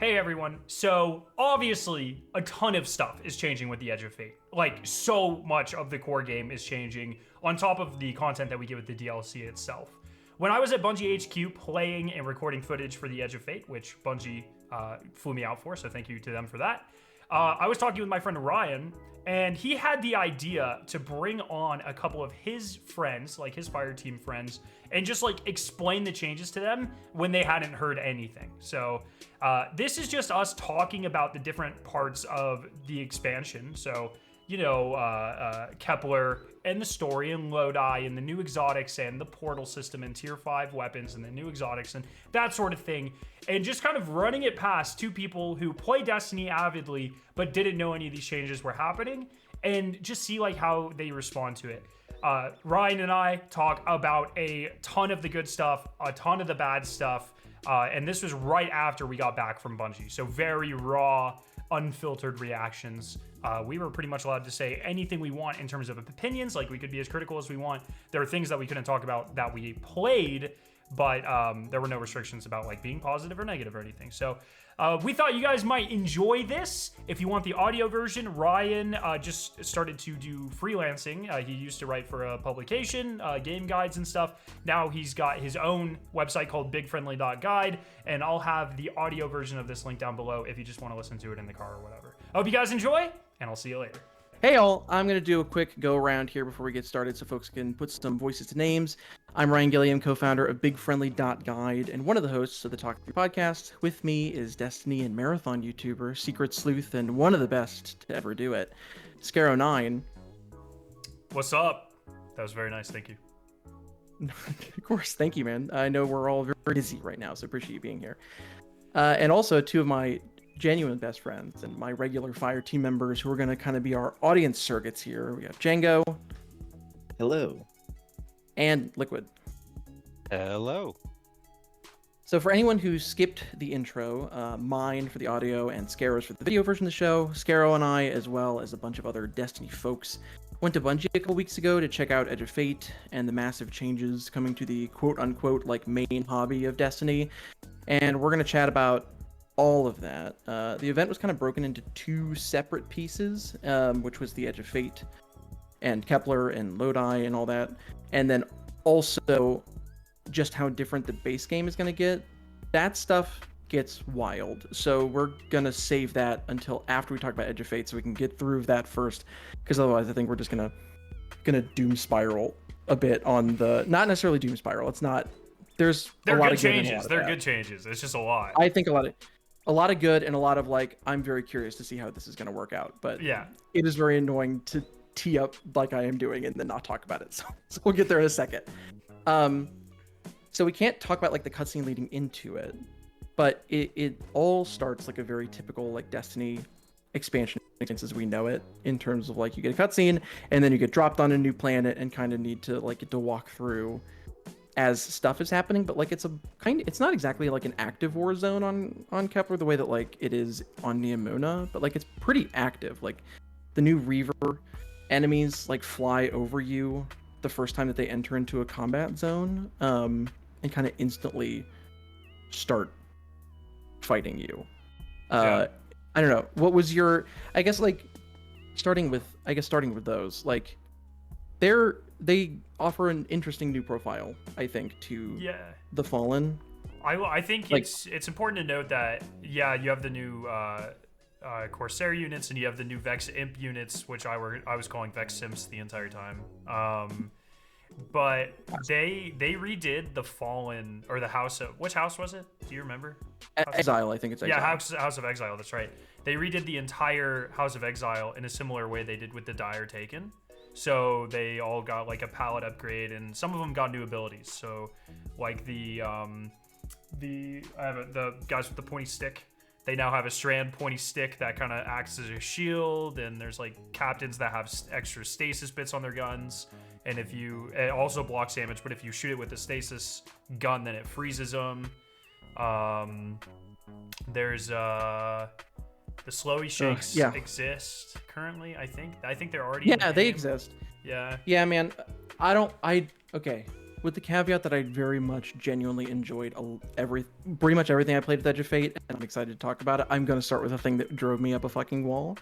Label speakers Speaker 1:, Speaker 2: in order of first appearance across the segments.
Speaker 1: Hey everyone. So obviously a ton of stuff is changing with the Edge of Fate. Like so much of the core game is changing on top of the content that we get with the DLC itself. When I was at Bungie HQ playing and recording footage for the Edge of Fate, which Bungie flew me out for, so thank you to them for that. I was talking with my friend Ryan, and he had the idea to bring on a couple of his friends, like his Fireteam friends, and just like explain the changes to them when they hadn't heard anything. So this is just us talking about the different parts of the expansion. So, you know, Kepler and the story and Lodi and the new exotics and the portal system and tier 5 weapons and the new exotics and that sort of thing. And just kind of running it past two people who play Destiny avidly but didn't know any of these changes were happening, and just see like how they respond to it. Ryan and I talk about a ton of the good stuff, a ton of the bad stuff, and this was right after we got back from Bungie. So very raw, unfiltered reactions. We were pretty much allowed to say anything we want in terms of opinions. Like, we could be as critical as we want. There are things that we couldn't talk about that we played, but there were no restrictions about like being positive or negative or anything. So we thought you guys might enjoy this. If you want the audio version, Ryan just started to do freelancing. He used to write for a publication, game guides and stuff. Now he's got his own website called bigfriendly.guide, and I'll have the audio version of this link down below if you just want to listen to it in the car or whatever. I hope you guys enjoy, and I'll see you later.
Speaker 2: Hey all, I'm going to do a quick go around here before we get started so folks can put some voices to names. I'm Ryan Gilliam, co-founder of bigfriendly.guide and one of the hosts of the Talk Through podcast. With me is Destiny and Marathon YouTuber, Secret Sleuth, and one of the best to ever do it, Skarrow9.
Speaker 1: What's up? That was very nice, thank you.
Speaker 2: Of course, thank you, man. I know we're all very busy right now, so appreciate you being here. And also two of my genuine best friends and my regular Fireteam members who are going to kind of be our audience surrogates here. We have Django.
Speaker 3: Hello.
Speaker 2: And Liquid.
Speaker 4: Hello.
Speaker 2: So for anyone who skipped the intro, mine for the audio and Skarrow's for the video version of the show, Skarrow and I, as well as a bunch of other Destiny folks, went to Bungie a couple weeks ago to check out Edge of Fate and the massive changes coming to the quote-unquote like main hobby of Destiny. And we're going to chat about all of that. The event was kind of broken into two separate pieces, which was the Edge of Fate and Kepler and Lodi and all that. And then also just how different the base game is going to get. That stuff gets wild. So we're going to save that until after we talk about Edge of Fate so we can get through that first. Because otherwise I think we're just going to doom spiral a bit on the... Not necessarily doom spiral. It's not... They're a lot of changes.
Speaker 1: They're good changes. It's just a lot.
Speaker 2: I think a lot of good and a lot of like, I'm very curious to see how this is going to work out. But
Speaker 1: yeah,
Speaker 2: it is very annoying to tee up like I am doing and then not talk about it. So we'll get there in a second. So we can't talk about like the cutscene leading into it, but it all starts like a very typical like Destiny expansion as we know it, in terms of like you get a cutscene and then you get dropped on a new planet and kind of need to like get to walk through as stuff is happening. But like it's not exactly like an active war zone on Kepler the way that like it is on Neomuna, but like it's pretty active. Like the new Reaver enemies like fly over you the first time that they enter into a combat zone, and kind of instantly start fighting you. I don't know, what was your, I guess starting with those, like they offer an interesting new profile, I think, to the Fallen.
Speaker 1: I think
Speaker 2: like,
Speaker 1: it's important to note that you have the new Corsair units and you have the new Vex Imp units, which I was calling Vex Simps the entire time. But they redid the Fallen, or the House of, which house was it? Do you remember?
Speaker 2: Exile, I think it's Exile.
Speaker 1: Yeah, House of Exile, that's right. They redid the entire House of Exile in a similar way they did with the Dire Taken. So they all got like a palette upgrade, and some of them got new abilities. So like the guys with the pointy stick, they now have a strand pointy stick that kind of acts as a shield, and there's like captains that have extra stasis bits on their guns. And it also blocks damage, but if you shoot it with a stasis gun, then it freezes them. There's the slowy shakes exist currently. I think they're already
Speaker 2: they exist.
Speaker 1: Yeah,
Speaker 2: man. Okay, with the caveat that I very much genuinely enjoyed pretty much everything I played with Edge of Fate, and I'm excited to talk about it. I'm going to start with a thing that drove me up a fucking wall,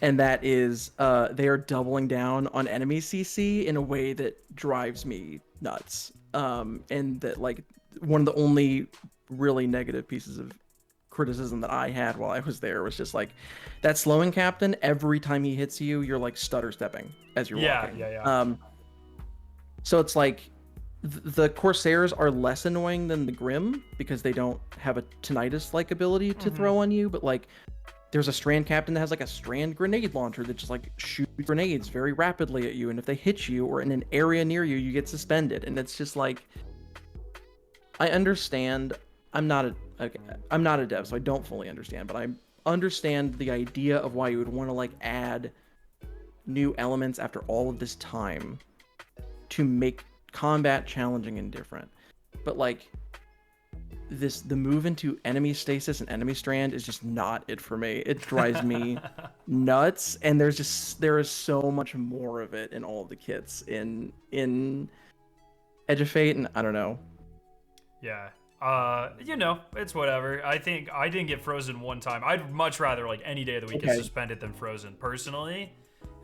Speaker 2: and that is they are doubling down on enemy CC in a way that drives me nuts. And that, like, one of the only really negative pieces of criticism that I had while I was there was just like that slowing captain. Every time he hits you, you're like stutter stepping as you're walking.
Speaker 1: Yeah.
Speaker 2: So it's like the Corsairs are less annoying than the Grim because they don't have a tinnitus-like ability to throw on you, but like there's a Strand captain that has like a Strand grenade launcher that just like shoots grenades very rapidly at you, and if they hit you or in an area near you, you get suspended. And it's just like, I understand. I'm not a dev, so I don't fully understand, but I understand the idea of why you would want to like add new elements after all of this time to make combat challenging and different. But like the move into enemy stasis and enemy strand is just not it for me. It drives me nuts, and there is so much more of it in all of the kits in Edge of Fate, and I don't know.
Speaker 1: Yeah. It's whatever. I think I didn't get frozen one time. I'd much rather like any day of the week get suspended than frozen personally.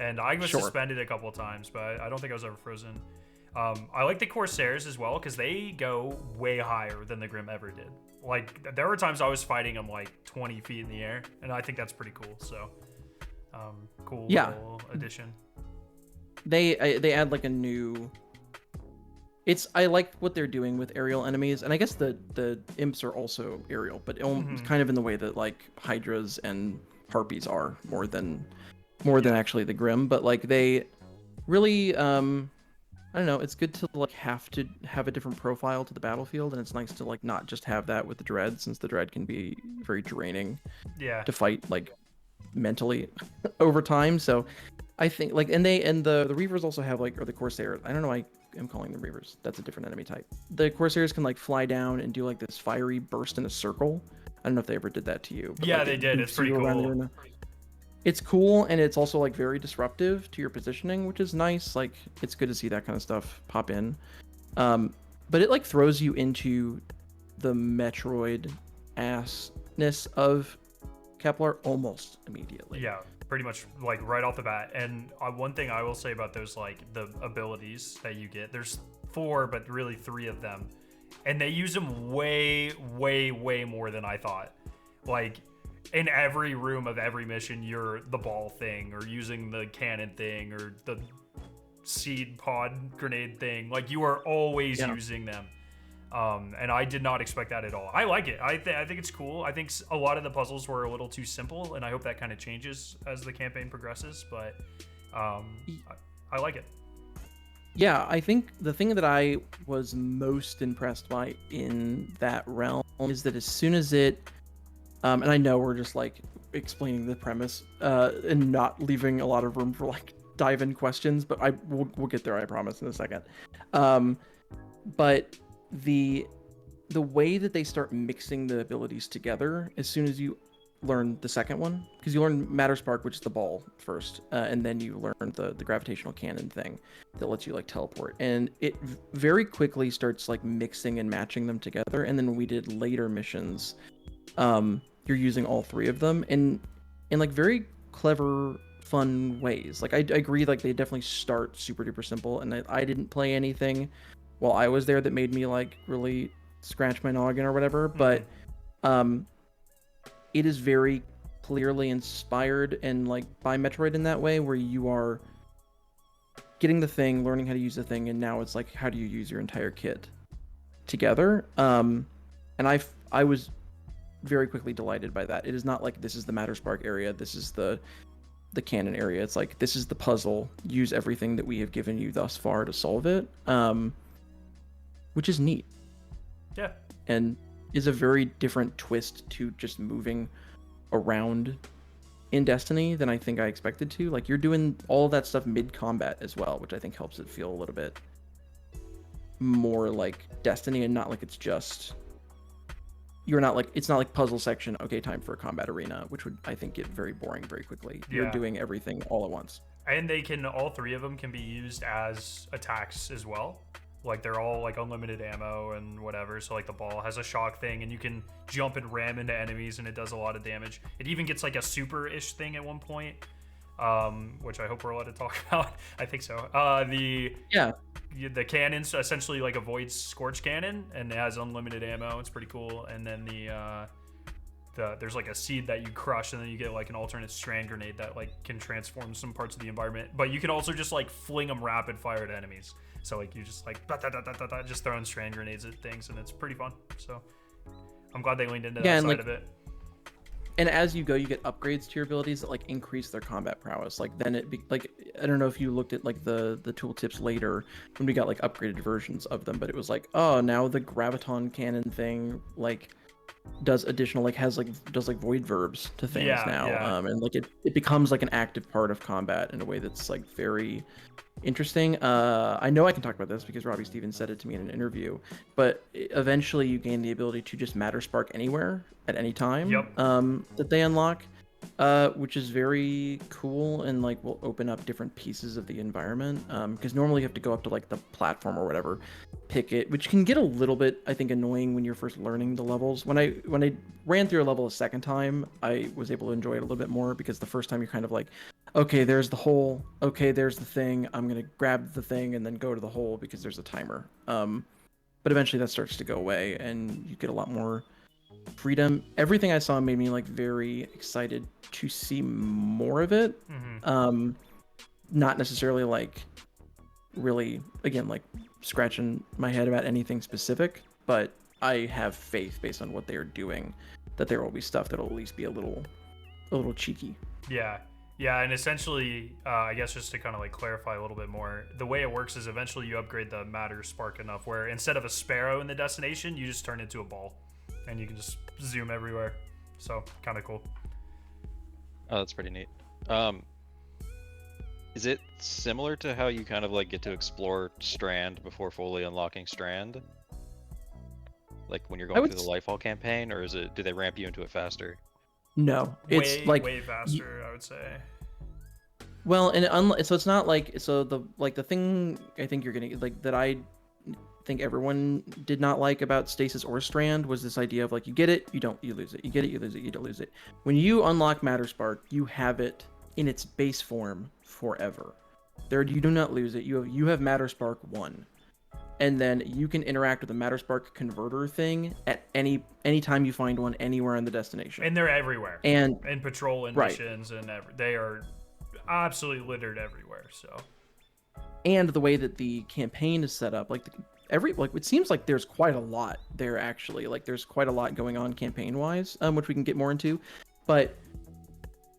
Speaker 1: And I was suspended a couple of times, but I don't think I was ever frozen. I like the Corsairs as well because they go way higher than the Grim ever did. Like there were times I was fighting them like 20 feet in the air, and I think that's pretty cool. So, cool little addition.
Speaker 2: They add like a new. I like what they're doing with aerial enemies, and I guess the imps are also aerial, but kind of in the way that like hydras and harpies are more than actually the Grim. But like they really, I don't know. It's good to like have to have a different profile to the battlefield, and it's nice to like not just have that with the Dread, since the Dread can be very draining.
Speaker 1: Yeah.
Speaker 2: To fight like mentally over time. So I think like, and the Reavers also have like, or the Corsairs. I don't know. I am calling them Reavers. That's a different enemy type. The Corsairs can like fly down and do like this fiery burst in a circle. I don't know if they ever did that to you. But,
Speaker 1: yeah,
Speaker 2: like,
Speaker 1: they did. It's pretty cool.
Speaker 2: It's cool, and it's also like very disruptive to your positioning, which is nice. Like it's good to see that kind of stuff pop in. But it like throws you into the Metroid assness of Kepler almost immediately.
Speaker 1: Yeah, pretty much like right off the bat. And one thing I will say about those, like the abilities that you get, there's 4, but really 3 of them, and they use them way more than I thought. Like in every room of every mission, you're the ball thing or using the cannon thing or the seed pod grenade thing. Like you are always using them. And I did not expect that at all. I like it. I think it's cool. I think a lot of the puzzles were a little too simple, and I hope that kind of changes as the campaign progresses. But I like it.
Speaker 2: Yeah, I think the thing that I was most impressed by in that realm is that as soon as it, and I know we're just like explaining the premise and not leaving a lot of room for like dive-in questions, but we'll get there, I promise, in a second. But the way that they start mixing the abilities together as soon as you learn the second one, because you learn Matter Spark, which is the ball first, and then you learn the gravitational cannon thing that lets you like teleport, and it very quickly starts like mixing and matching them together. And then when we did later missions, you're using all 3 of them in like very clever, fun ways. Like I agree, like they definitely start super duper simple, and I didn't play anything while I was there that made me like really scratch my noggin or whatever, but it is very clearly inspired and like by Metroid in that way, where you are getting the thing, learning how to use the thing, and now it's like, how do you use your entire kit together? And I was very quickly delighted by that. It is not like this is the Matter Spark area, this is the cannon area. It's like, this is the puzzle, use everything that we have given you thus far to solve it, which is neat.
Speaker 1: Yeah.
Speaker 2: And is a very different twist to just moving around in Destiny than I think I expected to. Like you're doing all of that stuff mid-combat as well, which I think helps it feel a little bit more like Destiny, and not like it's just, it's not like puzzle section, okay, time for a combat arena, which would, I think, get very boring very quickly. You're doing everything all at once.
Speaker 1: And all 3 of them can be used as attacks as well. Like they're all like unlimited ammo and whatever. So like the ball has a shock thing, and you can jump and ram into enemies, and it does a lot of damage. It even gets like a super-ish thing at one point, which I hope we're allowed to talk about. I think so. The cannon's essentially like a void scorch cannon, and it has unlimited ammo. It's pretty cool. And then there's like a seed that you crush, and then you get like an alternate strand grenade that like can transform some parts of the environment. But you can also just like fling them rapid fire at enemies. So like you just like just throwing strand grenades at things, and it's pretty fun. So I'm glad they leaned into that side of it.
Speaker 2: And as you go, you get upgrades to your abilities that like increase their combat prowess. Like then I don't know if you looked at like the tooltips later when we got like upgraded versions of them, but it was like, oh, now the graviton cannon thing like does additional does void verbs to things now. And like it becomes like an active part of combat in a way that's like very interesting. I know I can talk about this because Robbie Stevens said it to me in an interview, but eventually you gain the ability to just matter spark anywhere at any time. That they unlock, which is very cool, and like will open up different pieces of the environment, because normally you have to go up to like the platform or whatever, pick it, which can get a little bit, I think, annoying when you're first learning the levels. When I ran through a level a second time, I was able to enjoy it a little bit more, because the first time you're kind of like, okay, there's the hole, okay, there's the thing, I'm gonna grab the thing and then go to the hole because there's a timer. But eventually that starts to go away and you get a lot more freedom. Everything I saw made me like very excited to see more of it. Not necessarily like really, again, like scratching my head about anything specific, but I have faith based on what they are doing that there will be stuff that'll at least be a little cheeky.
Speaker 1: Yeah, and essentially, I guess just to kind of like clarify a little bit more, the way it works is eventually you upgrade the matter spark enough where instead of a sparrow in the destination, you just turn it into a ball, and you can just zoom everywhere. So kind of cool.
Speaker 4: Oh, that's pretty neat. Is it similar to how you kind of like get to explore Strand before fully unlocking Strand? Like when you're going through the Lightfall campaign, or do they ramp you into it faster?
Speaker 2: No, it's
Speaker 1: way faster, I would say.
Speaker 2: Well, and so it's not like, so the thing I think you're gonna like that I think everyone did not like about Stasis or Strand was this idea of like, you get it, you lose it, you get it, you lose it, you don't lose it. When you unlock Matter Spark, you have it in its base form forever. You do not lose it. You have Matter Spark 1. And then you can interact with the Matter Spark converter thing at any time you find one anywhere in the destination.
Speaker 1: And they're everywhere.
Speaker 2: And
Speaker 1: in patrol and missions, and they are absolutely littered everywhere. So.
Speaker 2: And the way that the campaign is set up, like it seems like there's quite a lot there actually. Like there's quite a lot going on campaign wise, which we can get more into. But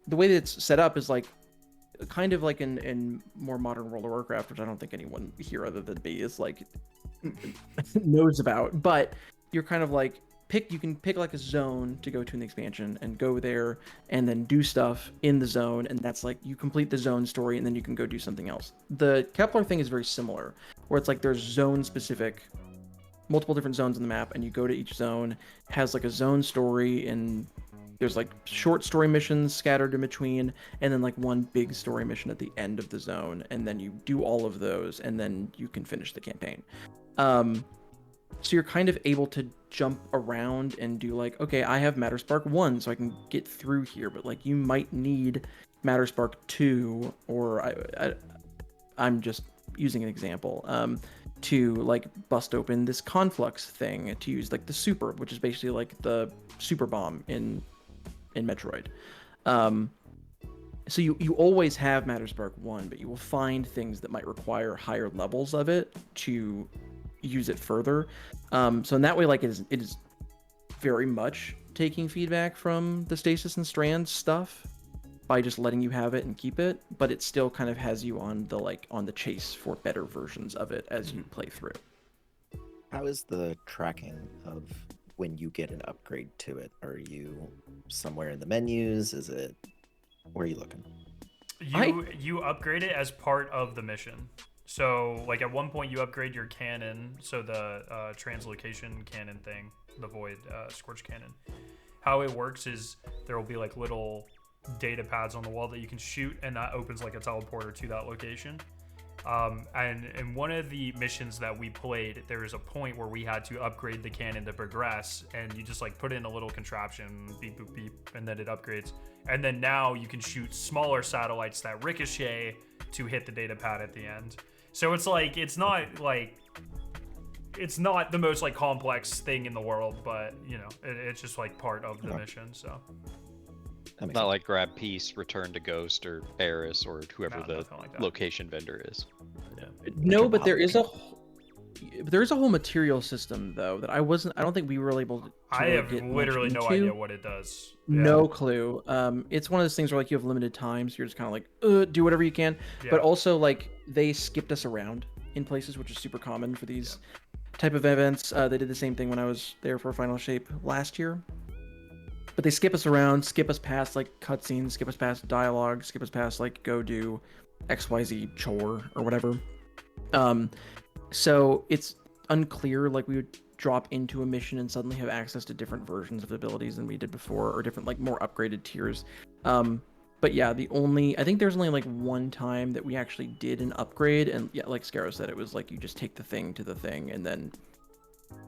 Speaker 2: the way that it's set up is like kind of like in more modern World of Warcraft, which I don't think anyone here other than me is like knows about. But you're kind of like you can pick like a zone to go to in the expansion and go there and then do stuff in the zone, and that's like you complete the zone story and then you can go do something else. The Kepler thing is very similar, where it's like there's zone specific, multiple different zones in the map, and you go to each zone, has like a zone story, and there's like short story missions scattered in between, and then like one big story mission at the end of the zone, and then you do all of those and then you can finish the campaign. So you're kind of able to jump around and do like, okay, I have Matter Spark 1, so I can get through here, but like you might need Matter Spark 2, or I'm just using an example, to like bust open this conflux thing, to use like the super, which is basically like the super bomb in Metroid. So you always have Matter Spark 1, but you will find things that might require higher levels of it to use it further. So in that way, like it is very much taking feedback from the Stasis and Strand stuff by just letting you have it and keep it, but it still kind of has you on the chase for better versions of it as you play through.
Speaker 3: How is the tracking of when you get an upgrade to it? Are you somewhere in the menus? Where are you looking?
Speaker 1: You upgrade it as part of the mission. So, like, at one point you upgrade your cannon, so the translocation cannon thing, the void scorch cannon. How it works is there will be, like, little data pads on the wall that you can shoot, and that opens, like, a teleporter to that location. And in one of the missions that we played, there was a point where we had to upgrade the cannon to progress, and you just like put in a little contraption, beep boop beep, and then it upgrades. And then now you can shoot smaller satellites that ricochet to hit the data pad at the end. So it's like it's not the most like complex thing in the world, but you know, it's just like part of the mission. So
Speaker 4: not like grab piece, return to Ghost or Eris or whoever the like location vendor is.
Speaker 1: Yeah.
Speaker 2: No, but there is a whole material system though that I don't think we were able to
Speaker 1: I
Speaker 2: really
Speaker 1: have
Speaker 2: get
Speaker 1: literally
Speaker 2: much
Speaker 1: no
Speaker 2: into.
Speaker 1: idea what it does. Yeah.
Speaker 2: No clue. It's one of those things where like you have limited time, so you're just kind of like do whatever you can.
Speaker 1: Yeah.
Speaker 2: But also like they skipped us around in places, which is super common for these type of events. They did the same thing when I was there for Final Shape last year. But they skip us around, skip us past like cutscenes, skip us past dialogue, skip us past like go do XYZ chore or whatever. So it's unclear, like we would drop into a mission and suddenly have access to different versions of abilities than we did before, or different like more upgraded tiers. But yeah, I think there's only like one time that we actually did an upgrade, and yeah, like Skarrow said, it was like you just take the thing to the thing and then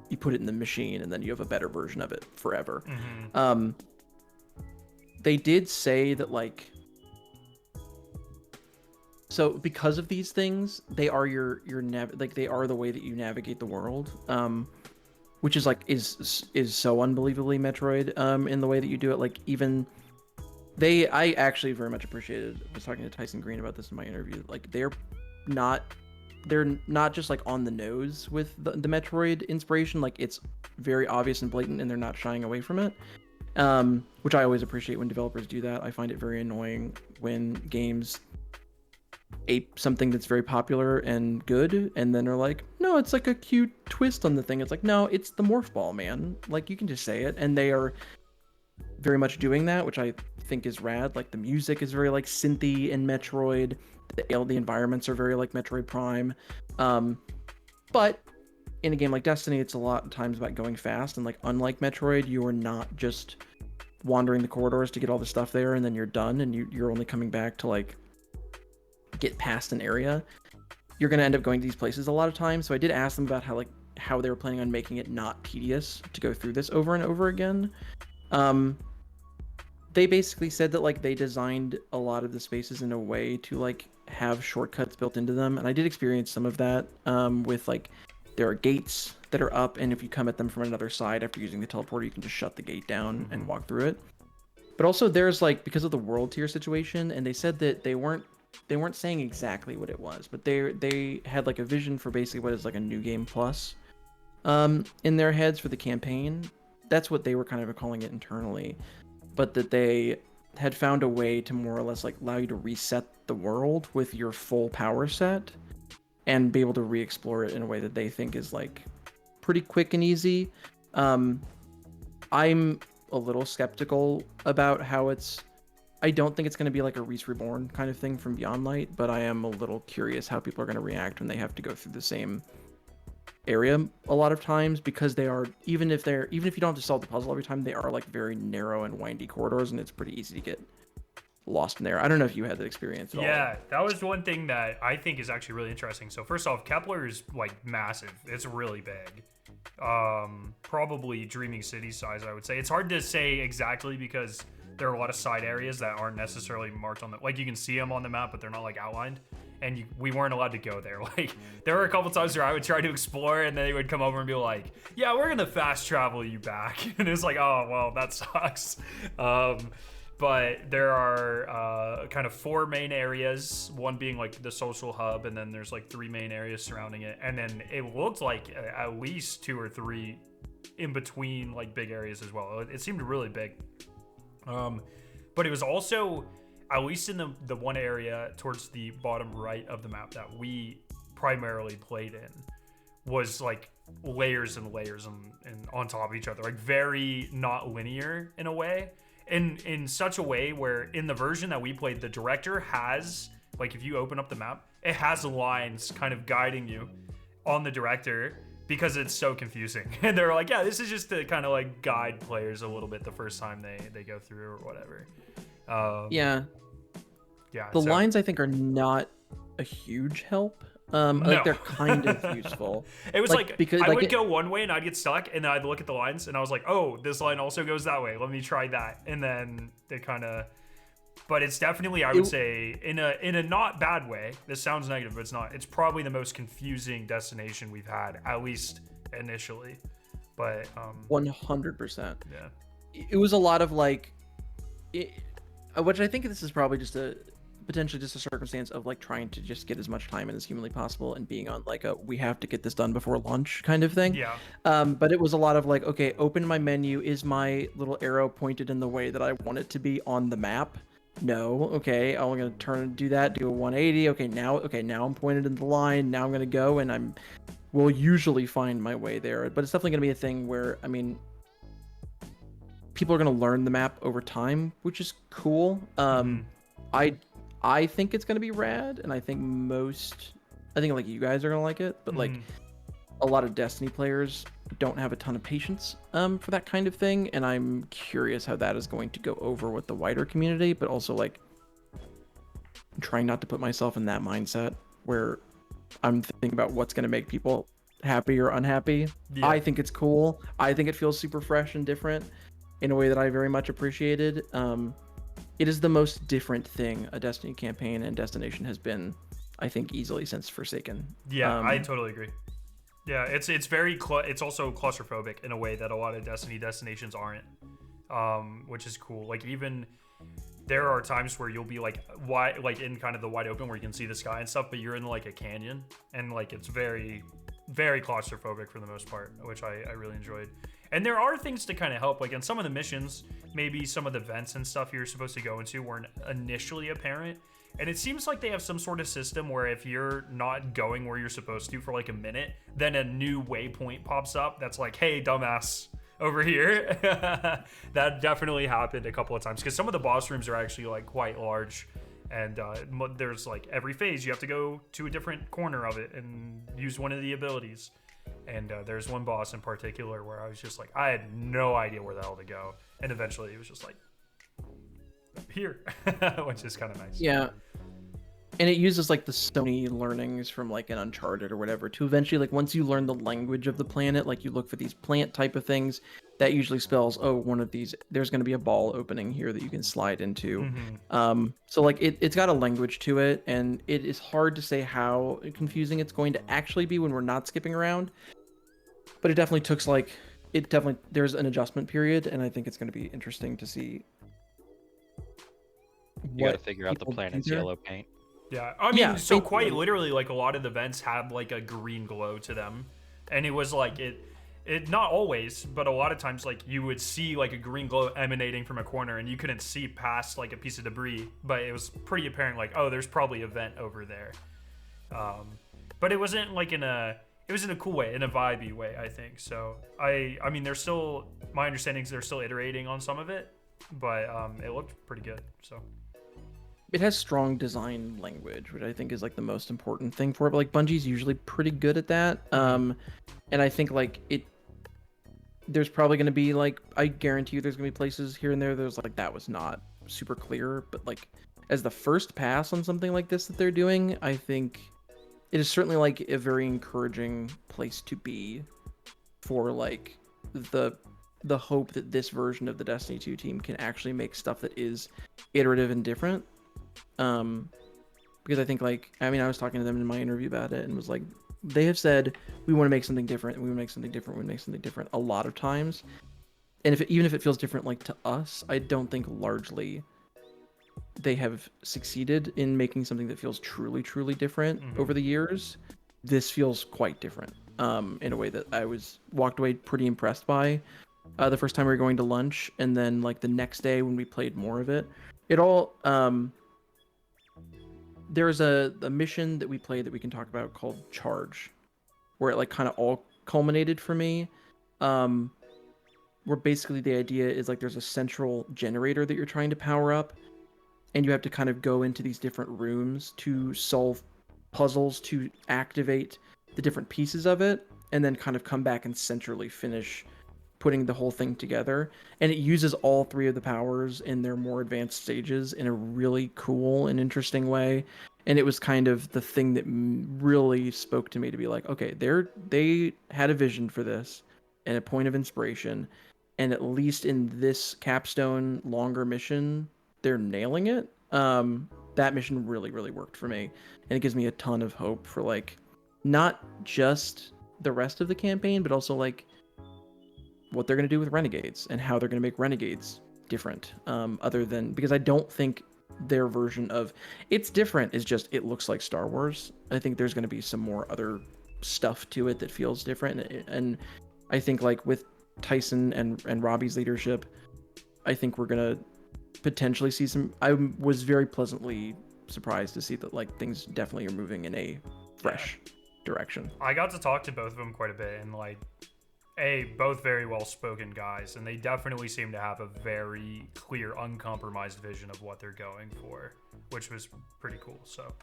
Speaker 2: you put it in the machine and then you have a better version of it forever.
Speaker 1: Mm-hmm.
Speaker 2: They did say that like, so because of these things, they are they are the way that you navigate the world, which is like is so unbelievably Metroid in the way that you do it. Like even I actually very much appreciated. I was talking to Tyson Green about this in my interview. Like they're not just like on the nose with the Metroid inspiration. Like it's very obvious and blatant, and they're not shying away from it. Which I always appreciate when developers do that. I find it very annoying when games ape something that's very popular and good, and then they're like, no, it's like a cute twist on the thing. It's like, no, it's the morph ball, man. Like you can just say it, and they are very much doing that, which I think is rad. Like the music is very like synthy in Metroid. The environments are very like Metroid Prime. But in a game like Destiny, it's a lot of times about going fast, and like unlike Metroid, you are not just wandering the corridors to get all the stuff there and then you're done, and you're only coming back to like get past an area. You're going to end up going to these places a lot of times. So I did ask them about how they were planning on making it not tedious to go through this over and over again. They basically said that like they designed a lot of the spaces in a way to like have shortcuts built into them, and I did experience some of that with like there are gates that are up, and if you come at them from another side after using the teleporter, you can just shut the gate down and walk through it. But also there's like, because of the world tier situation, and they said that they weren't saying exactly what it was, but they had like a vision for basically what is like a new game plus in their heads for the campaign. That's what they were kind of calling it internally, but that they had found a way to more or less like allow you to reset the world with your full power set and be able to re-explore it in a way that they think is like pretty quick and easy. I'm a little skeptical about how I don't think it's going to be like a Reese Reborn kind of thing from Beyond Light, but I am a little curious how people are going to react when they have to go through the same area a lot of times, because they are, even if you don't have to solve the puzzle every time, they are like very narrow and windy corridors, and it's pretty easy to get lost in there. I don't know if you had that experience at all.
Speaker 1: Yeah, that was one thing that I think is actually really interesting. So first off, Kepler is like massive. It's really big. Probably Dreaming City size, I would say. It's hard to say exactly because there are a lot of side areas that aren't necessarily marked on the, like you can see them on the map, but they're not like outlined. And we weren't allowed to go there. Like there were a couple times where I would try to explore, and then they would come over and be like, "Yeah, we're gonna fast travel you back," and it's like, "Oh well, that sucks." But there are kind of 4 main areas, one being like the social hub, and then there's like 3 main areas surrounding it, and then it looked like at least 2 or 3 in between like big areas as well. It seemed really big, but it was also, at least in the one area towards the bottom right of the map that we primarily played in, was like layers and layers and on top of each other, like very not linear in a way, in such a way where in the version that we played, the director has, like if you open up the map, it has lines kind of guiding you on the director, because it's so confusing. And they're like, yeah, this is just to kind of like guide players a little bit the first time they go through or whatever.
Speaker 2: Yeah.
Speaker 1: Yeah.
Speaker 2: The lines I think are not a huge help.
Speaker 1: No.
Speaker 2: Like they're kind of useful.
Speaker 1: It was like
Speaker 2: because
Speaker 1: I
Speaker 2: like
Speaker 1: would go one way and I'd get stuck, and then I'd look at the lines and I was like, oh, this line also goes that way. Let me try that, and then they kind of. But it's definitely, I would say, in a not bad way. This sounds negative, but it's not. It's probably the most confusing destination we've had, at least initially. But
Speaker 2: 100%.
Speaker 1: Yeah.
Speaker 2: It was a lot of like, which I think this is probably just potentially just a circumstance of like trying to just get as much time in as humanly possible and being on like a we have to get this done before lunch kind of thing.
Speaker 1: Yeah.
Speaker 2: But it was a lot of like, okay, open my menu. Is my little arrow pointed in the way that I want it to be on the map? No. Okay, I'm gonna turn and do that. Do a 180. Okay, now I'm pointed in the line. Now I'm gonna go and will usually find my way there. But it's definitely gonna be a thing where, I mean, people are gonna learn the map over time, which is cool. I think it's gonna be rad, and I think like you guys are gonna like it, but like a lot of Destiny players don't have a ton of patience for that kind of thing, and I'm curious how that is going to go over with the wider community, but also like I'm trying not to put myself in that mindset where I'm thinking about what's gonna make people happy or unhappy.
Speaker 1: Yeah.
Speaker 2: I think it's cool. I think it feels super fresh and different in a way that I very much appreciated. It is the most different thing a Destiny campaign and destination has been, I think, easily since Forsaken.
Speaker 1: Yeah, I totally agree. Yeah, it's very it's also claustrophobic in a way that a lot of Destiny destinations aren't, which is cool. Like even there are times where you'll be like in kind of the wide open where you can see the sky and stuff, but you're in like a canyon and like it's very, very claustrophobic for the most part, which I really enjoyed. And there are things to kind of help, like in some of the missions, maybe some of the vents and stuff you're supposed to go into weren't initially apparent. And it seems like they have some sort of system where if you're not going where you're supposed to for like a minute, then a new waypoint pops up that's like, hey, dumbass, over here. That definitely happened a couple of times because some of the boss rooms are actually like quite large. And there's like every phase you have to go to a different corner of it and use one of the abilities. And there's one boss in particular where I was just like, I had no idea where the hell to go. And eventually it was just like, here, which is kind of nice.
Speaker 2: Yeah. And it uses like the Sony learnings from like an Uncharted or whatever to eventually, like once you learn the language of the planet, like you look for these plant type of things, that usually spells, oh, one of these, there's going to be a ball opening here that you can slide into. So like it's got a language to it, and it is hard to say how confusing it's going to actually be when we're not skipping around. But it definitely took like, there's an adjustment period, and I think it's going to be interesting to see.
Speaker 4: You got to figure out the planet's yellow paint.
Speaker 1: Yeah, I mean, so quite literally, like a lot of the vents had like a green glow to them, and it was like it not always, but a lot of times like you would see like a green glow emanating from a corner, and you couldn't see past like a piece of debris, but it was pretty apparent like, oh, there's probably a vent over there. But it wasn't like it was in a cool way, in a vibey way, I think. So I mean, they're still, my understanding is they're still iterating on some of it, but it looked pretty good. So.
Speaker 2: It has strong design language, which I think is like the most important thing for it. But like Bungie's usually pretty good at that. And I think like there's probably going to be like, I guarantee you there's going to be places here and there's like, that was not super clear. But like as the first pass on something like this that they're doing, I think it is certainly like a very encouraging place to be for like the hope that this version of the Destiny 2 team can actually make stuff that is iterative and different. Because I think like, I mean, I was talking to them in my interview about it and was like, they have said, we want to make something different, and we want to make something different, we want to make something different a lot of times. And even if it feels different, like to us, I don't think largely they have succeeded in making something that feels truly, truly different over the years. This feels quite different, in a way that I walked away pretty impressed by. The first time we were going to lunch, and then like the next day when we played more of it, it all, there's a mission that we played that we can talk about called Charge, where it like kind of all culminated for me. Where basically the idea is like there's a central generator that you're trying to power up, and you have to kind of go into these different rooms to solve puzzles to activate the different pieces of it, and then kind of come back and centrally finish putting the whole thing together. And it uses all three of the powers in their more advanced stages in a really cool and interesting way. And it was kind of the thing that really spoke to me to be like, okay, they had a vision for this and a point of inspiration, and at least in this capstone longer mission, they're nailing it. That mission really, really worked for me, and it gives me a ton of hope for like not just the rest of the campaign, but also like what they're gonna do with renegades and how they're gonna make renegades different. Other than because I don't think their version of it's different is just it looks like Star Wars. I think there's gonna be some more other stuff to it that feels different, and I think like with Tyson and Robbie's leadership, I think we're gonna potentially see some. I was very pleasantly surprised to see that like things definitely are moving in a fresh direction.
Speaker 1: I got to talk to both of them quite a bit, and like, both very well spoken guys, and they definitely seem to have a very clear, uncompromised vision of what they're going for, which was pretty cool. So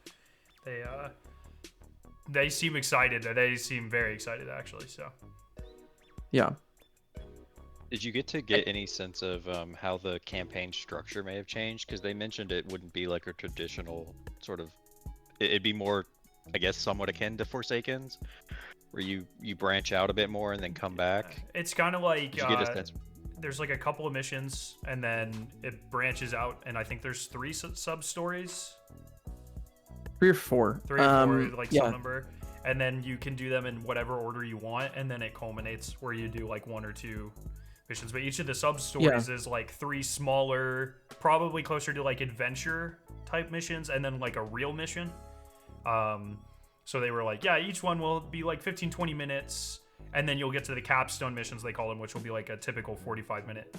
Speaker 1: they seem excited. They seem very excited actually. So
Speaker 2: Yeah.
Speaker 4: Did you get any sense of how the campaign structure may have changed? Because they mentioned it wouldn't be like a traditional sort of. It'd be more, I guess, somewhat akin to Forsakens, where you branch out a bit more and then come back.
Speaker 1: it's kind of like
Speaker 4: Did you get a sense?
Speaker 1: there's like a couple of missions, and then it branches out, and I think there's 3 sub stories,
Speaker 2: 3 or 4.
Speaker 1: 3 or 4, like
Speaker 2: yeah.
Speaker 1: some number, and then you can do them in whatever order you want, and then it culminates where you do like 1 or 2 missions. But each of the sub stories is like 3 smaller, probably closer to like adventure type missions, and then like a real mission. So they were like, yeah, each one will be like 15-20 minutes, and then you'll get to the capstone missions, they call them, which will be like a typical 45-minute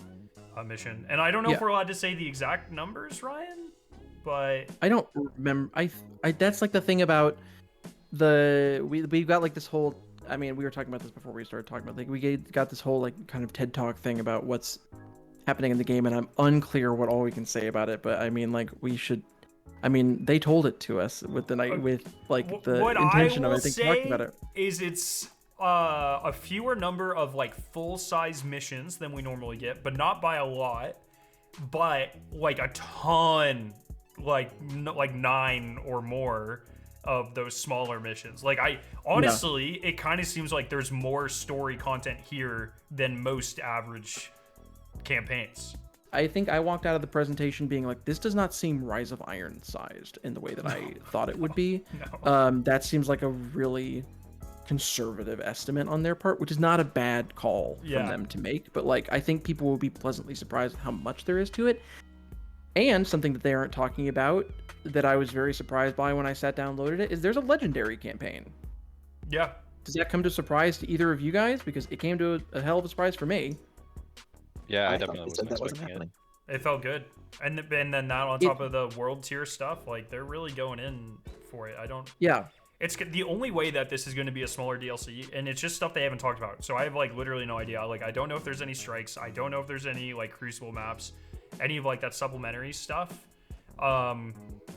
Speaker 1: mission. And I don't know if we're allowed to say the exact numbers, Ryan, but
Speaker 2: I don't remember. I that's like the thing about we've got like this whole. I mean, we were talking about this before we started talking about like we got this whole like kind of TED Talk thing about what's happening in the game, and I'm unclear what all we can say about it. But I mean, like we should. I mean, they told it to us with the night with like the
Speaker 1: what
Speaker 2: intention
Speaker 1: I will
Speaker 2: of I think
Speaker 1: say
Speaker 2: talking about it.
Speaker 1: is it's a fewer number of like full-size missions than we normally get, but not by a lot, but like a ton, like 9 or more of those smaller missions. Like I honestly, it kind of seems like there's more story content here than most average campaigns.
Speaker 2: I think I walked out of the presentation being like, this does not seem Rise of Iron sized in the way that I thought it would be.
Speaker 1: No.
Speaker 2: That seems like a really conservative estimate on their part, which is not a bad call from them to make. But like, I think people will be pleasantly surprised at how much there is to it. And something that they aren't talking about that I was very surprised by when I sat down and loaded it is there's a legendary campaign.
Speaker 1: Yeah.
Speaker 2: Does that come to surprise to either of you guys? Because it came to a hell of a surprise for me.
Speaker 4: Yeah, I
Speaker 3: thought
Speaker 4: definitely
Speaker 3: they
Speaker 4: wasn't
Speaker 3: said that wasn't
Speaker 4: expecting it.
Speaker 3: happening.
Speaker 1: It felt good. And then that on top of the world tier stuff, like they're really going in for it.
Speaker 2: Yeah.
Speaker 1: It's the only way that this is going to be a smaller DLC, and it's just stuff they haven't talked about. So I have like literally no idea. Like I don't know if there's any strikes. I don't know if there's any like Crucible maps, any of like that supplementary stuff.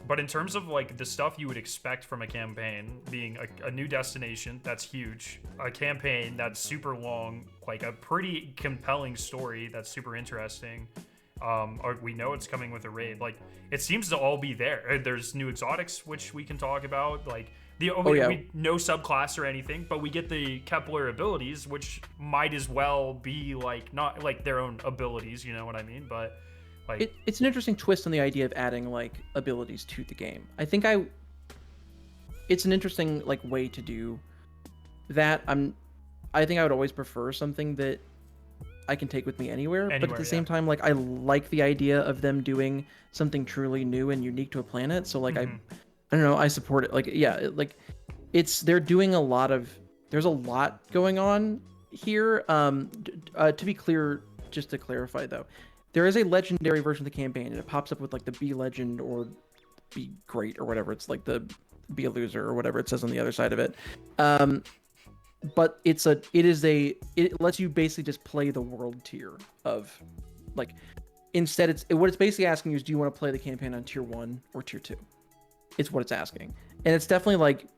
Speaker 1: But in terms of like the stuff you would expect from a campaign, being a new destination, that's huge. A campaign that's super long, like a pretty compelling story that's super interesting. Or we know it's coming with a raid. Like it seems to all be there. There's new exotics, which we can talk about. Like we no subclass or anything, but we get the Kepler abilities, which might as well be like not like their own abilities. You know what I mean? But like
Speaker 2: it's an interesting twist on the idea of adding like abilities to the game. I think it's an interesting like way to do that. I think I would always prefer something that I can take with me anywhere, but at the same time, like I like the idea of them doing something truly new and unique to a planet. So like I don't know, I support it. Like they're doing there's a lot going on here. To be clear, just to clarify though, there is a legendary version of the campaign, and it pops up with like the Be Legend or Be Great or whatever. It's like the Be a Loser or whatever it says on the other side of it. But it lets you basically just play the world tier of like, instead what it's basically asking you is, do you want to play the campaign on tier 1 or tier 2? It's what it's asking. And it's definitely like,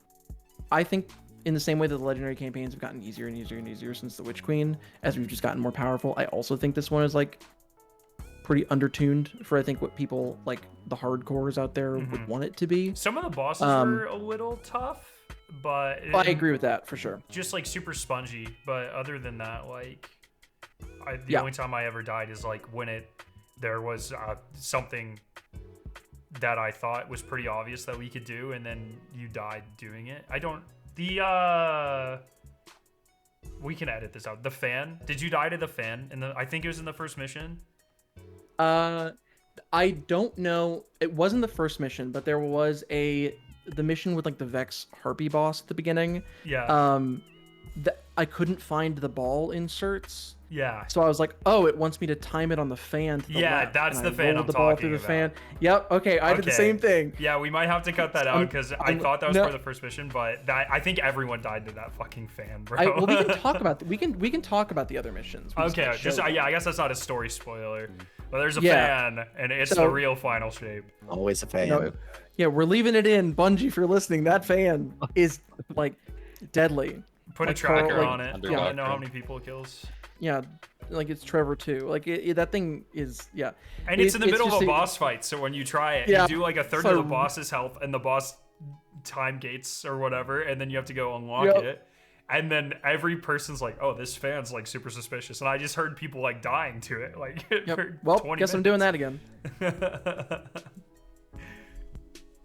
Speaker 2: I think in the same way that the legendary campaigns have gotten easier and easier and easier since the Witch Queen, as we've just gotten more powerful, I also think this one is like pretty undertuned for I think what people like the hardcores out there would want it to be.
Speaker 1: Some of the bosses were a little tough, but
Speaker 2: I agree with that for sure.
Speaker 1: Just like super spongy. But other than that, like the only time I ever died is like when there was something that I thought was pretty obvious that we could do, and then you died doing it. We can edit this out. The fan. Did you die to the fan? I think it was in the first mission.
Speaker 2: I don't know. It wasn't the first mission, but there was the mission with like the Vex Harpy boss at the beginning.
Speaker 1: Yeah.
Speaker 2: I couldn't find the ball inserts.
Speaker 1: Yeah.
Speaker 2: So I was like, oh, it wants me to time it on the fan. To the left,
Speaker 1: that's
Speaker 2: and
Speaker 1: the fan I'm
Speaker 2: the ball
Speaker 1: talking
Speaker 2: through the
Speaker 1: about.
Speaker 2: fan. Yep. Okay, I did the same thing.
Speaker 1: Yeah, we might have to cut that out because I thought that was
Speaker 2: no.
Speaker 1: part of the first mission, but I think everyone died to that fucking fan, bro.
Speaker 2: Well, we can talk about we can talk about the other missions. We
Speaker 1: Okay,
Speaker 2: just
Speaker 1: I guess that's not a story spoiler, but there's a
Speaker 2: Yeah.
Speaker 1: fan, and it's
Speaker 2: So-
Speaker 1: the real final shape.
Speaker 3: Always a fan.
Speaker 2: No, yeah, we're leaving it in. Bungie, if you're listening, that fan is like deadly.
Speaker 1: Put a
Speaker 2: Like,
Speaker 1: tracker
Speaker 2: Carl, like,
Speaker 1: on it.
Speaker 4: Under
Speaker 1: I want to know
Speaker 4: doctor.
Speaker 1: how many people it kills.
Speaker 2: Yeah, like it's Trevor too. Like that thing is
Speaker 1: And it's in the middle of
Speaker 2: just
Speaker 1: a boss fight, so when you try it,
Speaker 2: Yeah.
Speaker 1: you do like a third
Speaker 2: So-
Speaker 1: of the boss's health, and the boss time gates or whatever, and then you have to go unlock
Speaker 2: Yep.
Speaker 1: it. And then every person's like, "Oh, this fan's like super suspicious," and I just heard people like dying to it, like.
Speaker 2: Yep.
Speaker 1: For
Speaker 2: Well,
Speaker 1: 20
Speaker 2: guess I'm doing that
Speaker 1: minutes.
Speaker 2: again.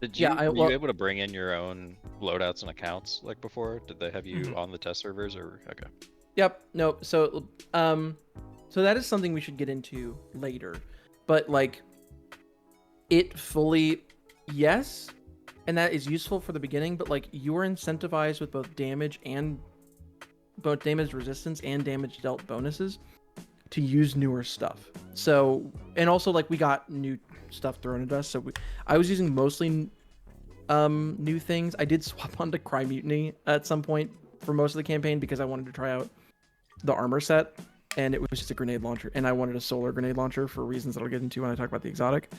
Speaker 4: Did you
Speaker 2: Yeah,
Speaker 4: were you able to bring in your own loadouts and accounts like before? Did they have you on the test servers or okay?
Speaker 2: Yep. No. So that is something we should get into later, but like, it fully, yes, and that is useful for the beginning. But like, you are incentivized with both damage resistance and damage dealt bonuses to use newer stuff. So, and also like we got new stuff thrown at us. So I was using mostly new things. I did swap onto Cry Mutiny at some point for most of the campaign because I wanted to try out the armor set, and it was just a grenade launcher, and I wanted a solar grenade launcher for reasons that I'll get into when I talk about the exotic.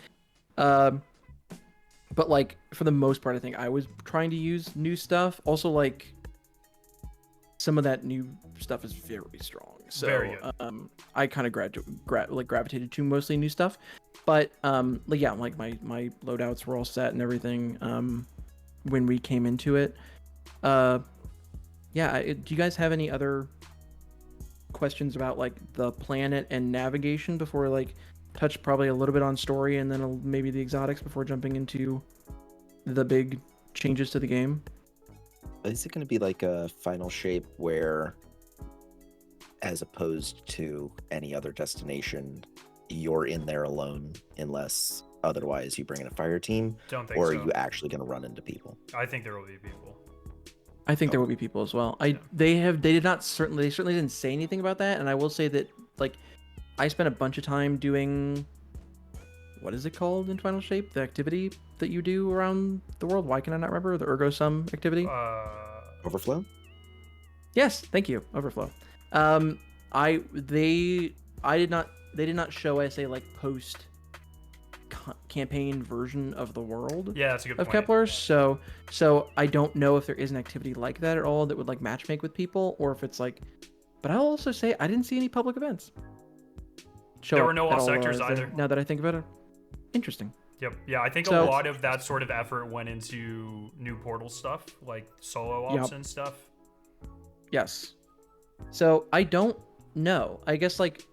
Speaker 2: But like for the most part, I think I was trying to use new stuff. Also, like some of that new stuff is very strong. So
Speaker 1: Very good.
Speaker 2: I kind of gravitated to mostly new stuff. But like yeah, like my loadouts were all set and everything when we came into it. Do you guys have any other questions about like the planet and navigation before like touch probably a little bit on story and then maybe the exotics before jumping into the big changes to the game?
Speaker 3: Is it going to be like a final shape where, as opposed to any other destination, you're in there alone unless otherwise you bring in a fire team?
Speaker 1: Don't think
Speaker 3: Or
Speaker 1: so.
Speaker 3: are you actually going to run into people?
Speaker 1: I think there will be people.
Speaker 2: I think there will be people as well. They certainly didn't say anything about that, and I will say that like I spent a bunch of time doing, what is it called in Final Shape? The activity that you do around the world. Why can I not remember the Ergo Sum activity?
Speaker 3: Overflow?
Speaker 2: Yes, thank you. Overflow. They did not show us a like post campaign version of the world
Speaker 1: Yeah, that's a good
Speaker 2: of
Speaker 1: point.
Speaker 2: Kepler. So I don't know if there is an activity like that at all that would like matchmake with people, or if it's like. But I'll also say I didn't see any public events.
Speaker 1: There were no all sectors
Speaker 2: there,
Speaker 1: either.
Speaker 2: now that I think about it, interesting.
Speaker 1: Yep. Yeah, I think a
Speaker 2: So-
Speaker 1: lot of that sort of effort went into new portal stuff, like solo ops
Speaker 2: Yep.
Speaker 1: and stuff.
Speaker 2: Yes. So I don't know. I guess like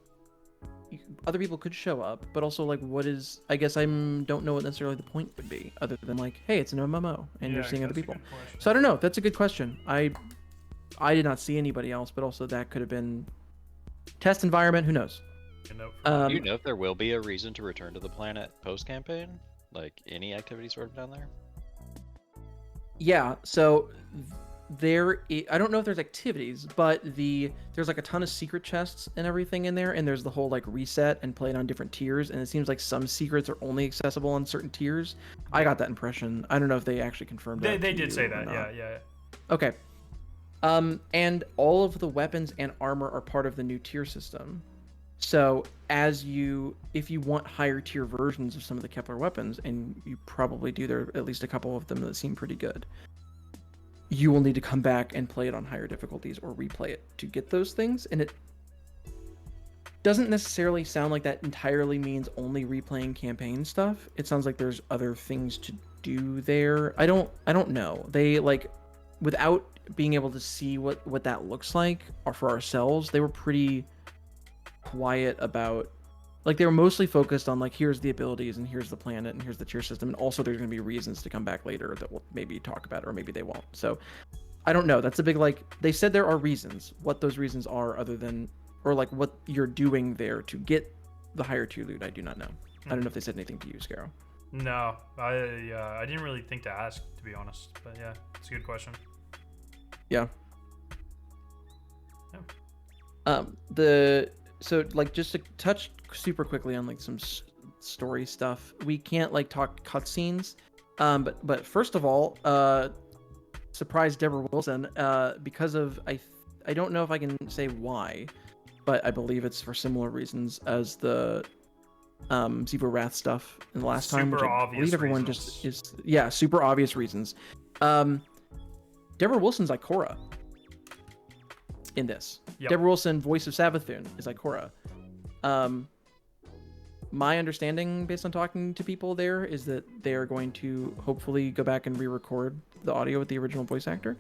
Speaker 2: other people could show up, but also like what is? I guess don't know what necessarily the point would be, other than like, hey, it's an MMO and you're seeing other people. So I don't know. That's a good question. I did not see anybody else, but also that could have been test environment. Who knows?
Speaker 4: Do you know if there will be a reason to return to the planet post-campaign? Like any activity sort of down there?
Speaker 2: Yeah. So I don't know if there's activities, but there's like a ton of secret chests and everything in there, and there's the whole like reset and play it on different tiers, and it seems like some secrets are only accessible on certain tiers. I got that impression. I don't know if they actually confirmed that.
Speaker 1: They
Speaker 2: to
Speaker 1: did
Speaker 2: you
Speaker 1: say
Speaker 2: or
Speaker 1: that.
Speaker 2: not.
Speaker 1: Yeah.
Speaker 2: Okay. And all of the weapons and armor are part of the new tier system. So if you want higher tier versions of some of the Kepler weapons, and you probably do, there are at least a couple of them that seem pretty good, you will need to come back and play it on higher difficulties or replay it to get those things. And doesn't necessarily sound like that entirely means only replaying campaign stuff. It sounds like there's other things to do there. I don't know. They like, without being able to see what that looks like or for ourselves, they were pretty quiet about, like, they were mostly focused on like, here's the abilities and here's the planet and here's the tier system, and also there's going to be reasons to come back later that we'll maybe talk about, or maybe they won't. So I don't know. That's a big, like, they said there are reasons. What those reasons are, other than, or like what you're doing there to get the higher tier loot, I do not know. I don't know if they said anything to you, Skarrow.
Speaker 1: No, I didn't really think to ask, to be honest. But yeah, it's a good question.
Speaker 2: Yeah.
Speaker 1: Yeah.
Speaker 2: So like, just to touch super quickly on like some story stuff, we can't like talk cutscenes. But first of all, surprise Deborah Wilson, because of I don't know if I can say why, but I believe it's for similar reasons as the Zebra Wrath stuff in the last time, which I believe everyone just is, yeah, super obvious reasons. Deborah Wilson's Ikora in this.
Speaker 1: Yep.
Speaker 2: Deborah Wilson, voice of Savathun, is Ikora. My understanding, based on talking to people there, is that they are going to hopefully go back and re-record the audio with the original voice actor.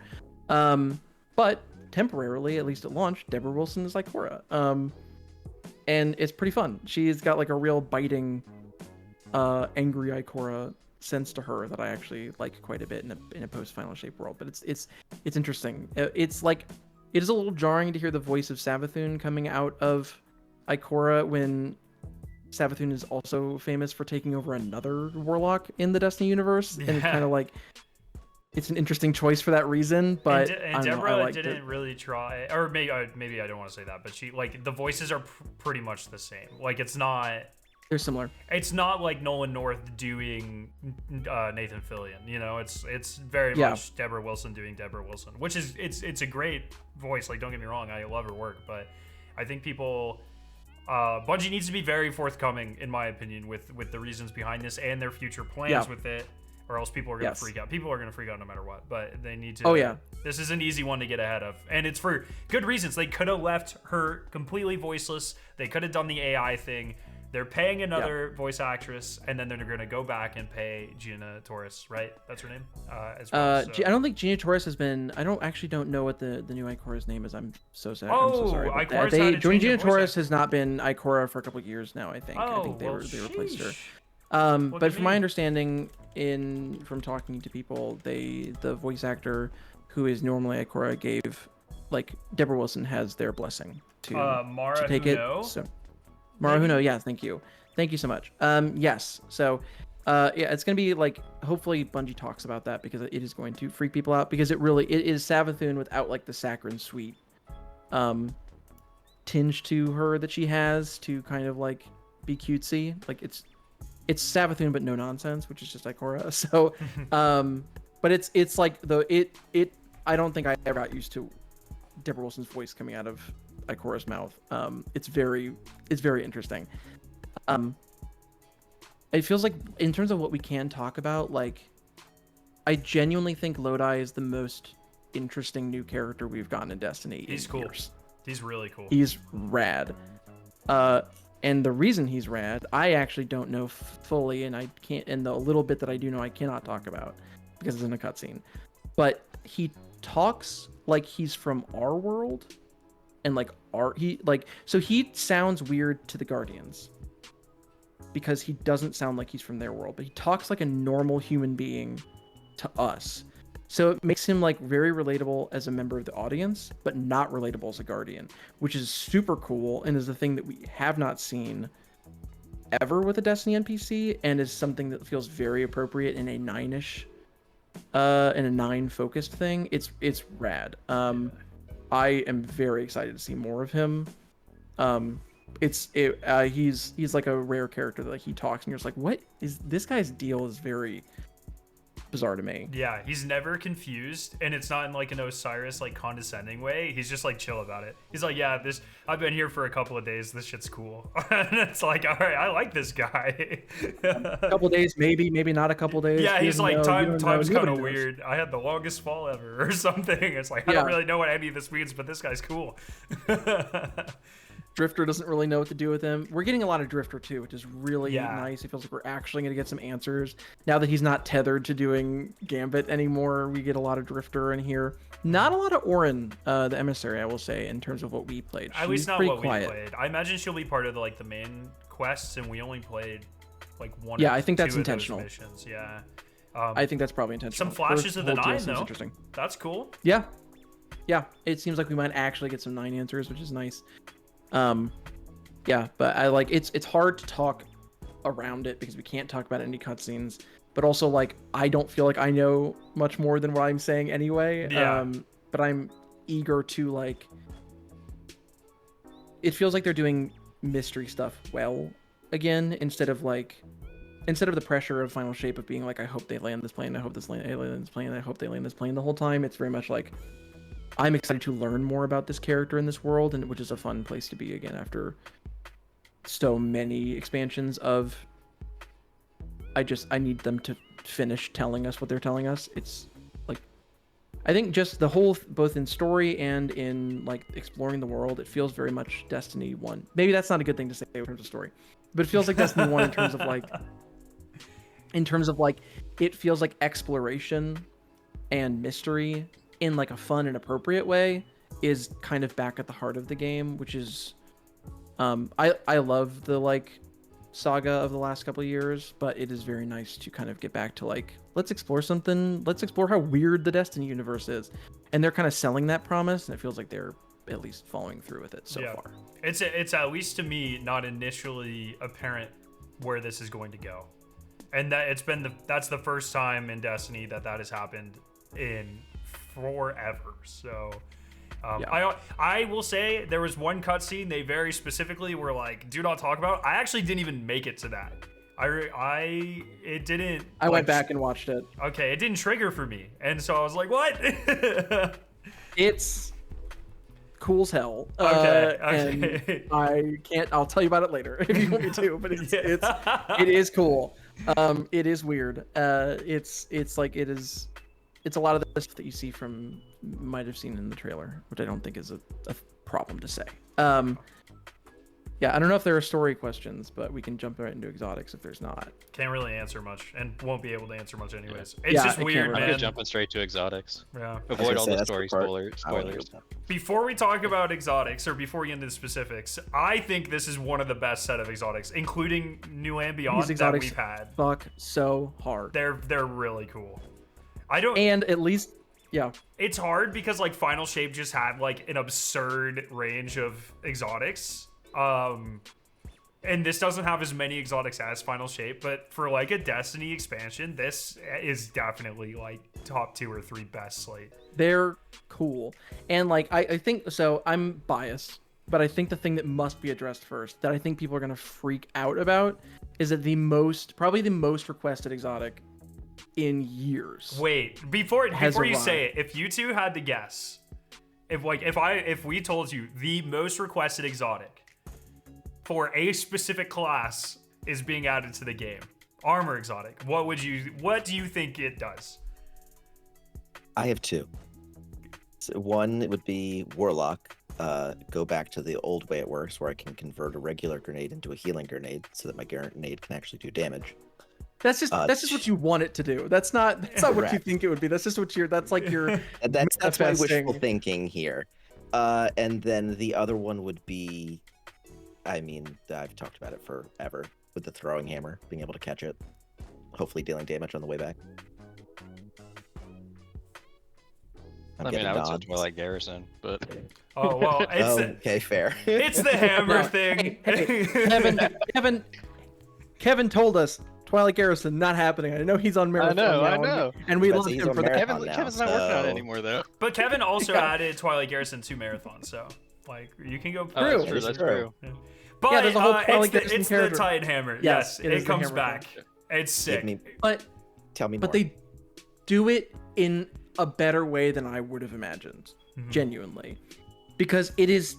Speaker 2: But temporarily, at least at launch, Deborah Wilson is Ikora. And it's pretty fun. She's got like a real biting, angry Ikora sense to her that I actually like quite a bit in a post-Final Shape world. But it's interesting. It's like, it is a little jarring to hear the voice of Savathun coming out of Ikora when Savathun is also famous for taking over another Warlock in the Destiny universe. And it's kind of like, it's an interesting choice for that reason, but
Speaker 1: and Deborah didn't really try, or maybe I don't want to say that, but she, like, the voices are pretty much the same. Like, it's not,
Speaker 2: they're similar.
Speaker 1: It's not like Nolan North doing Nathan Fillion, you know. It's very much Deborah Wilson doing Deborah Wilson, which is it's a great voice. Like, don't get me wrong, I love her work, but I think people, Bungie needs to be very forthcoming, in my opinion, with the reasons behind this and their future plans with it. Or else people are going to freak out. People are going to freak out no matter what. But they need to...
Speaker 2: Oh, yeah.
Speaker 1: This is an easy one to get ahead of. And it's for good reasons. They could have left her completely voiceless. They could have done the AI thing. They're paying another voice actress. And then they're going to go back and pay Gina Torres, right? That's her name? As well, so.
Speaker 2: I don't think Gina Torres has been... I don't know what the new Ikora's name is. I'm so sad.
Speaker 1: Oh,
Speaker 2: I'm so sorry.
Speaker 1: Ikora's had a change
Speaker 2: Gina
Speaker 1: of voice
Speaker 2: Torres has not been Ikora for a couple of years now, I think.
Speaker 1: Oh,
Speaker 2: I think they replaced her.
Speaker 1: Look
Speaker 2: But
Speaker 1: at
Speaker 2: from my
Speaker 1: me.
Speaker 2: understanding, from talking to people, the voice actor who is normally Ikora gave, like, Deborah Wilson has their blessing to
Speaker 1: Mara
Speaker 2: take
Speaker 1: Huno?
Speaker 2: it. So Mara Huno, yeah, thank you so much. Yes, so yeah, it's gonna be like, hopefully Bungie talks about that, because it is going to freak people out, because it is Savathun without like the saccharine sweet tinge to her that she has to kind of like be cutesy. Like, it's Savathun but no nonsense, which is just Ikora. So but it's like, though, I don't think I ever got used to Deborah Wilson's voice coming out of Ikora's mouth. It's very interesting. It feels like, in terms of what we can talk about, like, I genuinely think Lodi is the most interesting new character we've gotten in Destiny.
Speaker 1: He's cool.
Speaker 2: Years.
Speaker 1: He's really cool.
Speaker 2: He's rad. And the reason he's rad, I actually don't know fully, and I can't, and the little bit that I do know, I cannot talk about because it's in a cutscene. But he talks like he's from our world, and like so he sounds weird to the Guardians because he doesn't sound like he's from their world, but he talks like a normal human being to us. So it makes him like very relatable as a member of the audience, but not relatable as a Guardian, which is super cool and is a thing that we have not seen ever with a Destiny NPC, and is something that feels very appropriate in a 9-ish, in a 9 focused thing. It's rad. I am very excited to see more of him. He's like a rare character that, like, he talks and you're just like, what is this guy's deal? Is very bizarre to me.
Speaker 1: Yeah, he's never confused, and it's not in like an Osiris like condescending way. He's just like chill about it. He's like, yeah, I've been here for a couple of days, this shit's cool. And it's like, all right, I like this guy.
Speaker 2: A couple days, maybe not a couple days.
Speaker 1: Yeah, he's like, time's kind of weird. I had the longest fall ever or something. It's like, I don't really know what any of this means, but this guy's cool.
Speaker 2: Drifter doesn't really know what to do with him. We're getting a lot of Drifter too, which is really
Speaker 1: Yeah.
Speaker 2: nice. It feels like we're actually going to get some answers. Now that he's not tethered to doing Gambit anymore, we get a lot of Drifter in here. Not a lot of Orin, the Emissary, I will say, in terms of what we played.
Speaker 1: At least
Speaker 2: She's
Speaker 1: not
Speaker 2: pretty
Speaker 1: what
Speaker 2: quiet.
Speaker 1: we played. I imagine she'll be part of the main quests, and we only played like one.
Speaker 2: Yeah,
Speaker 1: or
Speaker 2: I think
Speaker 1: two
Speaker 2: that's
Speaker 1: of those
Speaker 2: intentional.
Speaker 1: missions. Yeah.
Speaker 2: I think that's probably intentional.
Speaker 1: Some flashes
Speaker 2: Her
Speaker 1: of the
Speaker 2: whole
Speaker 1: 9
Speaker 2: DLC is
Speaker 1: though.
Speaker 2: Interesting.
Speaker 1: That's cool.
Speaker 2: Yeah. Yeah, it seems like we might actually get some 9 answers, which is nice. Yeah, but I like it's hard to talk around it because we can't talk about any cutscenes. But also, like, I don't feel like I know much more than what I'm saying anyway.
Speaker 1: Yeah.
Speaker 2: But I'm eager to, like, it feels like they're doing mystery stuff well again instead of the pressure of Final Shape of being like, I hope they land this plane, I hope they land this plane, I hope they land this plane the whole time. It's very much like, I'm excited to learn more about this character in this world, and which is a fun place to be again after so many expansions of I need them to finish telling us what they're telling us. It's like, I think just the whole, both in story and in like exploring the world, it feels very much Destiny 1. Maybe that's not a good thing to say in terms of story, but it feels like Destiny 1 in terms of like it feels like exploration and mystery in like a fun and appropriate way is kind of back at the heart of the game, which is I love the like saga of the last couple of years, but it is very nice to kind of get back to like, let's explore something, let's explore how weird the Destiny universe is. And they're kind of selling that promise, and it feels like they're at least following through with it so far.
Speaker 1: It's at least to me not initially apparent where this is going to go. And that's the first time in Destiny that has happened in forever. So I will say there was one cutscene they very specifically were like, do not talk about. I actually didn't even make it to that. It didn't.
Speaker 2: I went back and watched it.
Speaker 1: Okay, it didn't trigger for me, and so I was like, what?
Speaker 2: It's cool as hell.
Speaker 1: Okay.
Speaker 2: And I'll tell you about it later if you want me to, but it is cool. It is weird. It's a lot of the stuff that you see from might have seen in the trailer, which I don't think is a problem to say. Yeah, I don't know if there are story questions, but we can jump right into exotics if there's not.
Speaker 1: Can't really answer much, and won't be able to answer much anyways. It's just weird,
Speaker 4: I'm
Speaker 1: man.
Speaker 4: jumping straight to exotics.
Speaker 1: Yeah.
Speaker 4: Avoid all the
Speaker 3: that's
Speaker 4: story
Speaker 3: part
Speaker 4: spoilers.
Speaker 1: Before we talk about exotics, or before we get into the specifics, I think this is one of the best set of exotics, including New Land Beyond,
Speaker 2: These
Speaker 1: that
Speaker 2: exotics
Speaker 1: we've had.
Speaker 2: fuck so hard.
Speaker 1: They're really cool.
Speaker 2: And at least, yeah.
Speaker 1: It's hard because like Final Shape just had like an absurd range of exotics. And this doesn't have as many exotics as Final Shape, but for like a Destiny expansion, this is definitely like top 2 or 3 best slate.
Speaker 2: They're cool. And like I think so, I'm biased, but I think the thing that must be addressed first, that I think people are gonna freak out about, is that probably the most requested exotic in years.
Speaker 1: Wait, before you
Speaker 2: arrived.
Speaker 1: say it, if you two had to guess, if we told you the most requested exotic for a specific class is being added to the game, armor exotic, what do you think it does?
Speaker 3: I have 2. So one, it would be Warlock. Go back to the old way it works, where I can convert a regular grenade into a healing grenade, so that my grenade can actually do damage.
Speaker 2: That's just what you want it to do. That's not what you
Speaker 3: Correct.
Speaker 2: think it would be. That's just that's like your
Speaker 3: And that's my
Speaker 2: manifesting.
Speaker 3: wishful thinking here. And then the other one would be, I mean, I've talked about it forever, with the throwing hammer, being able to catch it, hopefully dealing damage on the way back.
Speaker 4: I mean, I would say Twilight Garrison, but
Speaker 1: Oh well,
Speaker 3: okay, fair.
Speaker 1: it's the hammer
Speaker 2: No,
Speaker 1: thing.
Speaker 2: Kevin told us Twilight Garrison not happening. I know he's on marathon
Speaker 4: I
Speaker 2: now,
Speaker 4: know.
Speaker 2: and we
Speaker 3: But
Speaker 2: love
Speaker 3: he's
Speaker 2: him
Speaker 3: on
Speaker 2: for that.
Speaker 3: marathon now,
Speaker 4: Kevin's not working on it
Speaker 3: so-
Speaker 4: anymore though.
Speaker 1: But Kevin also
Speaker 2: Yeah.
Speaker 1: added Twilight Garrison to Marathon, so like you can go.
Speaker 4: Oh, that's
Speaker 2: True.
Speaker 4: true. That's
Speaker 3: True.
Speaker 4: true.
Speaker 1: But
Speaker 2: Yeah, there's a whole Twilight
Speaker 1: it's
Speaker 2: Garrison
Speaker 1: the
Speaker 2: character.
Speaker 1: Titan Hammer.
Speaker 2: Yes,
Speaker 1: Yes,
Speaker 2: it is
Speaker 1: it
Speaker 2: the
Speaker 1: comes
Speaker 2: hammer
Speaker 1: back. It's sick.
Speaker 2: But
Speaker 3: Tell me more.
Speaker 2: they do it in a better way than I would have imagined,
Speaker 1: Mhm.
Speaker 2: genuinely, because it's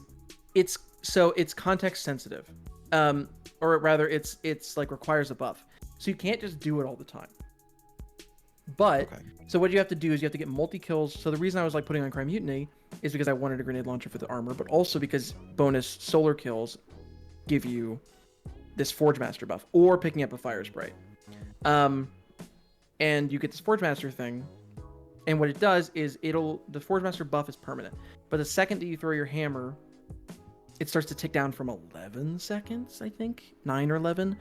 Speaker 2: context sensitive, or rather it's like requires a buff, so you can't just do it all the time. But
Speaker 3: Okay.
Speaker 2: so what you have to do is you have to get multi kills. So the reason I was like putting on Crime Mutiny is because I wanted a grenade launcher for the armor, but also because bonus solar kills give you this Forge Master buff or picking up a fire spray. And you get this Forge Master thing, and what it does is the Forge Master buff is permanent. But the second that you throw your hammer, it starts to tick down from 11 seconds, I think, 9 or 11.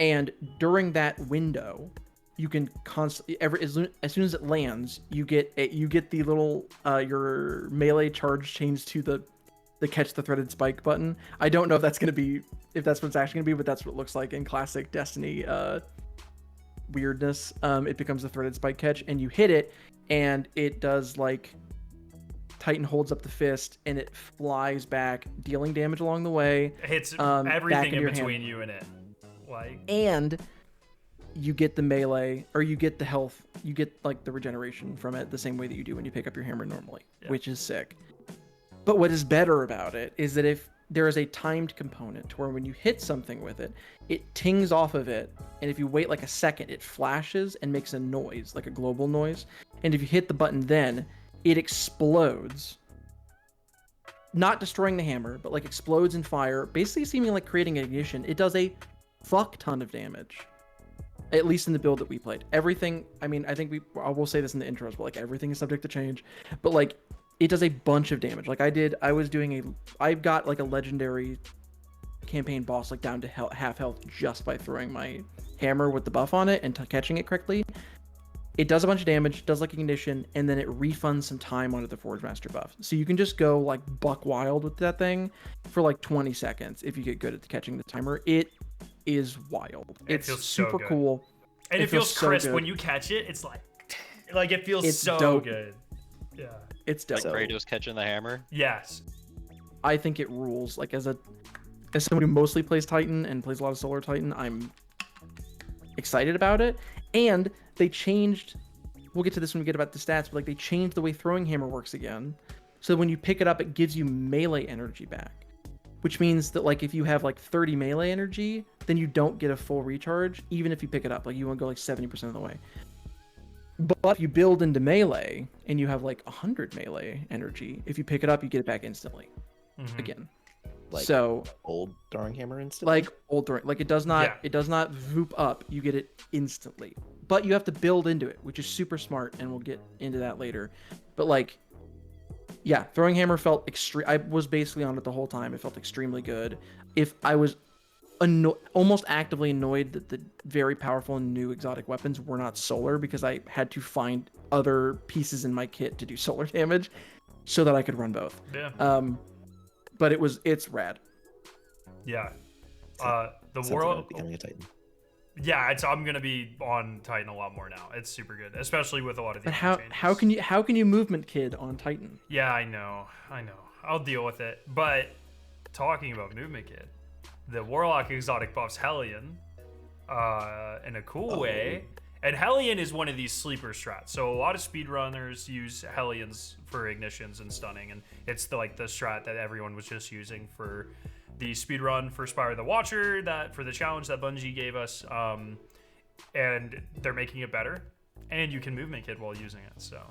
Speaker 2: And during that window, you can constantly as soon as it lands, you get the little your melee charge changed to the catch the threaded spike button. I don't know if that's what it's actually gonna be, but that's what it looks like in classic Destiny weirdness. It becomes the threaded spike catch, and you hit it, and it does like Titan holds up the fist, and it flies back, dealing damage along the way.
Speaker 1: It hits
Speaker 2: back
Speaker 1: everything
Speaker 2: into
Speaker 1: in
Speaker 2: your
Speaker 1: between
Speaker 2: hand.
Speaker 1: you and it. Like,
Speaker 2: And you get the melee, or you get the health, you get like the regeneration from it the same way that you do when you pick up your hammer normally, which is sick. But what is better about it is that if there is a timed component to where when you hit something with it, it tings off of it, and if you wait like a second, it flashes and makes a noise, like a global noise. And if you hit the button then, it explodes. Not destroying the hammer, but like explodes in fire, basically seeming like creating an ignition. It does a fuck ton of damage. At least in the build that we played. Everything, I mean, I think I will say this in the intros, but like everything is subject to change. But like, it does a bunch of damage. Like I've got like a legendary campaign boss like down to half health just by throwing my hammer with the buff on it and catching it correctly. It does a bunch of damage, does like ignition, and then it refunds some time onto the Forge Master buff. So you can just go like buck wild with that thing for like 20 seconds if you get good at catching the timer. It is wild. It's
Speaker 1: feels so
Speaker 2: super
Speaker 1: good.
Speaker 2: cool.
Speaker 1: and it feels
Speaker 2: so
Speaker 1: crisp
Speaker 2: good.
Speaker 1: when you catch it. It's like it feels
Speaker 2: It's
Speaker 1: so
Speaker 2: dope.
Speaker 1: good. Yeah.
Speaker 2: It's dope.
Speaker 3: So-
Speaker 4: Kratos catching the hammer.
Speaker 1: Yes.
Speaker 2: I think it rules. Like as someone who mostly plays Titan and plays a lot of Solar Titan, I'm excited about it. And they changed. We'll get to this when we get about the stats, but like they changed the way throwing hammer works again. So when you pick it up, it gives you melee energy back, which means that like if you have like 30 melee energy, then you don't get a full recharge, even if you pick it up. Like you want to go like 70% of the way. But if you build into melee and you have like 100 melee energy, if you pick it up, you get it back instantly again.
Speaker 3: Like
Speaker 2: So
Speaker 3: old throwing hammer instantly.
Speaker 2: like old throwing, like it does not voop up. You get it instantly, but you have to build into it, which is super smart, and we'll get into that later. But like, yeah, throwing hammer felt extreme. I was basically on it the whole time. It felt extremely good. If I was almost actively annoyed that the very powerful and new exotic weapons were not solar, because I had to find other pieces in my kit to do solar damage so that I could run both.
Speaker 1: Yeah.
Speaker 2: But it's rad.
Speaker 1: Yeah. The
Speaker 3: Sounds like
Speaker 1: world.
Speaker 3: I'm becoming a Titan.
Speaker 1: Yeah, I'm gonna be on Titan a lot more now. It's super good, especially with a lot of the
Speaker 2: But
Speaker 1: changes.
Speaker 2: how can you movement kid on Titan?
Speaker 1: Yeah, I know. I'll deal with it. But talking about movement kit, the Warlock exotic buffs Helien in a cool way. And Helien is one of these sleeper strats. So a lot of speedrunners use Heliens for ignitions and stunning, and it's the strat that everyone was just using for the speedrun for Spire the Watcher, that for the challenge that Bungie gave us. And they're making it better, and you can movement kit while using it. So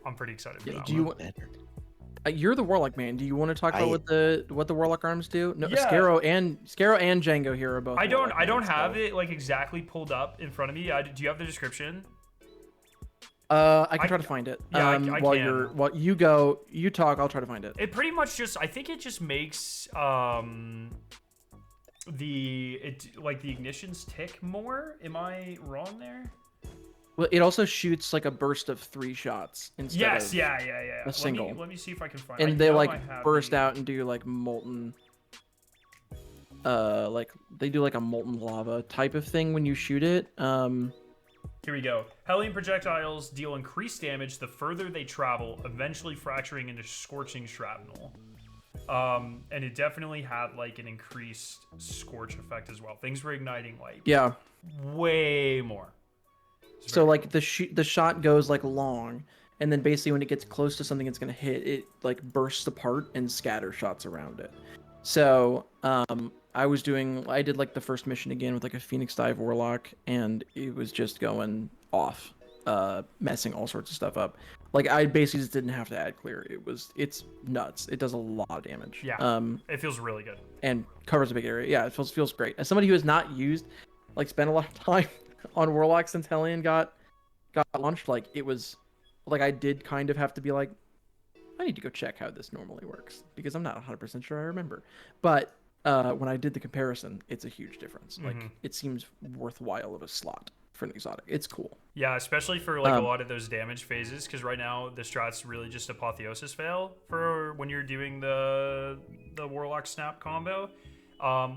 Speaker 1: I'm pretty excited for that
Speaker 2: Do you
Speaker 1: one.
Speaker 2: you're the Warlock man. Do you want to talk about what the Warlock arms do? No,
Speaker 1: Yeah.
Speaker 2: Skarrow and Django here are both.
Speaker 1: I don't
Speaker 2: Warlock
Speaker 1: have
Speaker 2: mans,
Speaker 1: it like exactly pulled up in front of me. Do you have the description?
Speaker 2: I can try to find it.
Speaker 1: Yeah, I
Speaker 2: while
Speaker 1: can.
Speaker 2: you talk, I'll try to find it.
Speaker 1: It pretty much I think it just makes the ignitions tick more. Am I wrong there?
Speaker 2: Well, it also shoots like a burst of 3 shots instead
Speaker 1: Yes,
Speaker 2: of
Speaker 1: yeah.
Speaker 2: a single.
Speaker 1: Let me see if I can find.
Speaker 2: and
Speaker 1: I
Speaker 2: they
Speaker 1: know
Speaker 2: like
Speaker 1: I have
Speaker 2: burst
Speaker 1: the-
Speaker 2: out and do like molten like they do like a molten lava type of thing when you shoot it.
Speaker 1: Here we go. Hellion projectiles deal increased damage the further they travel, eventually fracturing into scorching shrapnel. And it definitely had like an increased scorch effect as well. Things were igniting like
Speaker 2: Yeah.
Speaker 1: way more. It's
Speaker 2: So
Speaker 1: very
Speaker 2: like the shot goes like long, and then basically when it gets close to something it's gonna hit, it like bursts apart and scatters shots around it. So I did like the first mission again with like a Phoenix Dive Warlock, and it was just going off, messing all sorts of stuff up. Like I basically just didn't have to add clear. It's nuts. It does a lot of damage.
Speaker 1: Yeah. It feels really good.
Speaker 2: And covers a big area. Yeah, it feels great. As somebody who has not spent a lot of time on Warlock since Helien got launched, like it was, like I did kind of have to be like, I need to go check how this normally works because I'm not 100% sure I remember. But when I did the comparison, it's a huge difference. Like it seems worthwhile of a slot for an exotic. It's cool.
Speaker 1: Yeah, especially for like a lot of those damage phases, because right now the strat's really just apotheosis fail for when you're doing the Warlock snap combo,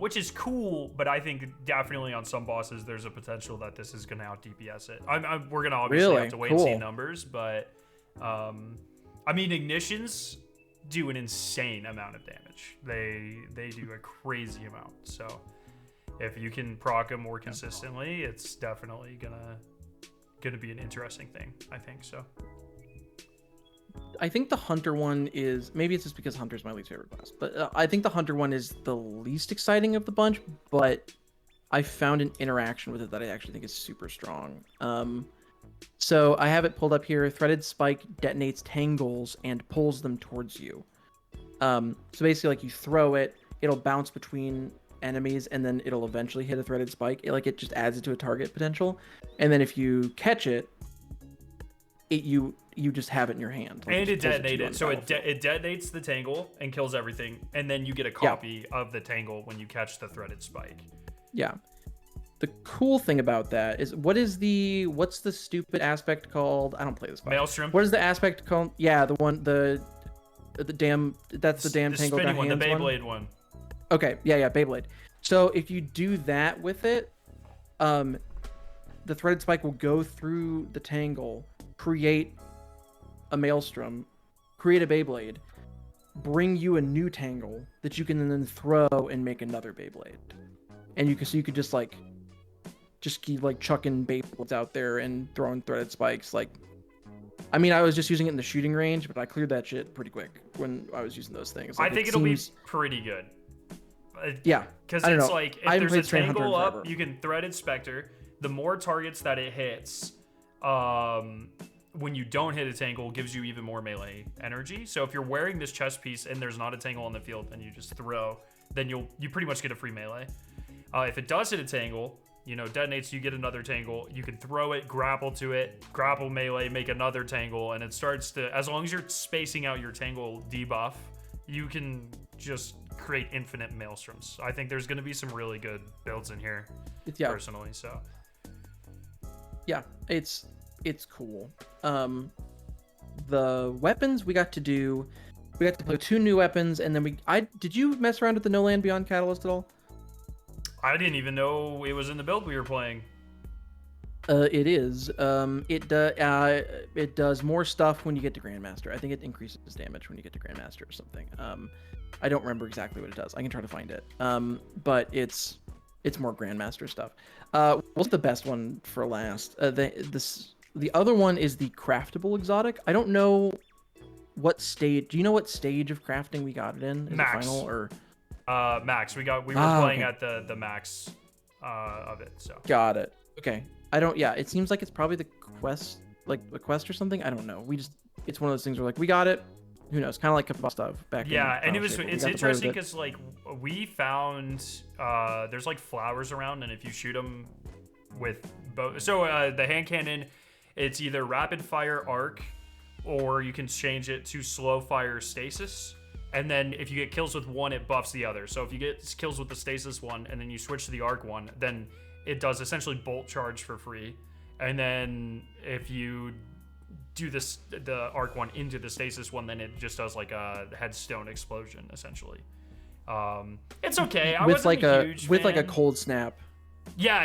Speaker 1: which is cool. But I think definitely on some bosses there's a potential that this is gonna out DPS it. We're gonna obviously have to wait and see numbers, but I mean ignitions do an insane amount of damage. They do a crazy amount. So if you can proc them more consistently, it's definitely gonna be an interesting thing, I think. So
Speaker 2: I think the Hunter one is, maybe it's just because Hunter's my least favorite class, but I think the Hunter one is the least exciting of the bunch, but I found an interaction with it that I actually think is super strong. So I have it pulled up here. Threaded Spike detonates tangles and pulls them towards you. So basically, like you throw it, it'll bounce between enemies, and then it'll eventually hit a threaded spike. It just adds it to a target potential, and then if you catch it, you just have it in your hand.
Speaker 1: Like, and it detonated, so it detonates the tangle and kills everything, and then you get a copy of the tangle when you catch the threaded spike.
Speaker 2: Yeah. The cool thing about that is, what's the stupid aspect called? I don't play this file.
Speaker 1: Maelstrom.
Speaker 2: What is the aspect called? Yeah, the one, the damn, that's the damn tangle.
Speaker 1: The spinning one, the Beyblade one.
Speaker 2: Okay, yeah, Beyblade. So if you do that with it, the threaded spike will go through the tangle, create a Maelstrom, create a Beyblade, bring you a new tangle that you can then throw and make another Beyblade. And you could just keep like chucking Beyblades out there and throwing threaded spikes. Like, I mean, I was just using it in the shooting range, but I cleared that shit pretty quick when I was using those things. Like,
Speaker 1: I think it'll be pretty good.
Speaker 2: Yeah,
Speaker 1: because it's like if there's a tangle up, you can threaded Spectre. The more targets that it hits, when you don't hit a tangle, gives you even more melee energy. So if you're wearing this chest piece and there's not a tangle on the field, and you just throw, then you pretty much get a free melee. If it does hit a tangle, detonates, you get another tangle. You can throw it, grapple to it, grapple melee, make another tangle, and it starts to, as long as you're spacing out your tangle debuff, you can just create infinite Maelstroms. I think there's going to be some really good builds in here, personally. So yeah, it's cool. The weapons we got to play 2 new weapons, and then did you mess around with the No Land Beyond catalyst at all? I didn't even know it was in the build we were playing.
Speaker 2: It is. It does more stuff when you get to Grandmaster. I think it increases damage when you get to Grandmaster or something. I don't remember exactly what it does. I can try to find it. But it's more Grandmaster stuff. What's the best one for last? The other one is the craftable exotic. I don't know what stage. Do you know what stage of crafting we got it in? Is
Speaker 1: max.
Speaker 2: It final or?
Speaker 1: Max. We were playing at the max of it. So.
Speaker 2: Got it. Okay. It seems like it's probably the quest, like a quest or something. I don't know. It's one of those things where like we got it. Who knows? Kind of like Capstong back.
Speaker 1: Yeah, and it's interesting because like we found there's like flowers around, and if you shoot them with both, so the hand cannon, it's either rapid fire arc, or you can change it to slow fire stasis. And then if you get kills with one, it buffs the other. So if you get kills with the stasis one, and then you switch to the arc one, then it does essentially bolt charge for free. And then if you do the arc one into the stasis one, then it just does like a headstone explosion essentially. It's okay. I wasn't like a huge fan.
Speaker 2: Like a cold snap.
Speaker 1: Yeah.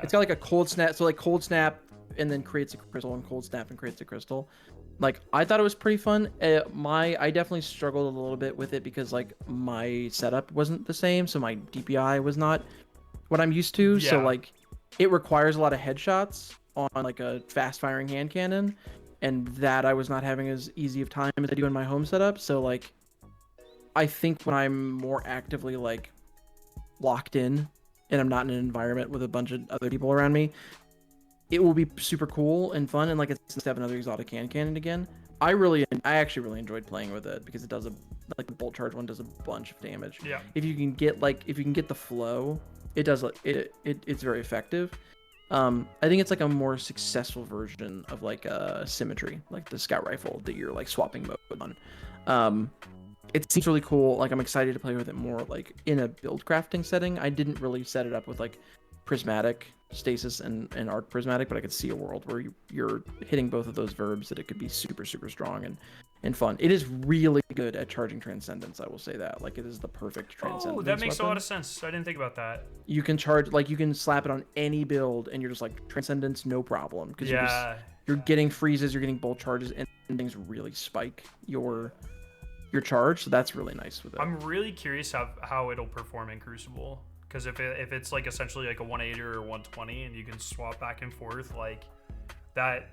Speaker 2: It's got like a cold snap. So like cold snap and then creates a crystal, and cold snap and creates a crystal. Like I thought it was pretty fun. I definitely struggled a little bit with it because like my setup wasn't the same, so my DPI was not what I'm used to. Yeah. So like it requires a lot of headshots on like a fast firing hand cannon, and that I was not having as easy of time as I do in my home setup. So like I think when I'm more actively like locked in and I'm not in an environment with a bunch of other people around me, it will be super cool and fun. And like it's to have another exotic hand cannon again. I actually really enjoyed playing with it because it does like the bolt charge one does a bunch of damage.
Speaker 1: Yeah.
Speaker 2: If you can get the flow, it does it's very effective. I think it's like a more successful version of like symmetry, like the scout rifle that you're like swapping mode on. It seems really cool. Like I'm excited to play with it more like in a build crafting setting. I didn't really set it up with like prismatic stasis and arc prismatic, but I could see a world where you're hitting both of those verbs that it could be super strong and fun. It is really good at charging transcendence, I will say that. Like it is the perfect transcendence.
Speaker 1: Oh, that makes
Speaker 2: weapon.
Speaker 1: a lot of sense. I didn't think about that.
Speaker 2: You can charge, like you can slap it on any build and you're just like transcendence no problem because you're getting freezes, you're getting bolt charges, and things really spike your charge, so that's really nice with it.
Speaker 1: I'm really curious how it'll perform in Crucible. Because if it's like essentially like a 180 or 120 and you can swap back and forth, like that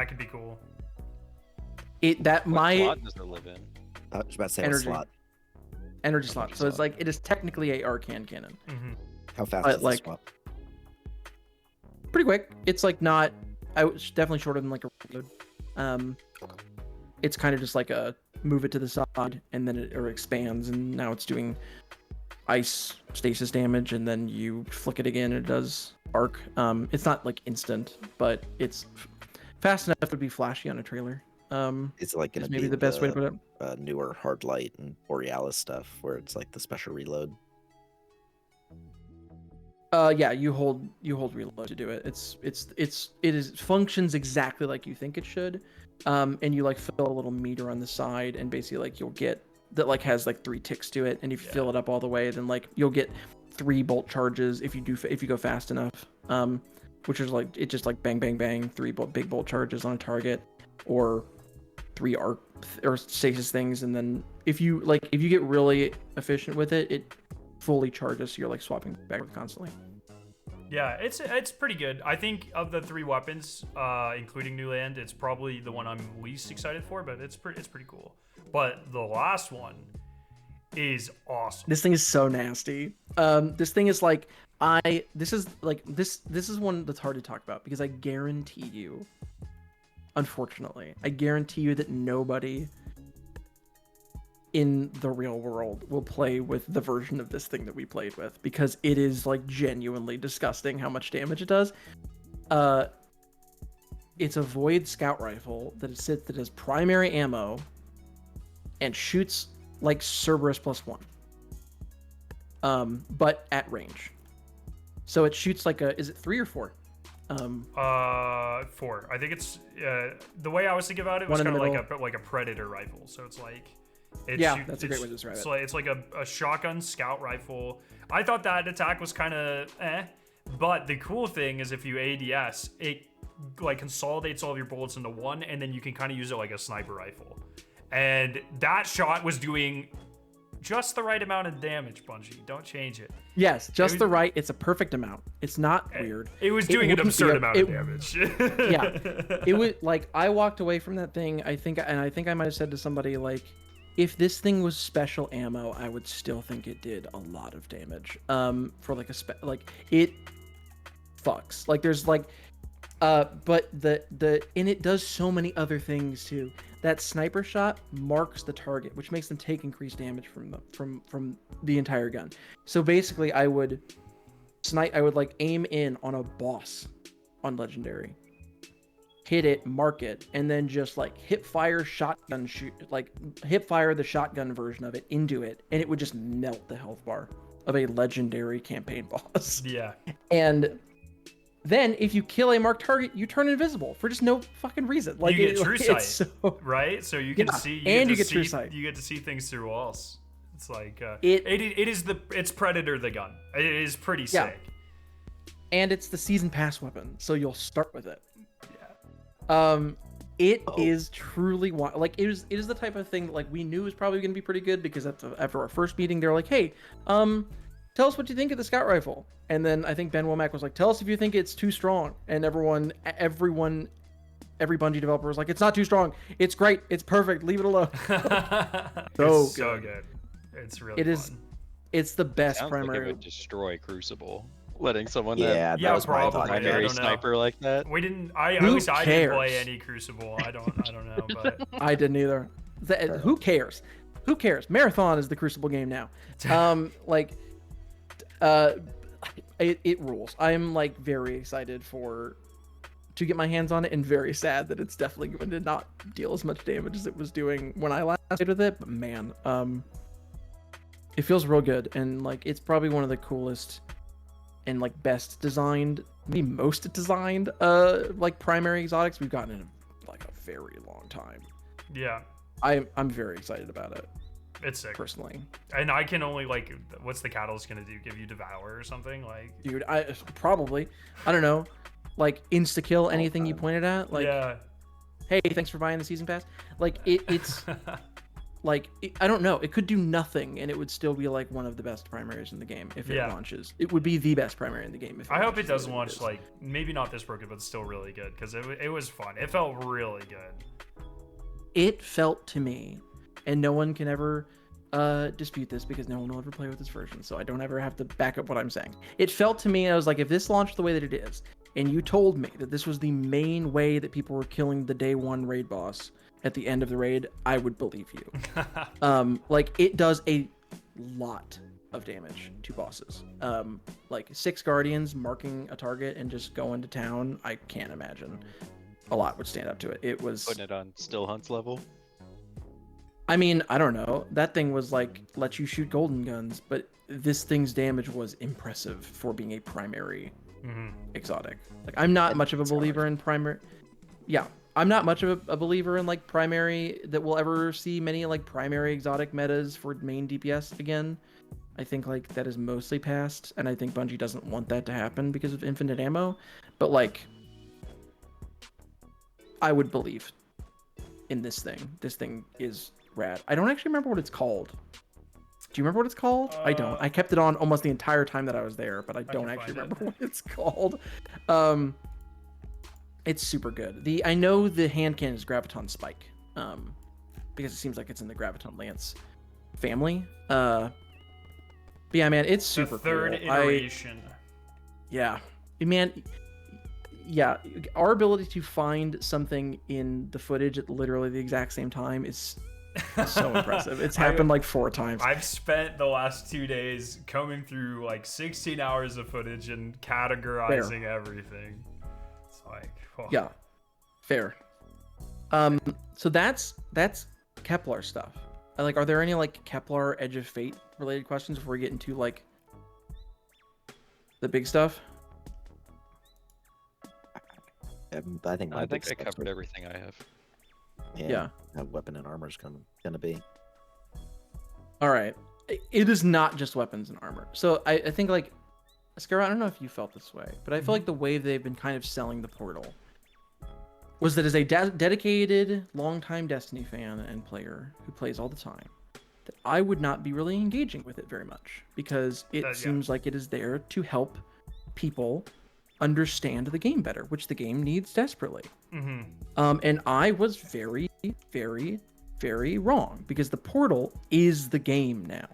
Speaker 1: could be cool.
Speaker 4: What slot does it live in?
Speaker 3: I was about to say
Speaker 2: Energy.
Speaker 3: slot.
Speaker 2: Energy slot. So it's like it is technically a arc hand cannon.
Speaker 1: Mm-hmm.
Speaker 3: How fast is the swap?
Speaker 2: Pretty quick. It's like not. It's definitely shorter than like a reload. It's kind of just like a move it to the side and then it expands and now it's doing ice stasis damage and then you flick it again and it does arc. It's not like instant, but it's fast enough to be flashy on a trailer.
Speaker 3: It's like gonna
Speaker 2: maybe
Speaker 3: be
Speaker 2: the best way to put it.
Speaker 3: Newer hard light and Borealis stuff where it's like the special reload.
Speaker 2: Yeah, you hold reload to do it. It functions exactly like you think it should. And you like fill a little meter on the side and basically like you'll get that like has like 3 ticks to it, and if you fill it up all the way, then like you'll get 3 bolt charges if you go fast enough. Which is like it just like bang bang bang 3 big bolt charges on a target, or 3 arc or stasis things, and then if you get really efficient with it, it fully charges. So you're like swapping back constantly.
Speaker 1: Yeah, it's pretty good. I think of the 3 weapons, including New Land, it's probably the one I'm least excited for, but it's pretty cool. But the last one is awesome.
Speaker 2: This thing is so nasty. This thing is like this is one that's hard to talk about because I guarantee you, unfortunately, I guarantee you that nobody in the real world will play with the version of this thing that we played with because it is like genuinely disgusting how much damage it does. It's a void scout rifle that has primary ammo and shoots like Cerberus +1, but at range. So it shoots like is it 3 or 4?
Speaker 1: 4. I think it's the way I was thinking about it was kind of like a Predator rifle. So it's like
Speaker 2: that's a great way to describe it.
Speaker 1: It's like a shotgun scout rifle. I thought that attack was kind of but the cool thing is if you ADS, it like consolidates all of your bullets into one, and then you can kind of use it like a sniper rifle. And that shot was doing just the right amount of damage, Bungie. Don't change it.
Speaker 2: Yes, the right. It's a perfect amount. It's not weird.
Speaker 1: It was doing an absurd amount of damage.
Speaker 2: Yeah. It was like I walked away from that thing. I think I might have said to somebody like, if this thing was special ammo, I would still think it did a lot of damage. For like it fucks. Like there's like, but and it does so many other things too. That sniper shot marks the target, which makes them take increased damage from the entire gun. So basically, I would like aim in on a boss on legendary, hit it, mark it, and then just like hip fire the shotgun version of it into it, and it would just melt the health bar of a legendary campaign boss.
Speaker 1: Yeah.
Speaker 2: And then, if you kill a marked target, you turn invisible for just no fucking reason. Like
Speaker 1: you get true sight, right? So you can see, you get true sight. You get to see things through walls. It's like it's Predator the gun. It is pretty sick.
Speaker 2: And it's the season pass weapon, so you'll start with it. Yeah. It is truly like it is the type of thing that, like, we knew was probably going to be pretty good because after our first meeting, they were like, "Hey, tell us what you think of the scout rifle." And then I think Ben Womack was like, "Tell us if you think it's too strong." And every Bungie developer was like, "It's not too strong. It's great. It's perfect. Leave it alone."
Speaker 1: So good. It's really fun.
Speaker 2: It's the best
Speaker 4: Sounds like it
Speaker 2: primary.
Speaker 4: would destroy Crucible. Letting someone
Speaker 3: Yeah,
Speaker 1: Yeah,
Speaker 3: that was my
Speaker 1: probably.
Speaker 3: thought.
Speaker 1: I
Speaker 4: primary
Speaker 1: don't know.
Speaker 4: sniper like that.
Speaker 1: We didn't. At
Speaker 2: Who
Speaker 1: least I didn't play
Speaker 2: cares?
Speaker 1: any Crucible. I don't know, but
Speaker 2: I didn't either. Who cares? Who cares? Marathon is the Crucible game now. Like, it rules. I'm like very excited to get my hands on it, and very sad that it's definitely going to not deal as much damage as it was doing when I last played with it. But man, it feels real good, and like it's probably one of the coolest and like best designed, maybe most designed, like primary exotics we've gotten in like a very long time.
Speaker 1: yeah,
Speaker 2: I'm very excited about it
Speaker 1: it's sick.
Speaker 2: personally.
Speaker 1: And I can only like, what's the catalyst gonna do? Give you Devour or something? Like,
Speaker 2: Dude, I don't know, like insta kill anything you pointed at. Like,
Speaker 1: yeah.
Speaker 2: hey, thanks for buying the season pass. Like it's like I don't know. It could do nothing, and it would still be like one of the best primaries in the game if it
Speaker 1: Yeah.
Speaker 2: launches. It would be the best primary in the game. If
Speaker 1: I hope it
Speaker 2: launches
Speaker 1: does
Speaker 2: the way
Speaker 1: launch
Speaker 2: is.
Speaker 1: like maybe not this broken, but still really good because it was fun. It felt really good.
Speaker 2: It felt to me, and no one can ever dispute this because no one will ever play with this version, so I don't ever have to back up what I'm saying. It felt to me, I was like, if this launched the way that it is, and you told me that this was the main way that people were killing the day one raid boss at the end of the raid, I would believe you. Like it does a lot of damage to bosses. Like 6 guardians marking a target and just going to town, I can't imagine a lot would stand up to it. It was,
Speaker 4: Putting it on Still Hunts level.
Speaker 2: I mean, I don't know. That thing was like, let you shoot golden guns, but this thing's damage was impressive for being a primary exotic. Like, I'm not much of a believer in primary. Yeah, I'm not much of a believer in like primary that we'll ever see many like primary exotic metas for main DPS again. I think like that is mostly past, and I think Bungie doesn't want that to happen because of infinite ammo. But like, I would believe in this thing. This thing is rad. I don't actually remember what it's called. Do you remember what it's called? I don't. I kept it on almost the entire time that I was there, but I don't actually remember what it's called. It's super good. I know the hand cannon is Graviton Spike, because it seems like it's in the Graviton Lance family. But yeah, man, it's super
Speaker 1: the third
Speaker 2: cool.
Speaker 1: iteration.
Speaker 2: Yeah, man. Yeah, our ability to find something in the footage at literally the exact same time is so impressive. It's happened like 4 times.
Speaker 1: I've spent the last 2 days combing through like 16 hours of footage and categorizing everything. It's like, oh.
Speaker 2: Yeah, fair. So that's Kepler stuff. Like, are there any like Kepler Edge of Fate related questions before we get into like the big stuff?
Speaker 3: I think
Speaker 4: I think I covered everything I have.
Speaker 2: Yeah.
Speaker 3: How weapon and armor is gonna be.
Speaker 2: All right. It is not just weapons and armor. So I think like Skarrow, I don't know if you felt this way, but I feel like the way they've been kind of selling the Portal was that as a dedicated, longtime Destiny fan and player who plays all the time, that I would not be really engaging with it very much because it seems like it is there to help people understand the game better, which the game needs desperately. And I was very, very, very wrong because the Portal is the game now.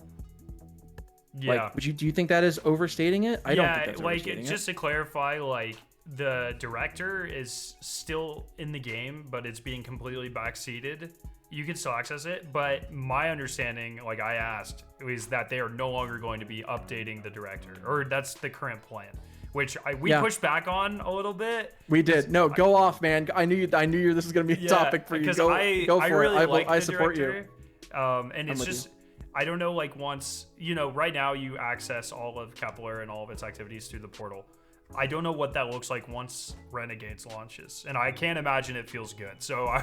Speaker 1: Yeah.
Speaker 2: Like, do you think that is overstating it? I don't think that's
Speaker 1: like
Speaker 2: overstating
Speaker 1: just to clarify, like the director is still in the game, but it's being completely backseated. You can still access it, but my understanding, like I asked, is that they are no longer going to be updating the director, or that's the current plan. Which we pushed back on a little bit.
Speaker 2: We did. No, go off, man. I knew this was gonna be a topic for you. Go for
Speaker 1: really
Speaker 2: it. I support you.
Speaker 1: And it's just, I don't know, like once, right now you access all of Kepler and all of its activities through the Portal. I don't know what that looks like once Renegades launches, and I can't imagine it feels good. So I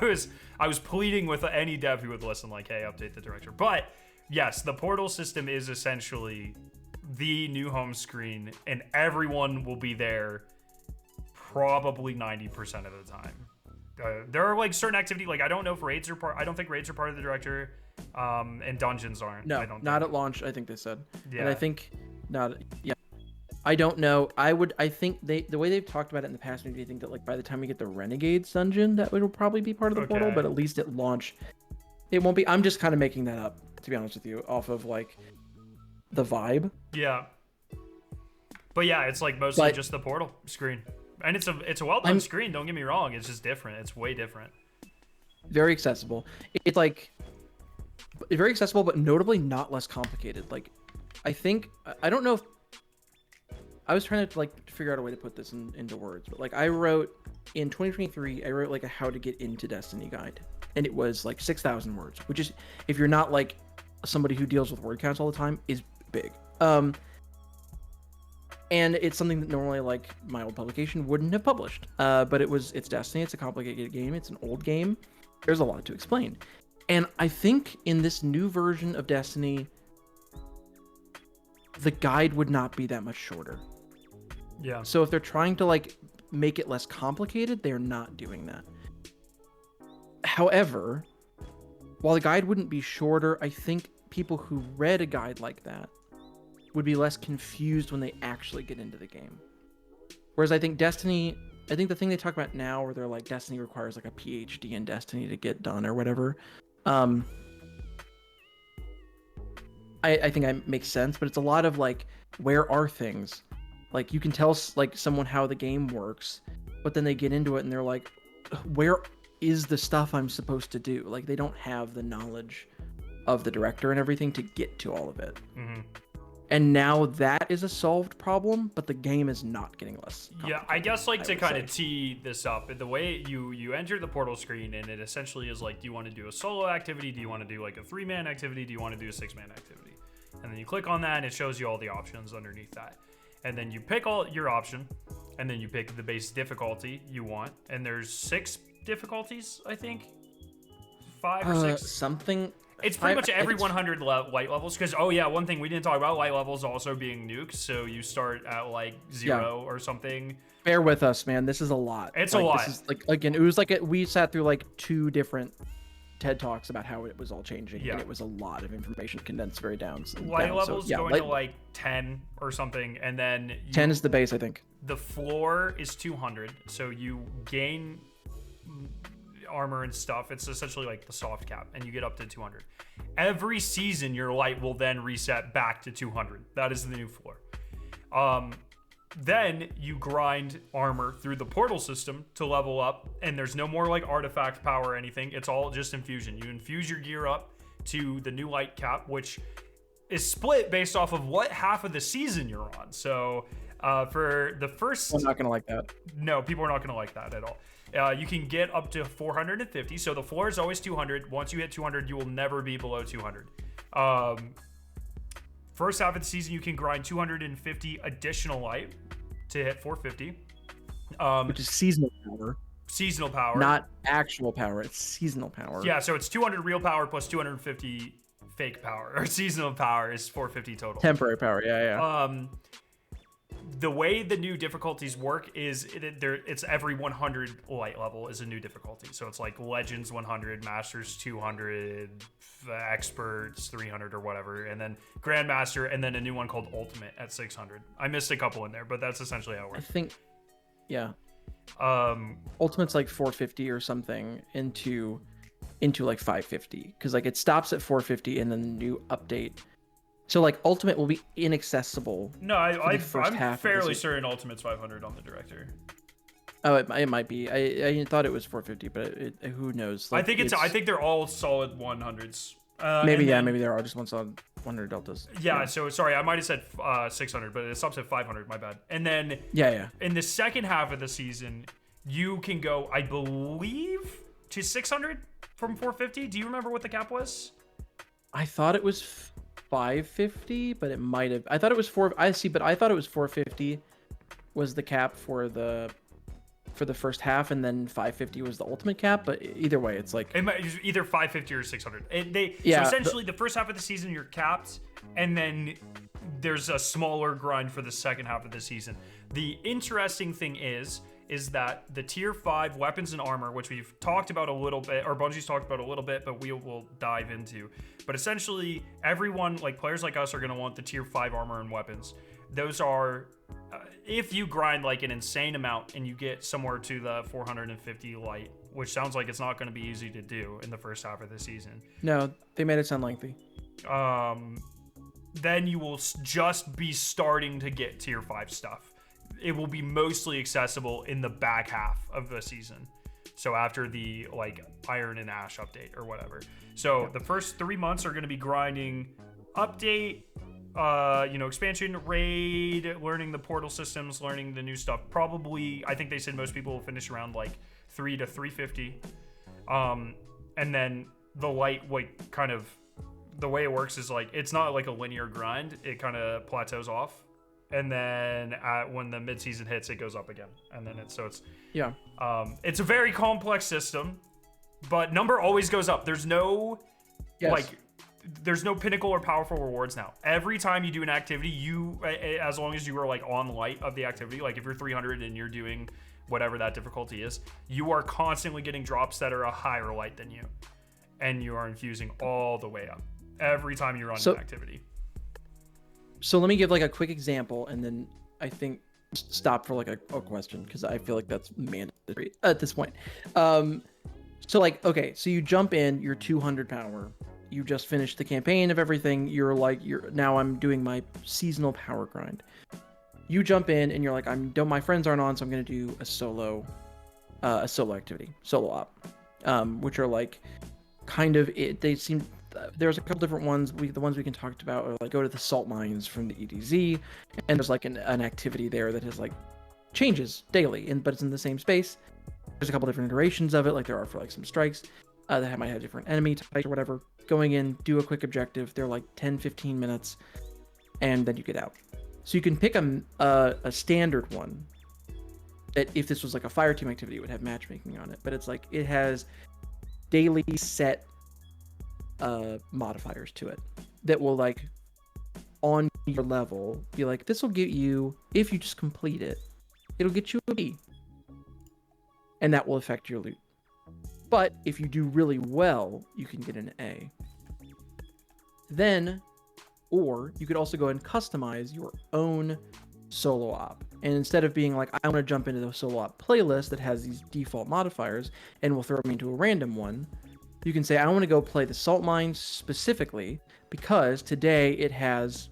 Speaker 1: was pleading with any dev who would listen, like, hey, update the director. But yes, the Portal system is essentially the new home screen, and everyone will be there probably 90% of the time. There are like certain activity, like I don't know if raids are I don't think raids are part of the director, and dungeons aren't.
Speaker 2: No,
Speaker 1: I don't
Speaker 2: not
Speaker 1: think.
Speaker 2: at launch. I think they said.
Speaker 1: Yeah.
Speaker 2: And I think not. Yeah. I don't know. I think the way they've talked about it in the past made me think that like by the time we get the Renegades dungeon, that would probably be part of the Portal. But at least at launch, it won't be. I'm just kind of making that up, to be honest with you, off of like the vibe.
Speaker 1: Yeah. But yeah, it's like mostly
Speaker 2: But-
Speaker 1: just the portal screen. And it's a well done
Speaker 2: I'm-
Speaker 1: screen, don't get me wrong. It's just different. It's way different.
Speaker 2: Very accessible. It's like very accessible, but notably not less complicated. Like, I don't know if I was trying to like figure out a way to put this into words, but like I wrote in 2023, I wrote like a how to get into Destiny guide, and it was like 6,000 words, which is, if you're not like somebody who deals with word counts all the time, is big. And it's something that normally like my old publication wouldn't have published. But it's Destiny. It's a complicated game. It's an old game. There's a lot to explain. And I think in this new version of Destiny, the guide would not be that much shorter.
Speaker 1: Yeah.
Speaker 2: So if they're trying to like make it less complicated, they're not doing that. However, while the guide wouldn't be shorter, I think people who read a guide like that would be less confused when they actually get into the game. Whereas I think the thing they talk about now, where they're like Destiny requires like a PhD in Destiny to get done or whatever, I think that makes sense, but it's a lot of like, where are things? Like, you can tell like someone how the game works, but then they get into it and they're like, where is the stuff I'm supposed to do? Like, they don't have the knowledge of the director and everything to get to all of it.
Speaker 1: Mm-hmm.
Speaker 2: And now that is a solved problem, but the game is not getting less
Speaker 1: Yeah, I guess like to
Speaker 2: would
Speaker 1: kind of
Speaker 2: say.
Speaker 1: tee this up, the way you enter the portal screen, and it essentially is like, do you want to do a solo activity? Do you want to do like a 3-man activity? Do you want to do a 6-man activity? And then you click on that and it shows you all the options underneath that. And then you pick all your option, and then you pick the base difficulty you want. And there's 6 difficulties, I think. 5 or 6.
Speaker 2: Something.
Speaker 1: It's pretty much
Speaker 2: I
Speaker 1: every
Speaker 2: think
Speaker 1: 100 light levels. Because, oh yeah, one thing we didn't talk about, light levels also being nuked. So you start at like 0 or something.
Speaker 2: Bear with us, man. This is a lot.
Speaker 1: It's a lot.
Speaker 2: This is like, again, it was like we sat through like 2 different TED Talks about how it was all changing.
Speaker 1: Yeah.
Speaker 2: And it was a lot of information condensed very down.
Speaker 1: Light levels
Speaker 2: yeah,
Speaker 1: going to like 10 or something. And then
Speaker 2: 10 is the base, I think.
Speaker 1: the floor is 200. So you gain armor and stuff. It's essentially like the soft cap, and you get up to 200. Every season, your light will then reset back to 200. That is the new floor. Then you grind armor through the portal system to level up, and there's no more like artifact power or anything. It's all just infusion. You infuse your gear up to the new light cap, which is split based off of what half of the season you're on. So for the first,
Speaker 2: I'm not gonna like that.
Speaker 1: no, people are not going to like that at all. You can get up to 450. So the floor is always 200. Once you hit 200, you will never be below 200. First half of the season, you can grind 250 additional light to hit 450.
Speaker 2: Which is seasonal power,
Speaker 1: Seasonal power.
Speaker 2: not actual power. It's seasonal power.
Speaker 1: Yeah, so it's 200 real power plus 250 fake power. Or seasonal power is 450 total.
Speaker 2: Temporary power. Yeah.
Speaker 1: The way the new difficulties work is it's every 100 light level is a new difficulty. So it's like Legends 100, Masters 200, Experts 300 or whatever, and then Grandmaster, and then a new one called Ultimate at 600. I missed a couple in there, but that's essentially how it
Speaker 2: I
Speaker 1: works.
Speaker 2: think. Yeah. Ultimate's like 450 or something into like 550, because like it stops at 450 and then the new update. So like Ultimate will be inaccessible.
Speaker 1: No,
Speaker 2: the first
Speaker 1: I'm
Speaker 2: half of the
Speaker 1: fairly
Speaker 2: season.
Speaker 1: certain Ultimate's 500 on the director.
Speaker 2: Oh, it might be. I thought it was 450, but who knows?
Speaker 1: I
Speaker 2: Like,
Speaker 1: think I think they're all solid 100s.
Speaker 2: maybe
Speaker 1: and then-
Speaker 2: maybe there are just one solid 100 deltas.
Speaker 1: Yeah, so sorry, I might have said 600, but it stops at 500. My bad. And then
Speaker 2: Yeah.
Speaker 1: in the second half of the season, you can go, I believe, to 600 from 450. Do you remember what the cap was?
Speaker 2: I thought it was 550, but it might have. I thought it was 4. I see, but I thought it was 450 was the cap for the first half, and then 550 was the ultimate cap. But either way, it's like
Speaker 1: It might it was either 550 or 600.
Speaker 2: Yeah,
Speaker 1: so essentially, the first half of the season you're capped, and then there's a smaller grind for the second half of the season. The interesting thing is that the tier 5 weapons and armor, which we've talked about a little bit, or Bungie's talked about a little bit, but we will dive into. But essentially, everyone, like players like us, are going to want the tier 5 armor and weapons. Those are, if you grind like an insane amount and you get somewhere to the 450 light, which sounds like it's not going to be easy to do in the first half of the season.
Speaker 2: no, they made it sound lengthy.
Speaker 1: then you will just be starting to get tier 5 stuff. It will be mostly accessible in the back half of the season. So after the like Iron and Ash update or whatever. So the first 3 months are going to be grinding update, expansion, raid, learning the portal systems, learning the new stuff. Probably, I think they said most people will finish around like 3 to 350. And then the lightweight kind of, the way it works is like, it's not like a linear grind. It kind of plateaus off. And then when the mid-season hits, it goes up again. And then it's a very complex system, but number always goes up. There's no there's no pinnacle or powerful rewards now. Every time you do an activity, as long as you are like on light of the activity, like if you're 300 and you're doing whatever that difficulty is, you are constantly getting drops that are a higher light than you, and you are infusing all the way up every time you run an activity.
Speaker 2: So let me give like a quick example, and then I think stop for like a question, because I feel like that's mandatory at this point. So you jump in, you're 200 power. You just finished the campaign of everything. Now I'm doing my seasonal power grind. You jump in and you're like, my friends aren't on, so I'm gonna do a solo activity, solo op, which are like kind of it. They seem there's a couple different ones. The ones we can talk about are like go to the salt mines from the EDZ, and there's like an activity there that has like changes daily, but it's in the same space. There's a couple different iterations of it, like there are for like some strikes that might have different enemy types or whatever. Going in, do a quick objective. They're like 10-15 minutes, and then you get out. So you can pick a standard one that if this was like a Fireteam activity, it would have matchmaking on it. But it's like it has daily set modifiers to it that will like on your level be like, this will get you, if you just complete it, it'll get you a B. And that will affect your loot. But if you do really well, you can get an A. Then, or you could also go and customize your own solo op. And instead of being like, I want to jump into the solo op playlist that has these default modifiers and will throw me into a random one, you can say, I want to go play the salt mines specifically because today it has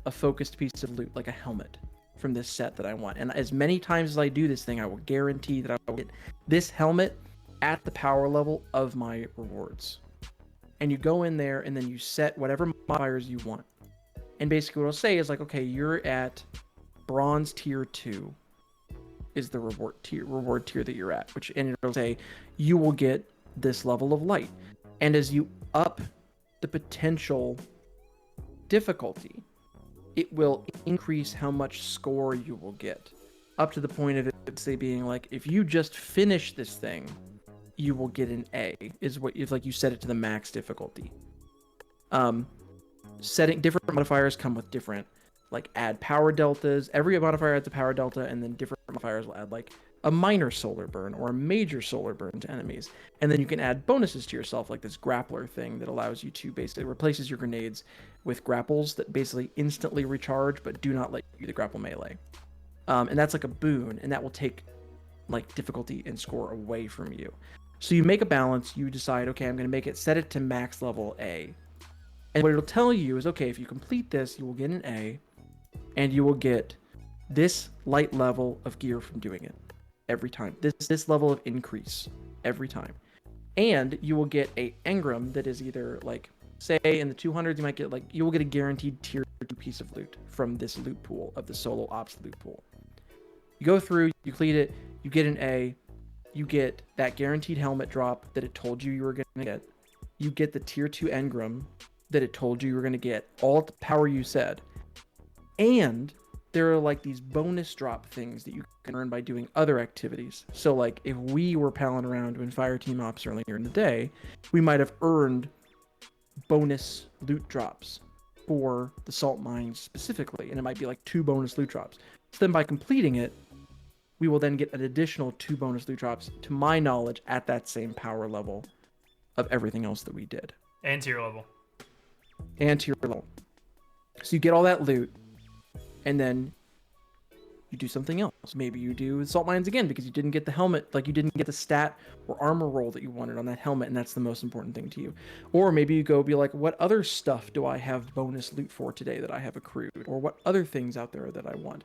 Speaker 2: a focused piece of loot, like a helmet from this set that I want. And as many times as I do this thing, I will guarantee that I will get this helmet at the power level of my rewards. And you go in there and then you set whatever modifiers you want. And basically what it'll say is like, okay, you're at bronze tier 2 is the reward tier that you're at, and it'll say you will get this level of light. And as you up the potential difficulty, it will increase how much score you will get, up to the point of it, say, being like, if you just finish this thing, you will get an A, is what if like you set it to the max difficulty. Setting different modifiers come with different, like, add power deltas. Every modifier adds a power delta, and then different modifiers will add like a minor solar burn or a major solar burn to enemies. And then you can add bonuses to yourself, like this grappler thing that allows you to basically replaces your grenades with grapples that basically instantly recharge but do not let you the grapple melee. And that's like a boon, and that will take like difficulty and score away from you. So you make a balance, you decide, okay, I'm going to make it, set it to max level A. And what it'll tell you is, okay, if you complete this, you will get an A, and you will get this light level of gear from doing it every time. This level of increase every time. And you will get a engram that is either like, say in the 200s, you might get like, you will get a guaranteed tier 2 piece of loot from this loot pool, of the solo ops loot pool. You go through, you complete it, you get an A, you get that guaranteed helmet drop that it told you were going to get. You get the tier 2 engram that it told you were going to get, all at the power you said. And there are like these bonus drop things that you can earn by doing other activities. So like if we were palling around doing Fireteam ops earlier in the day, we might have earned bonus loot drops for the salt mines specifically. And it might be like 2 bonus loot drops. So then by completing it, we will then get an additional 2 bonus loot drops, to my knowledge, at that same power level of everything else that we did.
Speaker 1: And tier level.
Speaker 2: So you get all that loot, and then you do something else. Maybe you do salt mines again because you didn't get the helmet, like you didn't get the stat or armor roll that you wanted on that helmet, and that's the most important thing to you. Or maybe you go be like, what other stuff do I have bonus loot for today that I have accrued? Or what other things out there that I want?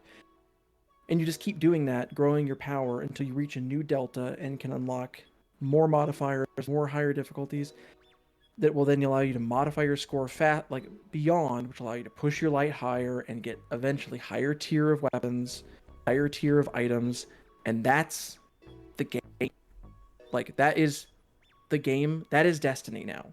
Speaker 2: And you just keep doing that, growing your power until you reach a new delta and can unlock more modifiers, more higher difficulties that will then allow you to modify your score beyond, which allow you to push your light higher and get eventually higher tier of weapons, higher tier of items, and that's the game. Like, that is the game. That is Destiny now.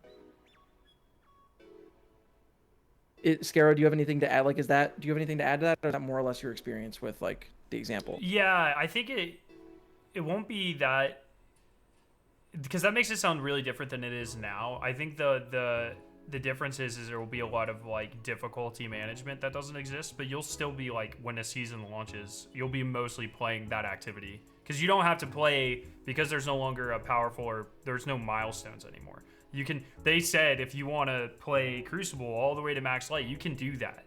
Speaker 2: Skarrow, do you have anything to add? Like, do you have anything to add to that, or is that more or less your experience with, like, the example?
Speaker 1: Yeah, I think it won't be that, because that makes it sound really different than it is now. I think the difference is there will be a lot of like difficulty management that doesn't exist, but you'll still be like, when a season launches, you'll be mostly playing that activity because you don't have to play, because there's no longer a powerful, or there's no milestones anymore. You can, they said if you want to play Crucible all the way to max light, you can do that.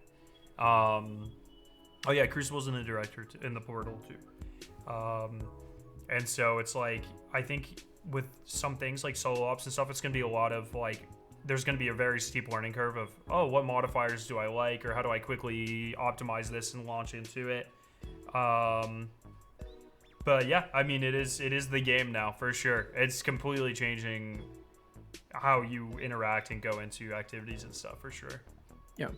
Speaker 1: Oh yeah, Crucible's in the director in the portal too. And so it's like, I think with some things like solo ops and stuff, it's going to be a lot of like, there's going to be a very steep learning curve of, oh, what modifiers do I like, or how do I quickly optimize this and launch into it. But yeah, I mean, it is the game now for sure. It's completely changing how you interact and go into activities and stuff for sure.
Speaker 2: Yeah.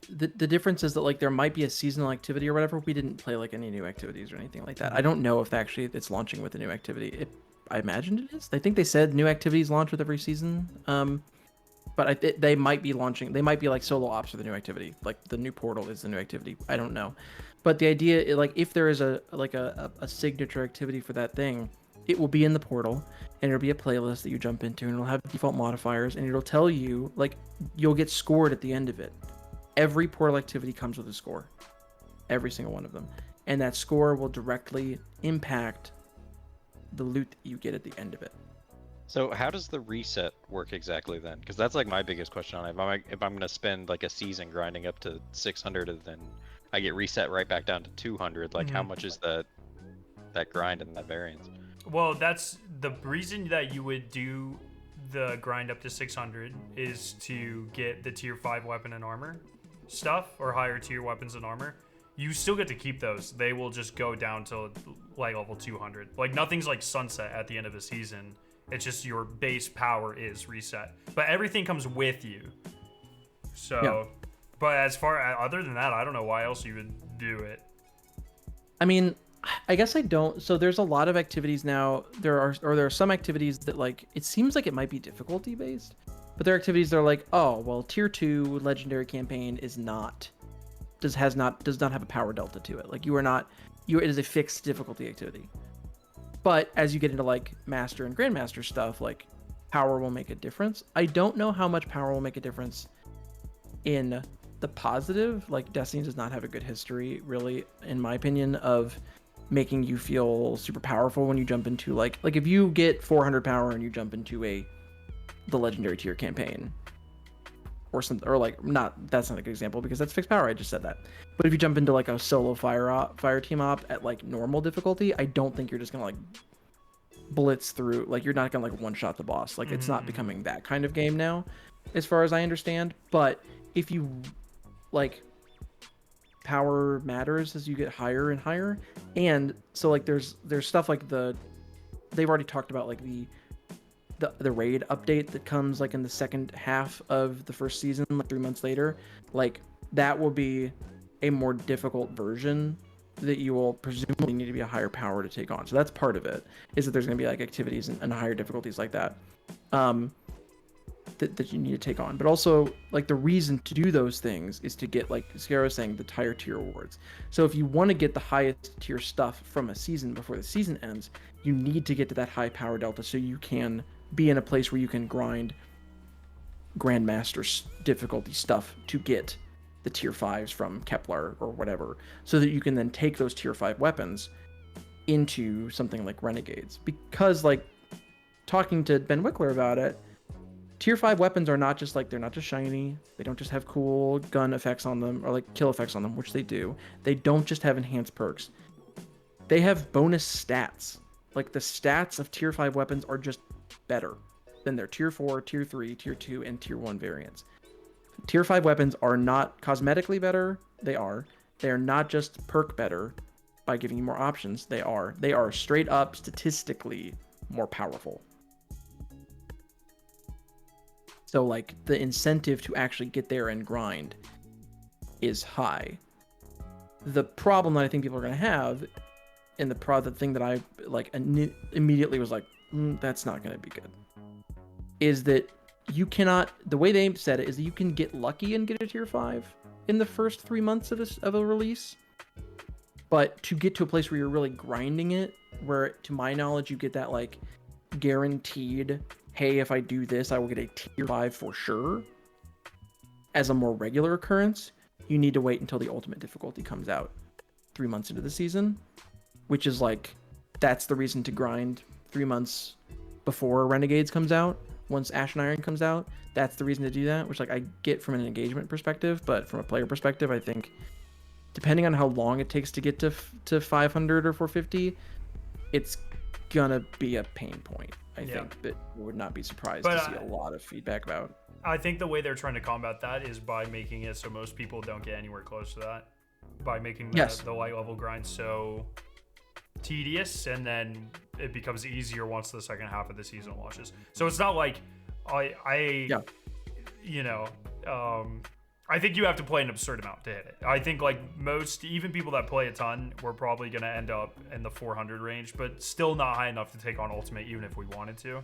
Speaker 2: The difference is that like there might be a seasonal activity or whatever. We didn't play like any new activities or anything like that. I don't know if actually it's launching with a new activity. I imagined it is. I think they said new activities launch with every season. But they might be launching. They might be like solo ops with a new activity. Like the new portal is the new activity. I don't know. But the idea, like if there is a signature activity for that thing, it will be in the portal, and it'll be a playlist that you jump into, and it'll have default modifiers, and it'll tell you, like, you'll get scored at the end of it. Every portal activity comes with a score. Every single one of them. And that score will directly impact the loot that you get at the end of it.
Speaker 4: So how does the reset work exactly then? Because that's like my biggest question on it. If I'm going to spend like a season grinding up to 600 and then I get reset right back down to 200, like how much is that grind and that variance?
Speaker 1: Well, that's the reason that you would do the grind up to 600 is to get the tier 5 weapon and armor stuff, or higher tier weapons and armor. You still get to keep those. They will just go down to like level 200. Like nothing's like sunset at the end of a season. It's just your base power is reset, but everything comes with you. So, yeah. But as far other than that, I don't know why else you would do it.
Speaker 2: I mean, I guess I don't. So there's a lot of activities now. There are some activities that like, it seems like it might be difficulty based, but there are activities that are like, oh, well, tier 2 legendary campaign does not have a power delta to it. Like it is a fixed difficulty activity. But as you get into like master and grandmaster stuff, like power will make a difference. I don't know how much power will make a difference in the positive. Like Destiny does not have a good history, really, in my opinion, of making you feel super powerful when you jump into like if you get 400 power and you jump into the legendary tier campaign or something, or like that's not a good example because that's fixed power. I just said that. But if you jump into like a solo Fireteam op at like normal difficulty, I don't think you're just gonna like blitz through. Like you're not gonna like one shot the boss. Like it's not becoming that kind of game now, as far as I understand. But if you like, power matters as you get higher and higher, and so like there's stuff like they've already talked about like the raid update that comes like in the second half of the first season, like 3 months later. Like that will be a more difficult version that you will presumably need to be a higher power to take on. So that's part of it, is that there's going to be like activities and higher difficulties like that that you need to take on. But also like the reason to do those things is to get, like Skarrow was saying, the higher tier rewards. So if you want to get the highest tier stuff from a season before the season ends, you need to get to that high power delta so you can be in a place where you can grind grandmaster difficulty stuff to get the tier 5s from Kepler or whatever, so that you can then take those tier 5 weapons into something like renegades. Because like talking to Ben Wickler about it, Tier 5 weapons are not just like, they're not just shiny. They don't just have cool gun effects on them or like kill effects on them, which they do. They don't just have enhanced perks. They have bonus stats. Like the stats of Tier 5 weapons are just better than their Tier 4, Tier 3, Tier 2, and Tier 1 variants. Tier 5 weapons are not cosmetically better. They are not just perk better by giving you more options. They are straight up statistically more powerful. So like the incentive to actually get there and grind is high. The problem that I think people are going to have, and the thing that I like immediately was like, that's not going to be good, is that you cannot, the way they said it is that you can get lucky and get a tier 5 in the first 3 months of a release. But to get to a place where you're really grinding it, where to my knowledge you get that like guaranteed, hey, if I do this, I will get a tier 5 for sure, as a more regular occurrence, you need to wait until the ultimate difficulty comes out 3 months into the season, which is like, that's the reason to grind 3 months before Renegades comes out. Once Ashen Iron comes out, that's the reason to do that, which like I get from an engagement perspective, but from a player perspective, I think depending on how long it takes to get to 500 or 450, it's gonna be a pain point. I think that would not be surprised to see a lot of feedback about.
Speaker 1: I think the way they're trying to combat that is by making it so most people don't get anywhere close to that. By making the light level grind so tedious, and then it becomes easier once the second half of the season launches. So it's not like I think you have to play an absurd amount to hit it. I think like most, even people that play a ton, we're probably going to end up in the 400 range, but still not high enough to take on Ultimate even if we wanted to.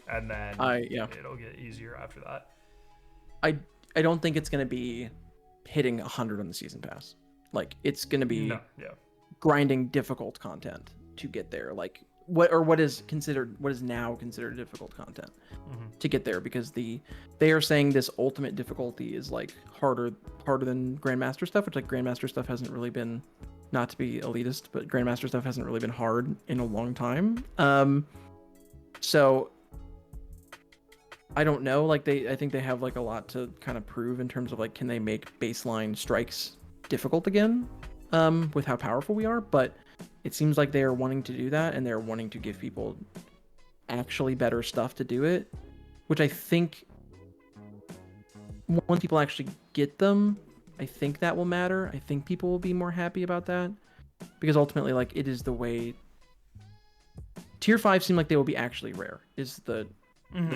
Speaker 1: And then it'll get easier after that.
Speaker 2: I don't think it's going to be hitting 100 on the season pass. Like it's going to be grinding difficult content to get there. Like what is now considered difficult content to get there, because they are saying this ultimate difficulty is like harder than Grandmaster stuff, which like Grandmaster stuff hasn't really been, not to be elitist, but Grandmaster stuff hasn't really been hard in a long time. So I don't know, like I think they have like a lot to kind of prove in terms of like, can they make baseline strikes difficult again with how powerful we are, but it seems like they are wanting to do that, and they're wanting to give people actually better stuff to do it, which I think once people actually get them, I think that will matter. I think people will be more happy about that, because ultimately like it is the way tier 5 seem like they will be actually rare is the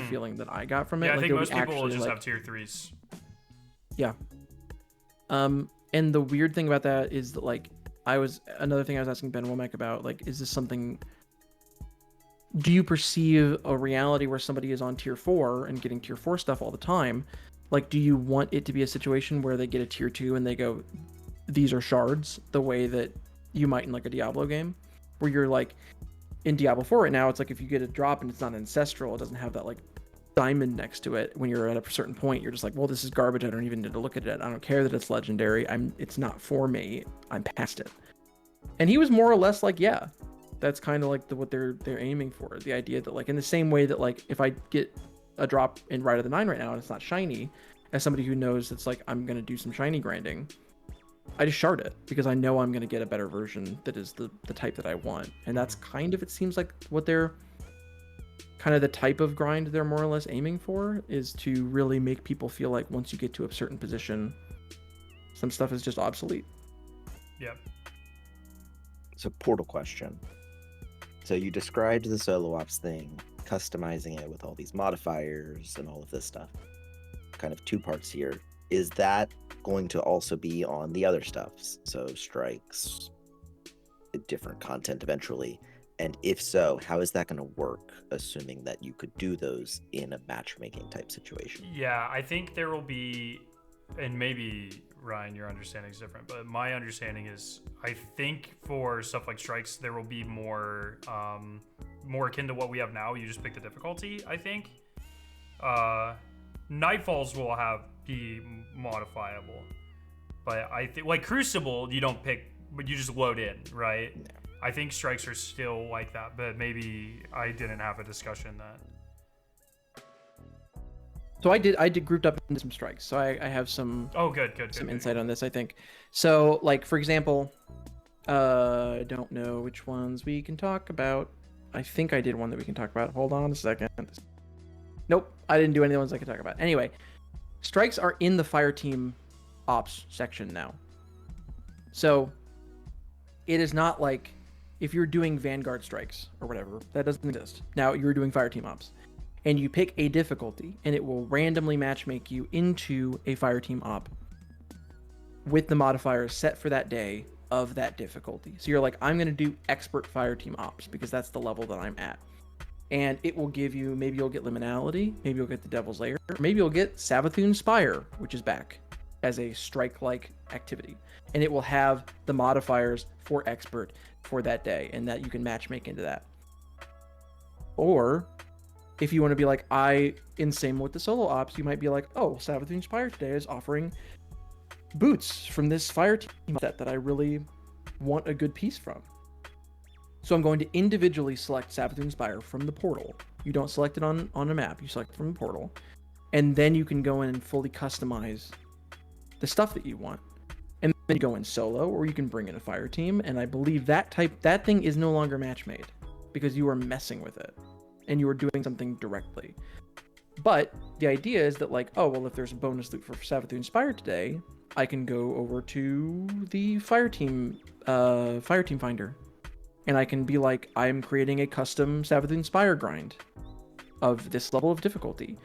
Speaker 2: feeling that I got from it.
Speaker 1: Yeah,
Speaker 2: like,
Speaker 1: I think most people will just have tier 3s.
Speaker 2: Yeah. And the weird thing about that is that like another thing I was asking Ben Womack about, like, is this something, do you perceive a reality where somebody is on tier 4 and getting tier 4 stuff all the time? Like, do you want it to be a situation where they get a tier 2 and they go, these are shards, the way that you might in like a Diablo game, where you're like, in Diablo 4 right now, it's like if you get a drop and it's not ancestral, it doesn't have that like diamond next to it. When you're at a certain point, you're just like, well, this is garbage. I don't even need to look at it. I don't care that it's legendary. It's not for me. I'm past it. And he was more or less like, yeah, that's kind of like what they're aiming for. The idea that like in the same way that like if I get a drop in Rite of the Nine right now and it's not shiny, as somebody who knows it's like I'm gonna do some shiny grinding, I just shard it because I know I'm gonna get a better version that is the type that I want. And that's kind of, it seems like what they're kind of the type of grind they're more or less aiming for, is to really make people feel like once you get to a certain position, some stuff is just obsolete.
Speaker 1: Yep.
Speaker 3: So portal question. So you described the solo ops thing, customizing it with all these modifiers and all of this stuff. Kind of two parts here. Is that going to also be on the other stuffs? So strikes, different content eventually. And if so, how is that going to work, assuming that you could do those in a matchmaking type situation?
Speaker 1: Yeah, I think there will be, and maybe Ryan, your understanding is different, but my understanding is, I think for stuff like strikes, there will be more akin to what we have now. You just pick the difficulty, I think. Nightfalls will be modifiable, but I think like Crucible, you don't pick, but you just load in, right?
Speaker 3: No.
Speaker 1: I think strikes are still like that, but maybe I didn't have a discussion that.
Speaker 2: So I did grouped up into some strikes. So I have some
Speaker 1: Oh, good.
Speaker 2: insight on this, I think. So like for example, I don't know which ones we can talk about. I think I did one that we can talk about. Hold on a second. Nope, I didn't do any of the ones I can talk about. Anyway, strikes are in the Fireteam Ops section now. So it is not like if you're doing Vanguard strikes or whatever, that doesn't exist. Now you're doing Fireteam Ops. And you pick a difficulty, and it will randomly matchmake you into a Fireteam Op with the modifiers set for that day of that difficulty. So you're like, I'm going to do Expert Fireteam Ops because that's the level that I'm at. And it will give you, maybe you'll get Liminality, maybe you'll get the Devil's Lair, or maybe you'll get Savathûn Spire, which is back as a strike-like activity. And it will have the modifiers for Expert for that day, and that you can matchmake into that. Or if you want to be like, in same with the solo ops, you might be like, oh, Savathûn Spire today is offering boots from this Fireteam set that I really want a good piece from. So I'm going to individually select Savathûn Spire from the portal. You don't select it on a map, you select it from the portal. And then you can go in and fully customize the stuff that you want. And then you go in solo, or you can bring in a fire team. And I believe that thing is no longer match made because you are messing with it and you are doing something directly. But the idea is that like, oh, well, if there's a bonus loot for Savathûn Spire today, I can go over to the Fireteam Finder. And I can be like, I'm creating a custom Savathûn Spire grind of this level of difficulty.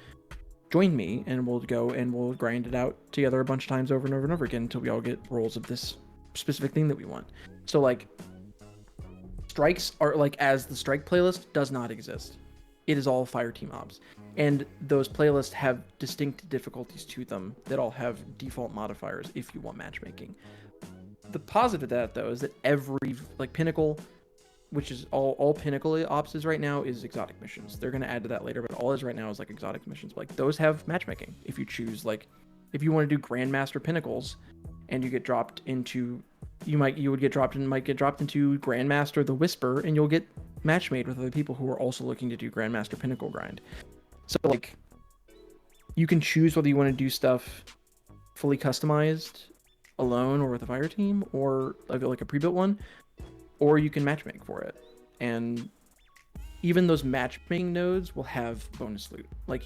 Speaker 2: Join me, and we'll go and we'll grind it out together a bunch of times over and over and over again until we all get rolls of this specific thing that we want. So like, strikes are like, as the strike playlist does not exist. It is all Fireteam Ops. And those playlists have distinct difficulties to them that all have default modifiers if you want matchmaking. The positive of that, though, is that every, like Pinnacle, which is all Pinnacle Ops is right now, is exotic missions. They're going to add to that later, but all is right now is like exotic missions. Like those have matchmaking. If you choose, like, if you want to do Grandmaster Pinnacles and you get dropped into, might get dropped into Grandmaster the Whisper, and you'll get match-made with other people who are also looking to do Grandmaster Pinnacle grind. So like, you can choose whether you want to do stuff fully customized alone or with a fire team, or like a pre-built one, or you can matchmake for it. And even those matchmaking nodes will have bonus loot. Like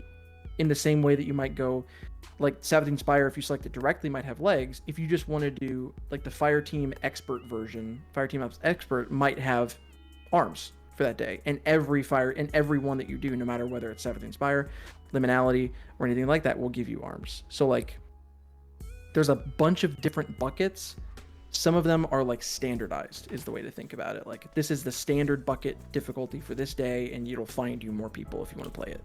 Speaker 2: in the same way that you might go, like Savathûn Spire, if you select it directly, might have legs. If you just want to do like the Fireteam Expert version, Fireteam Ops Expert might have arms for that day. And every one that you do, no matter whether it's Savathûn Spire, Liminality, or anything like that, will give you arms. So like, there's a bunch of different buckets. Some of them are like standardized is the way to think about it. Like this is the standard bucket difficulty for this day, and it'll find you more people if you want to play it.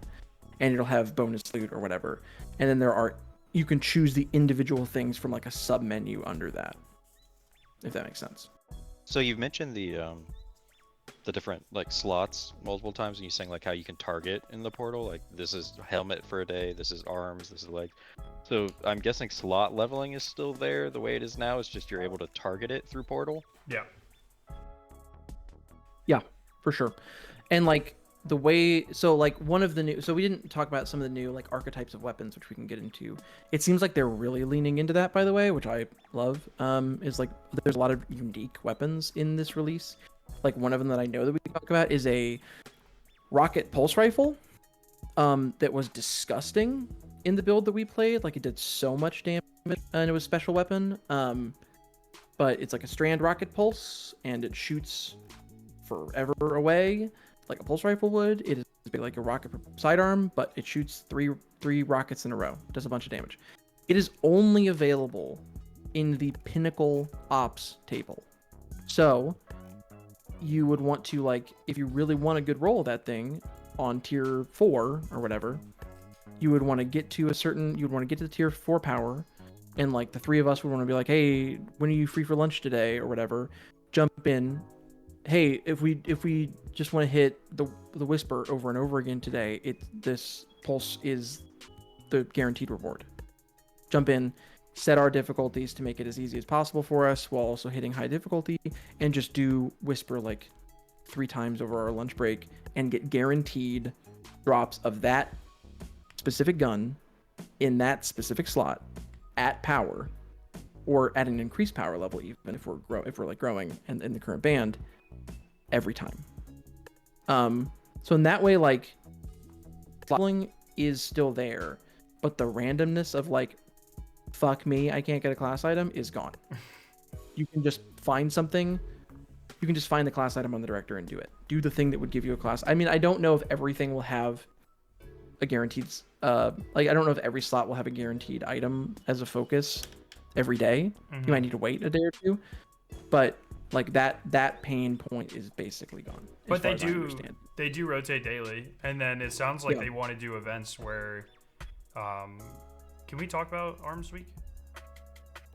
Speaker 2: And it'll have bonus loot or whatever. And then you can choose the individual things from like a sub menu under that, if that makes sense.
Speaker 4: So you've mentioned the different like slots multiple times, and you're saying like how you can target in the portal. Like this is helmet for a day, this is arms, this is legs. So I'm guessing slot leveling is still there the way it is now. It's just you're able to target it through portal.
Speaker 2: Yeah, for sure. And like the way, so like one of the new, so we didn't talk about some of the new like archetypes of weapons, which we can get into. It seems like they're really leaning into that, by the way, which I love. Is like there's a lot of unique weapons in this release. Like one of them that I know that we can talk about is a rocket pulse rifle that was disgusting in the build that we played. Like it did so much damage, and it was a special weapon. But it's like a strand rocket pulse, and it shoots forever away like a pulse rifle would. It is like a rocket sidearm, but it shoots three rockets in a row. It does a bunch of damage. It is only available in the Pinnacle Ops table. So you would want to, like, if you really want a good roll of that thing on tier 4 or whatever, you would want to get to the tier 4 power, and like the three of us would want to be like, hey, when are you free for lunch today or whatever, jump in. Hey, if we just want to hit the Whisper over and over again today, this pulse is the guaranteed reward. Jump in, set our difficulties to make it as easy as possible for us while also hitting high difficulty, and just do Whisper like 3 times over our lunch break and get guaranteed drops of that specific gun in that specific slot at power, or at an increased power level, even if we're like growing and in the current band every time. So in that way, like, leveling is still there, but the randomness of like, fuck me, I can't get a class item is gone. You can just find something. You can just find the class item on the director and do it. Do the thing that would give you a class. I mean, I don't know if everything will have a guaranteed, like, I don't know if every slot will have a guaranteed item as a focus every day. You might need to wait a day or two, but like that pain point is basically gone.
Speaker 1: But they do rotate daily, and then it sounds like they want to do events where, can we talk about Arms Week?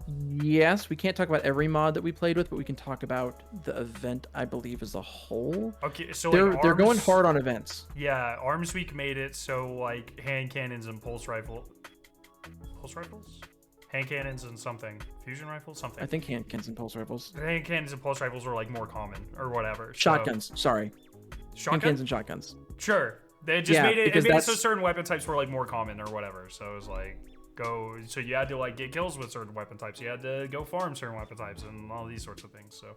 Speaker 2: Yes, we can't talk about every mod that we played with, but we can talk about the event, I believe, as a whole.
Speaker 1: Okay, so
Speaker 2: they're going hard on events.
Speaker 1: Yeah, Arms Week made it so like hand cannons and pulse rifles, hand cannons and something, fusion rifles, something.
Speaker 2: I think hand cannons and pulse rifles.
Speaker 1: Hand cannons and pulse rifles were like more common or whatever.
Speaker 2: Shotguns, sorry.
Speaker 1: Shotgun?
Speaker 2: Hand cannons and shotguns.
Speaker 1: Sure, they just made it. It made it so
Speaker 2: that's
Speaker 1: certain weapon types were like more common or whatever. So it was like. So you had to like get kills with certain weapon types. You had to go farm certain weapon types and all these sorts of things. So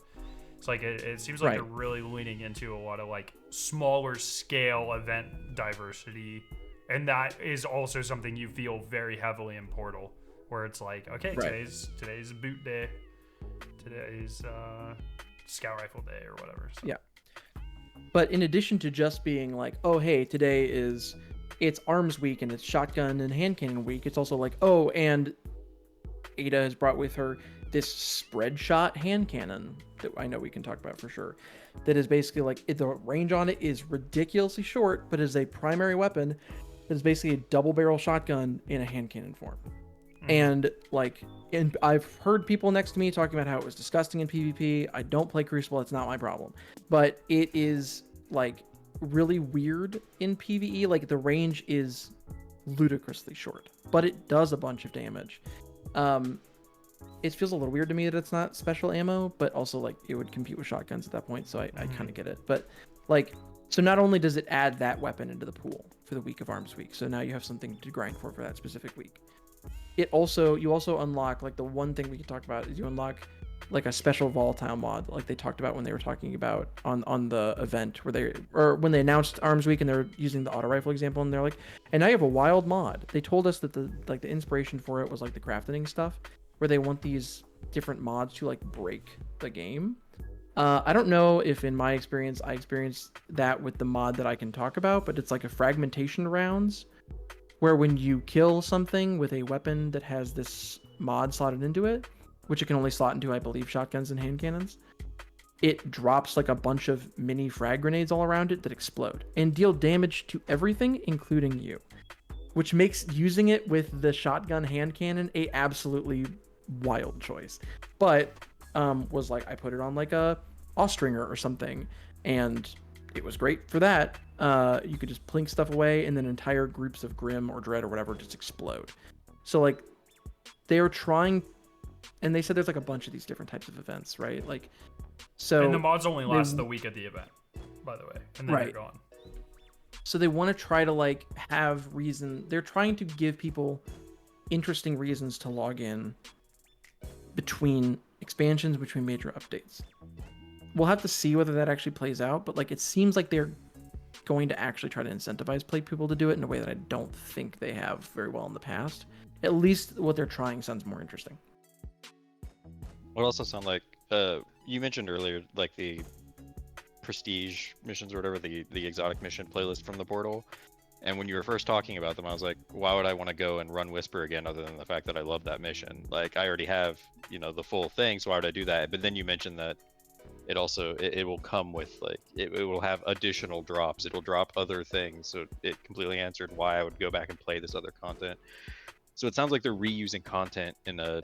Speaker 1: it's like it seems like they're really leaning into a lot of like smaller scale event diversity, and that is also something you feel very heavily in Portal, where it's like, okay, today's boot day, today's scout rifle day or whatever. So.
Speaker 2: Yeah. But in addition to just being like, oh hey, today it's Arms Week and it's Shotgun and Hand Cannon Week, it's also like, oh, and Ada has brought with her this spread shot hand cannon that I know we can talk about for sure. That is basically like, the range on it is ridiculously short, but is a primary weapon that is basically a double barrel shotgun in a hand cannon form. And like, and I've heard people next to me talking about how it was disgusting in PvP. I don't play Crucible, it's not my problem. But it is like really weird in PvE. Like, the range is ludicrously short, but it does a bunch of damage. It feels a little weird to me that it's not special ammo, but also like it would compete with shotguns at that point, so I kind of get it. But like, so not only does it add that weapon into the pool for the week of Arms Week, so now you have something to grind for that specific week. You also unlock, like, the one thing we can talk about is you unlock like a special volatile mod, like they talked about when they were talking about on the event when they announced Arms Week, and they're using the auto rifle example, and they're like, and now you have a wild mod. They told us that the inspiration for it was like the crafting stuff, where they want these different mods to like break the game. I don't know if in my experience I experienced that with the mod that I can talk about, but it's like a fragmentation rounds, where when you kill something with a weapon that has this mod slotted into it, which it can only slot into, I believe, shotguns and hand cannons, it drops like a bunch of mini frag grenades all around it that explode and deal damage to everything, including you, which makes using it with the shotgun hand cannon a absolutely wild choice. But was like, I put it on like a Austringer or something, and it was great for that. You could just plink stuff away, and then entire groups of Grim or Dread or whatever just explode. So like, they're trying. And they said there's like a bunch of these different types of events, right? Like, so.
Speaker 1: And the mods only last the week of the event, by the way, and then they're gone.
Speaker 2: So they want to try to like have reason. They're trying to give people interesting reasons to log in between expansions, between major updates. We'll have to see whether that actually plays out, but like, it seems like they're going to actually try to incentivize play people to do it in a way that I don't think they have very well in the past. At least what they're trying sounds more interesting.
Speaker 4: Would also sound like you mentioned earlier, like the prestige missions or whatever, the exotic mission playlist from the portal. And when you were first talking about them, I was like, why would I want to go and run Whisper again, other than the fact that I love that mission? Like, I already have, the full thing, so why would I do that? But then you mentioned that it also it will come with like it will have additional drops. It will drop other things, so it completely answered why I would go back and play this other content. So it sounds like they're reusing content in a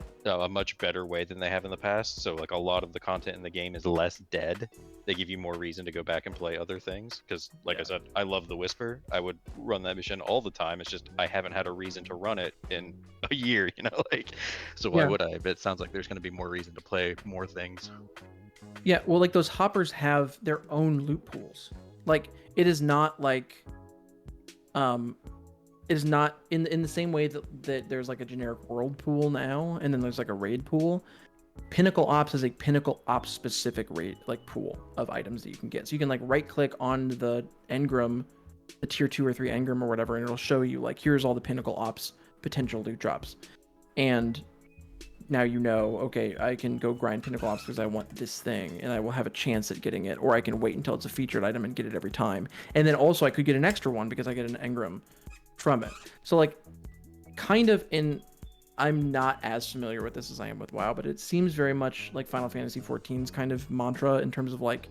Speaker 4: much better way than they have in the past. So like, a lot of the content in the game is less dead. They give you more reason to go back and play other things. Because like I said, I love the Whisper. I would run that mission all the time. It's just I haven't had a reason to run it in a year, like. So why would I? But it sounds like there's going to be more reason to play more things.
Speaker 2: Yeah, well, like, those hoppers have their own loot pools. Like, it is not like is not in the same way that there's like a generic world pool now, and then there's like a raid pool. Pinnacle Ops is a Pinnacle Ops specific raid like pool of items that you can get. So you can like right click on the engram, the tier 2 or 3 engram or whatever, and it'll show you like here's all the Pinnacle Ops potential loot drops. And now you know, okay, I can go grind Pinnacle Ops because I want this thing, and I will have a chance at getting it, or I can wait until it's a featured item and get it every time. And then also I could get an extra one because I get an engram from it. So like kind of I'm not as familiar with this as I am with WoW, but it seems very much like Final Fantasy XIV's kind of mantra in terms of like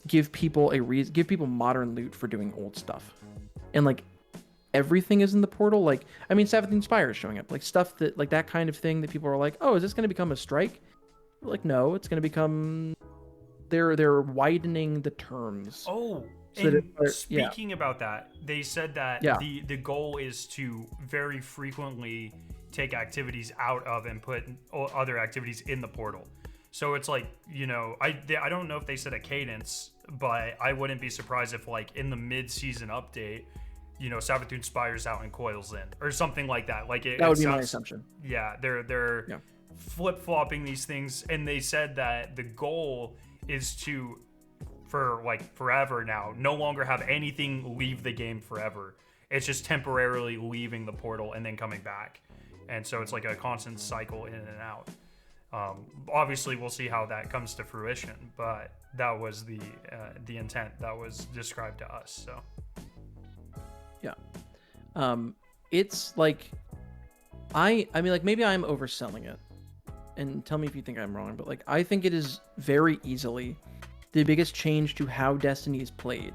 Speaker 2: give people modern loot for doing old stuff. And like everything is in the portal. Like, I mean, Savathun Spire is showing up. Like stuff that like that kind of thing that people are like, oh, is this going to become a strike? Like, no, it's going to become. They're widening the terms.
Speaker 1: Oh,
Speaker 2: so
Speaker 1: and
Speaker 2: that,
Speaker 1: speaking about that, they said that
Speaker 2: Yeah.
Speaker 1: the goal is to very frequently take activities out of and put other activities in the portal. So it's like, you know, I don't know if they said a cadence, but I wouldn't be surprised if like in the mid-season update, you know, Savathun Spire's out and Coil's in or something like that. Like
Speaker 2: that would be my assumption.
Speaker 1: Yeah, they're flip-flopping these things, and they said that the goal is to, for like forever now, no longer have anything leave the game forever. It's just temporarily leaving the portal and then coming back. And so it's like a constant cycle in and out. Obviously, we'll see how that comes to fruition, but that was the intent that was described to us. So,
Speaker 2: yeah, it's like I mean, like maybe I'm overselling it, and tell me if you think I'm wrong, but like I think it is very easily the biggest change to how Destiny is played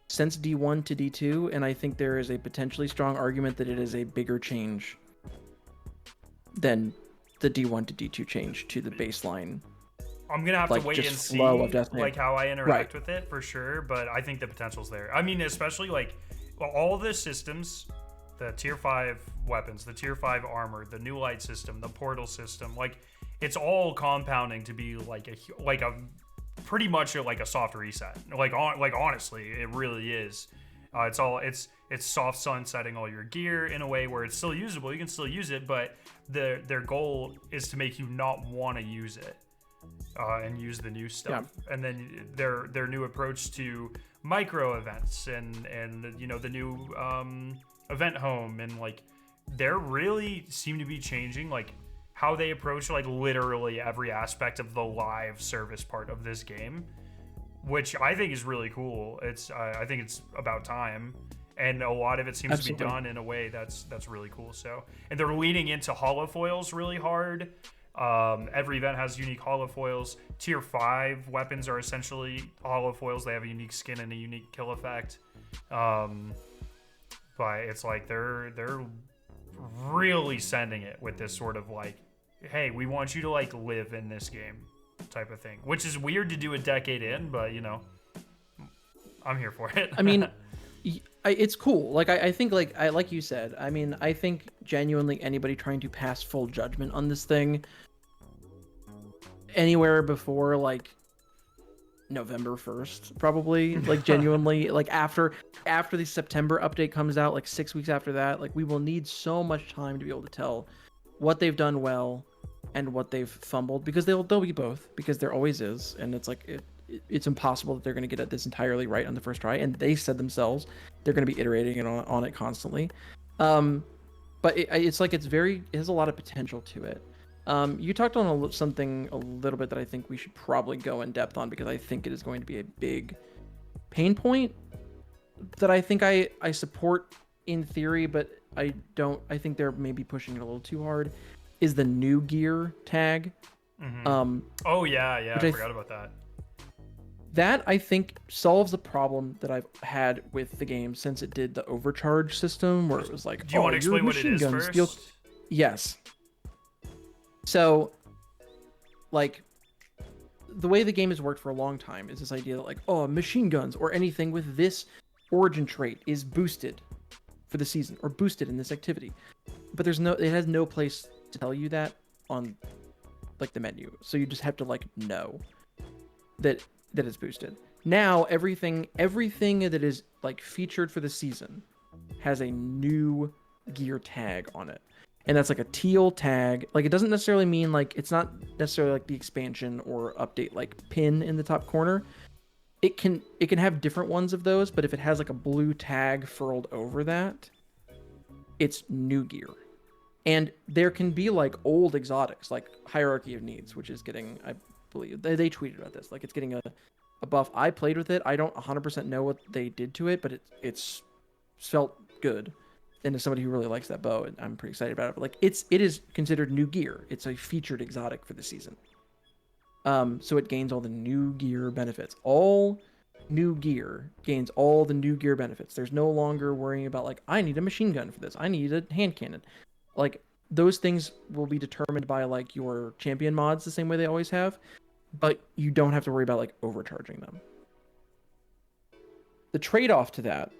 Speaker 2: since D1 to D2, and I think there is a potentially strong argument that it is a bigger change than the D1 to D2 change to the baseline.
Speaker 1: I'm gonna have
Speaker 2: like,
Speaker 1: to wait and
Speaker 2: just
Speaker 1: see
Speaker 2: flow of Destiny.
Speaker 1: like how I interact with it for sure, but I think the potential's there. I mean, especially like all the systems, the tier 5 weapons, the tier 5 armor, the new light system, the portal system, like it's all compounding to be like a pretty much like a soft reset. Like honestly, it really is. It's soft sunsetting all your gear in a way where it's still usable. You can still use it, but their goal is to make you not want to use it and use the new stuff. Yeah. And then their new approach to micro events and you know the new event home, and like they really seem to be changing like how they approach like literally every aspect of the live service part of this game, which I think is really cool. I think it's about time, and a lot of it seems to be done in a way that's really cool. So, and they're leaning into holofoils really hard. Every event has unique holofoils. Tier 5 weapons are essentially holofoils. They have a unique skin and a unique kill effect. But it's like they're really sending it with this sort of like, hey, we want you to like live in this game type of thing, which is weird to do a decade in, but you know, I'm here for it.
Speaker 2: I mean, it's cool. Like I think like you said, I mean, I think genuinely anybody trying to pass full judgment on this thing anywhere before like November 1st, probably, like genuinely, like after the September update comes out, like 6 weeks after that, like we will need so much time to be able to tell what they've done well and what they've fumbled, because they'll be both, because there always is, and it's like it's impossible that they're going to get this entirely right on the first try, and they said themselves they're going to be iterating on it constantly. But it's like it has a lot of potential to it. You talked on something a little bit that I think we should probably go in depth on, because I think it is going to be a big pain point that I think I support in theory, but I think they're maybe pushing it a little too hard, is the new gear tag.
Speaker 1: Mm-hmm. Oh yeah, I forgot about that.
Speaker 2: That I think solves a problem that I've had with the game since it did the overcharge system, where it was like,
Speaker 1: do you want to explain what it is first?
Speaker 2: Yes. So, like, the way the game has worked for a long time is this idea that, like, oh, machine guns or anything with this origin trait is boosted for the season or boosted in this activity. But it has no place to tell you that on, like, the menu. So you just have to, like, know that it's boosted. Now, everything that is, like, featured for the season has a new gear tag on it. And that's like a teal tag. Like, it doesn't necessarily mean like, it's not necessarily like the expansion or update like pin in the top corner. It can have different ones of those, but if it has like a blue tag furled over that, it's new gear. And there can be like old exotics, like Hierarchy of Needs, which is getting, I believe, they tweeted about this, like it's getting a buff. I played with it. I don't 100% know what they did to it, but it's felt good. And as somebody who really likes that bow, I'm pretty excited about it. But like it is considered new gear. It's a featured exotic for the season. So it gains all the new gear benefits. All new gear gains all the new gear benefits. There's no longer worrying about like, I need a machine gun for this. I need a hand cannon. Like, those things will be determined by like your champion mods the same way they always have, but you don't have to worry about like overcharging them. The trade-off to that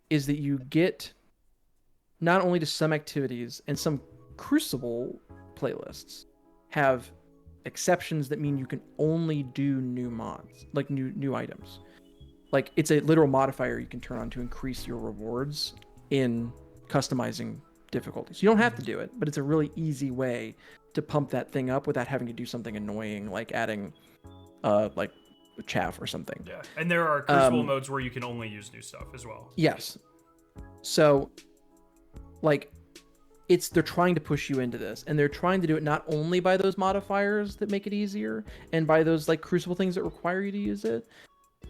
Speaker 2: is that you get not only to some activities, and some Crucible playlists have exceptions that mean you can only do new mods, like new items. Like, it's a literal modifier you can turn on to increase your rewards in customizing difficulties. You don't have to do it, but it's a really easy way to pump that thing up without having to do something annoying like adding like chaff or something.
Speaker 1: Yeah, and there are Crucible modes where you can only use new stuff as well.
Speaker 2: Yes. So, like, they're trying to push you into this, and they're trying to do it not only by those modifiers that make it easier and by those like Crucible things that require you to use it,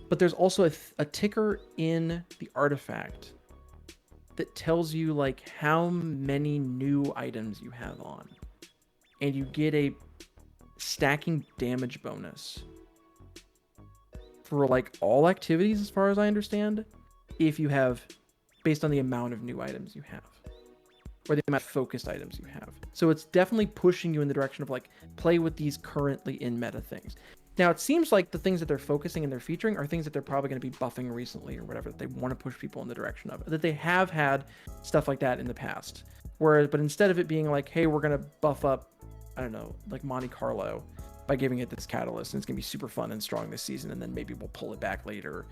Speaker 2: but there's also a ticker in the artifact that tells you like how many new items you have on, and you get a stacking damage bonus for like all activities, as far as I understand, if you have, based on the amount of new items you have, or the amount of focused items you have. So it's definitely pushing you in the direction of like, play with these currently in meta things. Now, it seems like the things that they're focusing and they're featuring are things that they're probably going to be buffing recently or whatever, that they want to push people in the direction of. That they have had stuff like that in the past. But instead of it being like, hey, we're going to buff up, I don't know, like Monte Carlo by giving it this catalyst, and it's going to be super fun and strong this season, and then maybe we'll pull it back later.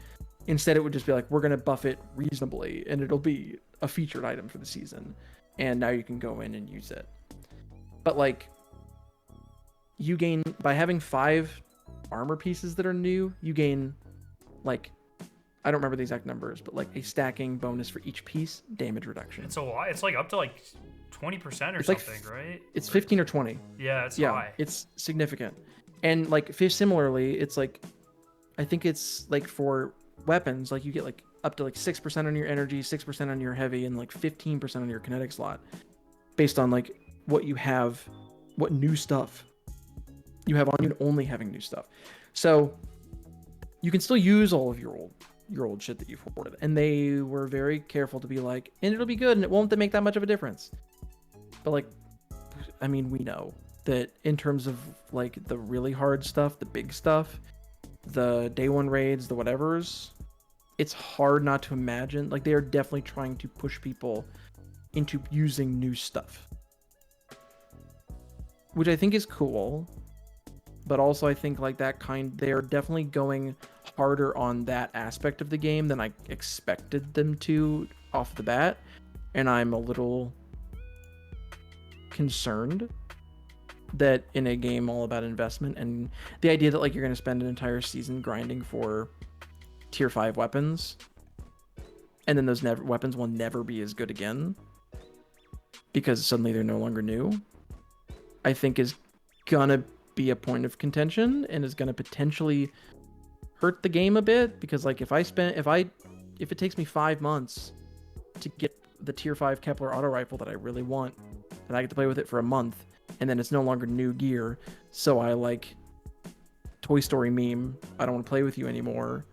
Speaker 2: Instead, it would just be like, we're going to buff it reasonably, and it'll be a featured item for the season. And now you can go in and use it. But like, you gain, by having 5 armor pieces that are new, you gain like, I don't remember the exact numbers, but like a stacking bonus for each piece, damage reduction.
Speaker 1: It's a lot. It's like up to like 20% or
Speaker 2: it's
Speaker 1: something,
Speaker 2: like,
Speaker 1: right?
Speaker 2: It's 15 or 20.
Speaker 1: Yeah, it's high.
Speaker 2: It's significant. And like similarly, it's like, I think it's like for weapons, like you get like up to like 6% on your energy, 6% on your heavy, and like 15% on your kinetic slot, based on like what you have, what new stuff you have on you, only having new stuff. So you can still use all of your old shit that you've hoarded. And they were very careful to be like, and it'll be good and it won't make that much of a difference. But like, I mean, we know that in terms of like the really hard stuff, the big stuff, the day one raids, the whatevers, it's hard not to imagine, like, they are definitely trying to push people into using new stuff, which I think is cool. But also I think like they're definitely going harder on that aspect of the game than I expected them to off the bat. And I'm a little concerned that in a game all about investment, and the idea that like you're going to spend an entire season grinding for tier 5 weapons, and then those weapons will never be as good again because suddenly they're no longer new, I think is gonna be a point of contention and is going to potentially hurt the game a bit. Because like if it takes me 5 months to get the tier 5 Kepler auto rifle that I really want, and I get to play with it for a month, and then it's no longer new gear, so I like Toy Story meme, I don't want to play with you anymore,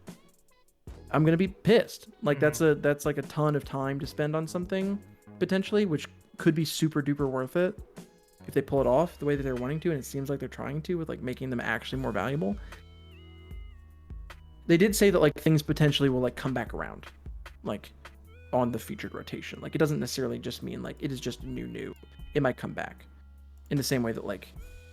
Speaker 2: I'm gonna be pissed. Like that's like a ton of time to spend on something potentially, which could be super duper worth it if they pull it off the way that they're wanting to, and it seems like they're trying to, with like making them actually more valuable. They did say that like things potentially will like come back around, like on the featured rotation. Like it doesn't necessarily just mean like it is just new. It might come back in the same way that like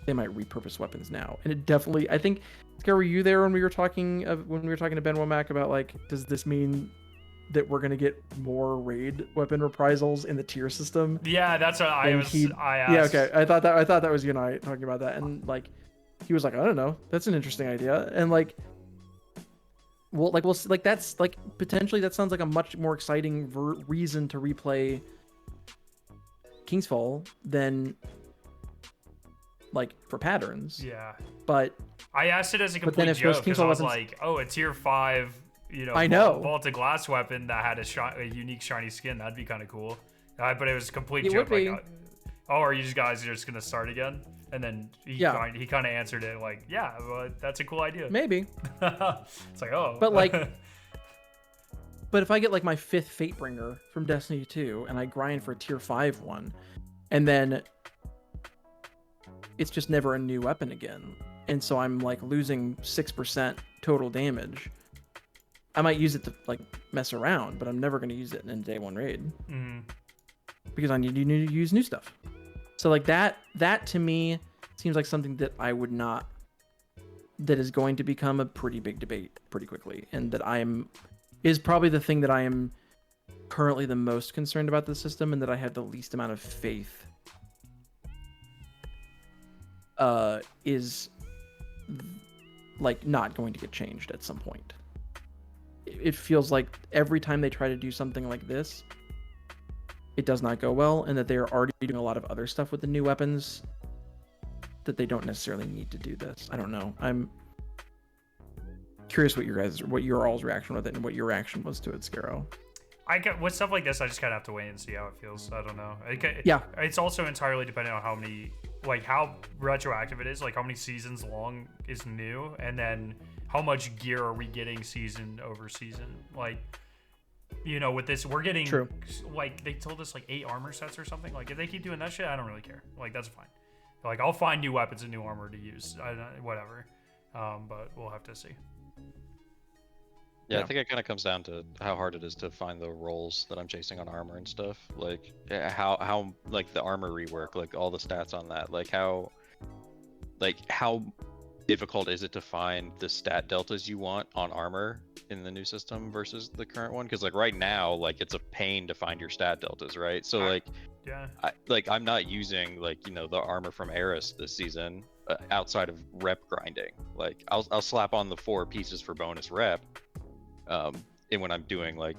Speaker 2: they might repurpose weapons now. And it definitely, I think, Scar, were you there when we were talking to Ben Womack about like, does this mean that we're gonna get more raid weapon reprisals in the tier system.
Speaker 1: Yeah, that's what I
Speaker 2: And
Speaker 1: was.
Speaker 2: he-
Speaker 1: I asked.
Speaker 2: Yeah, okay. I thought that was you and I talking about that, and like, he was like, I don't know, that's an interesting idea, and like, we'll see, like that's like potentially that sounds like a much more exciting reason to replay King's Fall than like for patterns.
Speaker 1: Yeah.
Speaker 2: But
Speaker 1: I asked it as a
Speaker 2: But then
Speaker 1: complete
Speaker 2: if those
Speaker 1: joke because
Speaker 2: King's
Speaker 1: I was
Speaker 2: Fall
Speaker 1: like, oh, a tier 5,
Speaker 2: I know.
Speaker 1: vaulted glass weapon that had a unique shiny skin. That'd be kind of cool. But it was a complete
Speaker 2: It
Speaker 1: joke.
Speaker 2: would
Speaker 1: Like,
Speaker 2: be.
Speaker 1: oh, are you guys just gonna start again? And then he
Speaker 2: Yeah.
Speaker 1: kind of answered it like, yeah, well, that's a cool idea.
Speaker 2: maybe.
Speaker 1: It's like, oh.
Speaker 2: But like, but if I get like my 5th Fatebringer from Destiny 2 and I grind for a tier 5 one, and then it's just never a new weapon again, and so I'm like losing 6% total damage, I might use it to like mess around, but I'm never going to use it in a day 1 raid because I need to use new stuff. So like that to me seems like something that I would not, that is going to become a pretty big debate pretty quickly, and that is probably the thing that I am currently the most concerned about the system, and that I have the least amount of faith is like not going to get changed at some point. It feels like every time they try to do something like this, it does not go well, and that they are already doing a lot of other stuff with the new weapons that they don't necessarily need to do this. I don't know. I'm curious what your all's reaction with it, and what your reaction was to it, Skarrow.
Speaker 1: With stuff like this, I just kind of have to wait and see how it feels. I don't know.
Speaker 2: Yeah.
Speaker 1: It's also entirely dependent on how retroactive it is, like how many seasons long is new, and then how much gear are we getting season over season. Like, with this, we're getting,
Speaker 2: True.
Speaker 1: like, they told us like 8 armor sets or something. Like, if they keep doing that shit, I don't really care. Like, that's fine. Like, I'll find new weapons and new armor to use. Whatever. But we'll have to see.
Speaker 4: Yeah,
Speaker 2: Yeah.
Speaker 4: I think it kind of comes down to how hard it is to find the rolls that I'm chasing on armor and stuff. Like how like the armor rework, like all the stats on that, like how difficult is it to find the stat deltas you want on armor in the new system versus the current one? Because like right now, like it's a pain to find your stat deltas, right? So like,
Speaker 1: Yeah.
Speaker 4: I'm not using like the armor from Eris this season outside of rep grinding. Like I'll slap on the 4 pieces for bonus rep. And when I'm doing like,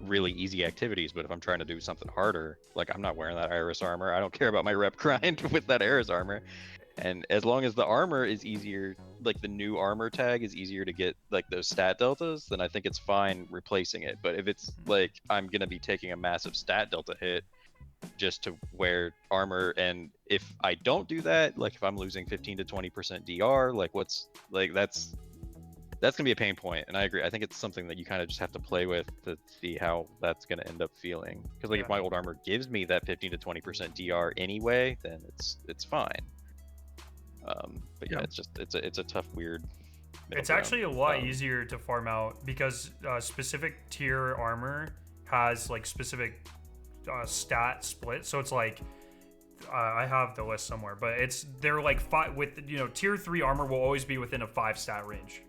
Speaker 4: really easy activities, but if I'm trying to do something harder, like I'm not wearing that Iris armor. I don't care about my rep grind with that Iris armor. And as long as the armor is easier, like the new armor tag is easier to get like those stat deltas, then I think it's fine replacing it. But if it's like I'm going to be taking a massive stat delta hit just to wear armor, and if I don't do that, like if I'm losing 15 to 20% DR, like that's gonna be a pain point, and I agree. I think it's something that you kind of just have to play with to see how that's gonna end up feeling. Because like if my old armor gives me that 15 to 20% DR anyway, then it's fine. But yeah, it's a tough, weird.
Speaker 1: It's actually a lot easier to farm out because specific tier armor has like specific stat split. So it's like I have the list somewhere, but they're like 5 with tier 3 armor will always be within a 5 stat range.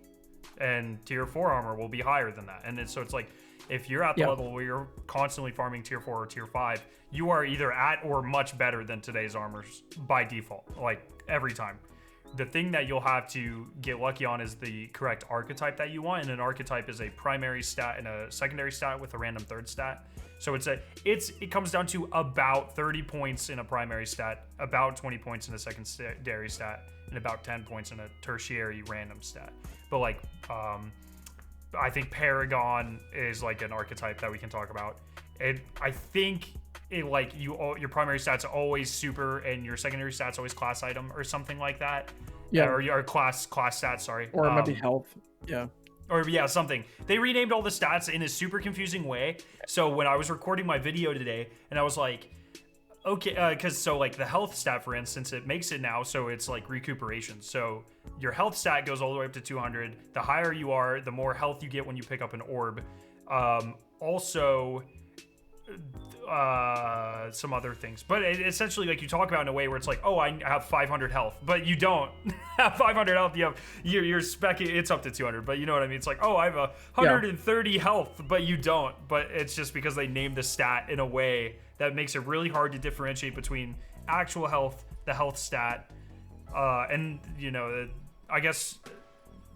Speaker 1: And tier 4 armor will be higher than that. And so it's like, if you're at the level where you're constantly farming tier 4 or tier 5, you are either at or much better than today's armors by default, like every time. The thing that you'll have to get lucky on is the correct archetype that you want. And an archetype is a primary stat and a secondary stat with a random third stat. So it comes down to about 30 points in a primary stat, about 20 points in a secondary stat, and about 10 points in a tertiary random stat. But like, I think Paragon is like an archetype that we can talk about. I think like your primary stats always super, and your secondary stats always class item or something like that.
Speaker 2: Yeah.
Speaker 1: Or your class stats. Sorry.
Speaker 2: Or it might be health. Yeah.
Speaker 1: Or yeah, something. They renamed all the stats in a super confusing way. So when I was recording my video today, and I was like, okay, because so like the health stat, for instance, it makes it now so it's like recuperation. So your health stat goes all the way up to 200. The higher you are, the more health you get when you pick up an orb. Also, some other things, but essentially, like, you talk about in a way where it's like, oh, I have 500 health, but you don't have 500 health. You have your spec, it's up to 200, but you know what I mean. It's like, oh, I have 130 health, but you don't. But it's just because they named the stat in a way that makes it really hard to differentiate between actual health, the health stat, and you know, I guess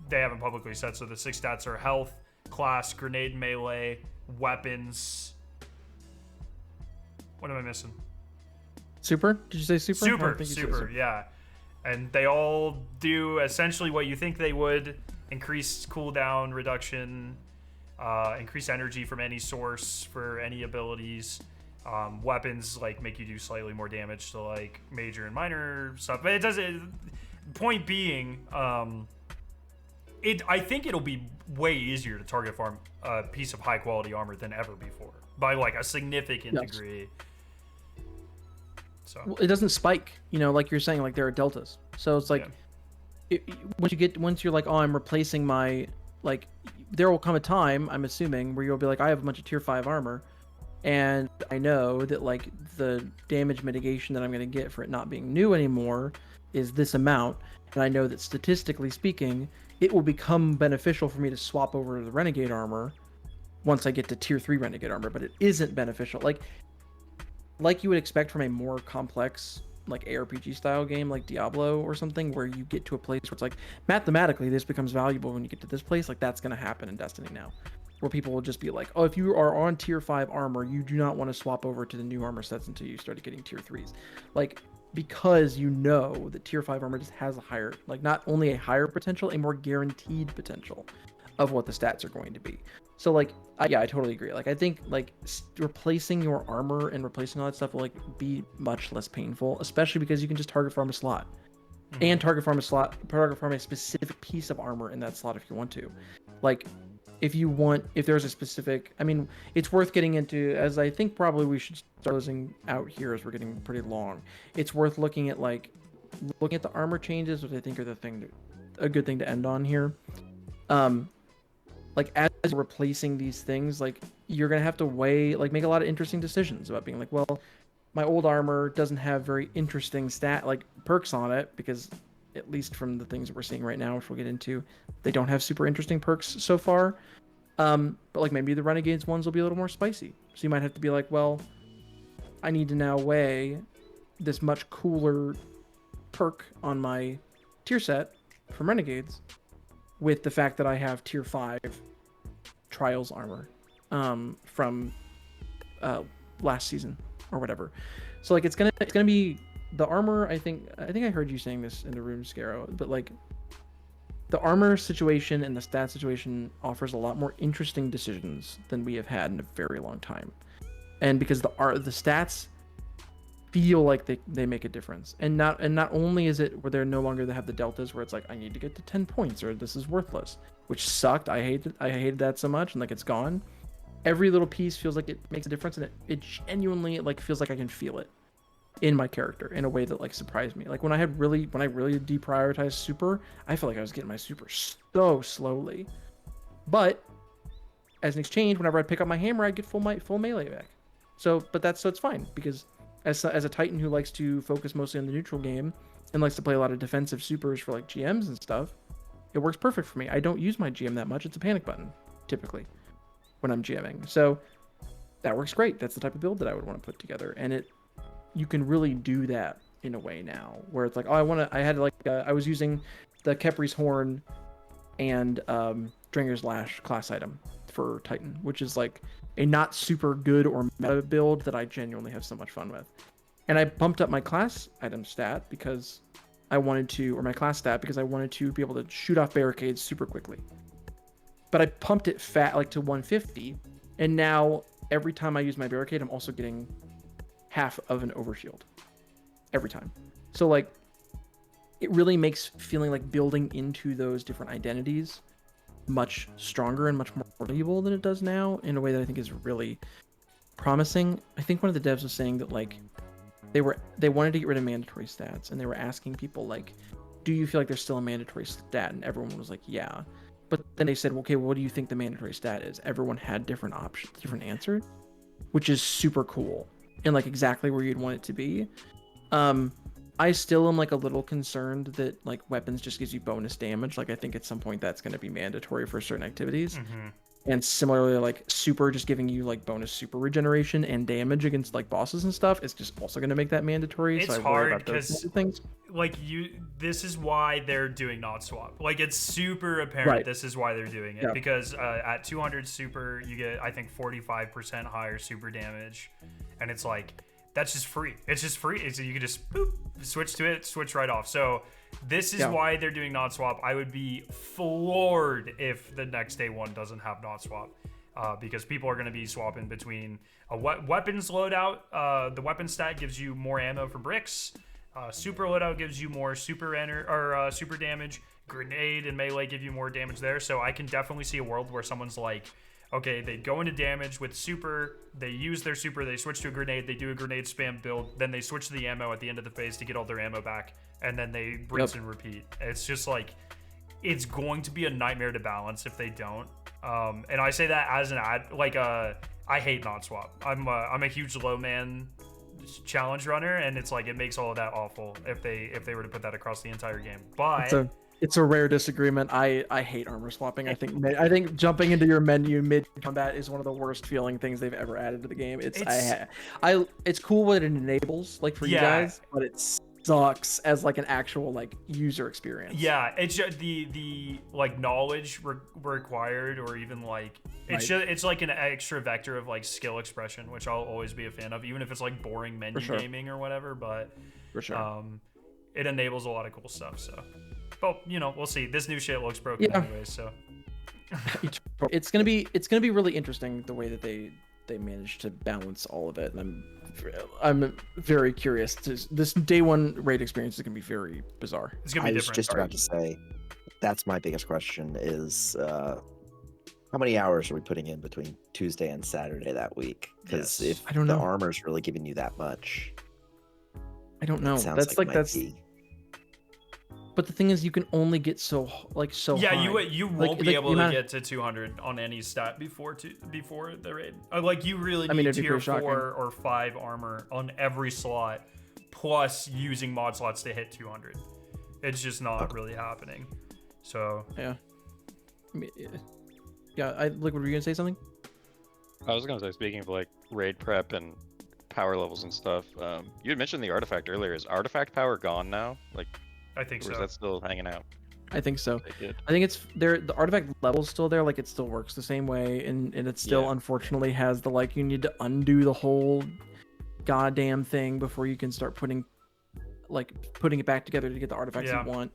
Speaker 1: they haven't publicly said. So the 6 stats are health, class, grenade, melee, weapons. What am I missing?
Speaker 2: Super? Did you say super? I don't
Speaker 1: Super,
Speaker 2: think you said
Speaker 1: super, yeah. And they all do essentially what you think they would: increased cooldown reduction, increased energy from any source for any abilities. Weapons like make you do slightly more damage to like major and minor stuff. But it doesn't. Point being, I think it'll be way easier to target farm a piece of high quality armor than ever before by like a significant degree. So
Speaker 2: Well, it doesn't spike, you know, like you're saying, like there are deltas. So it's like, once you're like, oh, I'm replacing my, like, there will come a time, I'm assuming, where you'll be like, I have a bunch of tier 5 armor, and I know that like the damage mitigation that I'm going to get for it not being new anymore is this amount, and I know that statistically speaking, it will become beneficial for me to swap over to the renegade armor once I get to tier 3 renegade armor, but it isn't beneficial. Like you would expect from a more complex like ARPG style game like Diablo or something, where you get to a place where it's like mathematically this becomes valuable when you get to this place. Like that's going to happen in Destiny now, where people will just be like, oh, if you are on tier 5 armor, you do not want to swap over to the new armor sets until you started getting tier 3s. Like, because you know that tier 5 armor just has a higher, like not only a higher potential, a more guaranteed potential of what the stats are going to be. So like, I totally agree. Like I think like replacing your armor and replacing all that stuff will like be much less painful, especially because you can just target farm a slot and target farm a specific piece of armor in that slot if you want to. Like if there's a specific, I mean, it's worth getting into, as I think probably we should start closing out here as we're getting pretty long. It's worth looking at the armor changes, which I think are a good thing to end on here. Like as you're replacing these things, like you're gonna have to make a lot of interesting decisions about being like, well, my old armor doesn't have very interesting perks on it, because at least from the things that we're seeing right now, which we'll get into, they don't have super interesting perks so far. But like maybe the Renegades ones will be a little more spicy. So you might have to be like, well, I need to now weigh this much cooler perk on my tier set from Renegades with the fact that I have tier 5 Trials armor from last season or whatever. So like it's gonna be the armor. I think I heard you saying this in the room, Skarrow, but like the armor situation and the stat situation offers a lot more interesting decisions than we have had in a very long time. And because the stats feel like they make a difference, and not only is it where they're no longer have the deltas where it's like I need to get to 10 points or this is worthless, which sucked. I hated that so much, and like it's gone. Every little piece feels like it makes a difference, and it genuinely like feels like I can feel it in my character in a way that like surprised me. Like when I really deprioritized super, I felt like I was getting my super so slowly, but as an exchange, whenever I pick up my hammer, I get full melee back. So it's fine, because as a Titan who likes to focus mostly on the neutral game and likes to play a lot of defensive supers for like GMs and stuff, it works perfect for me. I don't use my GM that much. It's a panic button typically when I'm GMing. So that works great. That's the type of build that I would want to put together. And you can really do that in a way now where it's like, oh, I was using the Kepler's Horn and Dringer's Lash class item for Titan, which is like a not super good or meta build that I genuinely have so much fun with. And I bumped up my class item stat because I wanted to, or my class stat because I wanted to be able to shoot off barricades super quickly. But I pumped it to 150, and now every time I use my barricade, I'm also getting half of an overshield every time. So like, it really makes feeling like building into those different identities much stronger and much more valuable than it does now, in a way that I think is really promising. I think one of the devs was saying that like they wanted to get rid of mandatory stats, and they were asking people like, do you feel like there's still a mandatory stat? And everyone was like, yeah. But then they said, okay, well, what do you think the mandatory stat is? Everyone had different options, different answers. which is super cool and like exactly where you'd want it to be. I still am like a little concerned that like weapons just gives you bonus damage. Like I think at some point that's going to be mandatory for certain activities. And similarly, like super just giving you like bonus super regeneration and damage against like bosses and stuff is just also going to make that mandatory.
Speaker 1: It's
Speaker 2: so I worry
Speaker 1: hard
Speaker 2: about those
Speaker 1: because
Speaker 2: things.
Speaker 1: like this is why they're doing not swap. Like it's super apparent
Speaker 2: Right.
Speaker 1: this is why they're doing it, because at 200 super you get I think 45% higher super damage, and it's like that's just free. It's just free. You can just boop, switch to it, switch right off. So this is why they're doing not swap. I would be floored if the next day one doesn't have not swap, because people are going to be swapping between a weapons loadout. The weapon stat gives you more ammo for bricks. Super loadout gives you more super super damage. Grenade and melee give you more damage there. So I can definitely see a world where someone's like, okay, they go into damage with super, they use their super, they switch to a grenade, they do a grenade spam build, then they switch to the ammo at the end of the phase to get all their ammo back, and then they rinse and repeat. It's just like, it's going to be a nightmare to balance if they don't. And I say that as an I hate not swap. I'm a huge low man challenge runner, and it's like, it makes all of that awful if they were to put that across the entire game. But
Speaker 2: it's a rare disagreement. I hate armor swapping. I think jumping into your menu mid combat is one of the worst feeling things they've ever added to the game. It's cool what it enables, like for you guys, but it sucks as like an actual like user experience.
Speaker 1: Yeah, it's just the like knowledge required, or even like it's like an extra vector of like skill expression, which I'll always be a fan of, even if it's like boring menu gaming or whatever. But
Speaker 2: for sure,
Speaker 1: it enables a lot of cool stuff. So. But we'll see. This new shit looks broken anyways, so
Speaker 2: it's gonna be really interesting the way that they managed to balance all of it, and I'm very curious. This day one raid experience is gonna be very bizarre.
Speaker 1: It's gonna be different.
Speaker 3: I was just about to say, that's my biggest question is how many hours are we putting in between Tuesday and Saturday that week? Because if
Speaker 2: I don't know,
Speaker 3: the armor's really giving you that much,
Speaker 2: I don't know. That's like that's. But the thing is, you can only get so high.
Speaker 1: Yeah, you won't be able to get to 200 on any stat before the raid. Like you really need tier 4 or 5 armor on every slot, plus using mod slots to hit 200. It's just not really happening. So
Speaker 2: yeah, like, were you gonna say something?
Speaker 4: I was gonna say, speaking of like raid prep and power levels and stuff, you had mentioned the artifact earlier. Is artifact power gone now? Like.
Speaker 1: I think so.
Speaker 4: Or is that still hanging out?
Speaker 2: I think so. I think it's there. The artifact level's still there. Like it still works the same way, and it still unfortunately has the like you need to undo the whole goddamn thing before you can start putting it back together to get the artifacts you want.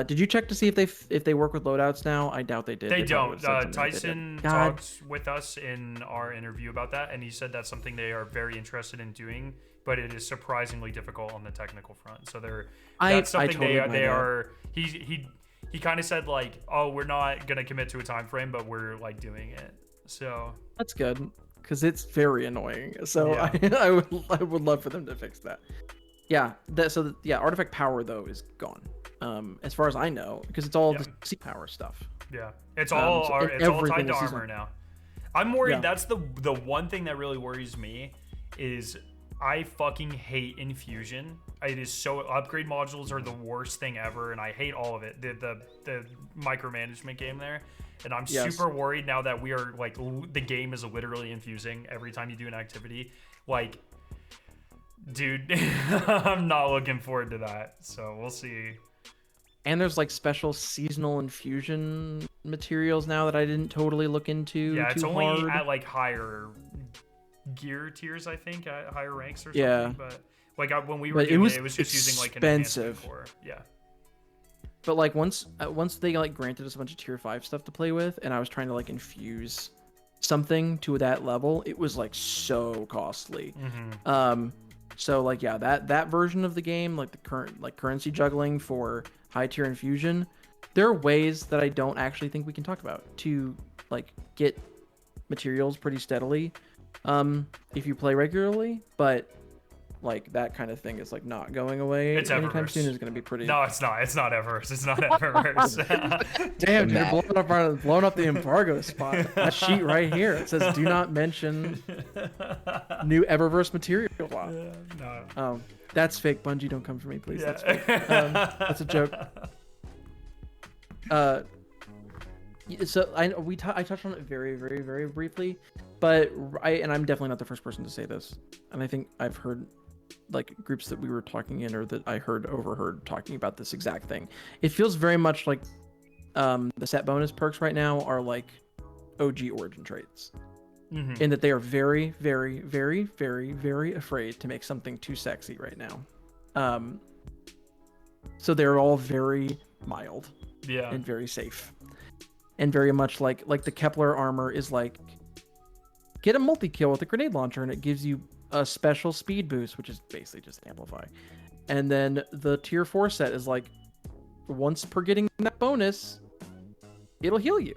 Speaker 2: Did you check to see if they work with loadouts now? I doubt they did.
Speaker 1: They don't. Tyson talked with us in our interview about that, and he said that's something they are very interested in doing, but it is surprisingly difficult on the technical front. So that's something they are. He kind of said like, oh, we're not gonna commit to a time frame, but we're like doing it. So
Speaker 2: that's good because it's very annoying. So I would love for them to fix that. Yeah. Artifact power though is gone. As far as I know, because it's all the C power stuff.
Speaker 1: Yeah, it's all tied to armor now. I'm worried. That's the one thing that really worries me is I fucking hate infusion. It is so upgrade modules are the worst thing ever, and I hate all of it. The micromanagement game there, and I'm super worried now that we are like the game is literally infusing every time you do an activity. Like, dude, I'm not looking forward to that. So we'll see.
Speaker 2: And there's like special seasonal infusion materials now that I didn't totally look into.
Speaker 1: Yeah, it's only at like higher gear tiers, I think, at higher ranks or something. Yeah. But like when we were doing it was just using like an enhancement core. Yeah.
Speaker 2: But like once they like granted us a bunch of tier 5 stuff to play with, and I was trying to like infuse something to that level, it was like so costly. So like that version of the game, like the current like currency juggling for high tier infusion, there are ways that I don't actually think we can talk about to like get materials pretty steadily if you play regularly, but like that kind of thing is like not going away
Speaker 1: It's
Speaker 2: anytime
Speaker 1: Eververse.
Speaker 2: soon. Is going to be pretty.
Speaker 1: No, it's not. It's not Eververse. It's not Eververse.
Speaker 2: Damn, dude,
Speaker 3: Matt.
Speaker 2: blowing up the embargo spot. That sheet right here. It says, "Do not mention new Eververse material." Wow.
Speaker 1: No.
Speaker 2: That's fake. Bungie, don't come for me, please.
Speaker 1: Yeah.
Speaker 2: That's fake. That's a joke. So I touched on it very, very, very briefly, but I'm definitely not the first person to say this, and I think I've heard like groups that we were talking in or that I overheard talking about this exact thing. It feels very much like the set bonus perks right now are like OG origin traits, in that they are very, very, very, very, very afraid to make something too sexy right now. So they're all very mild, and very safe, and very much like the Kepler armor is like, get a multi-kill with a grenade launcher and it gives you a special speed boost, which is basically just amplify. And then the tier 4 set is like, once per getting that bonus, it'll heal you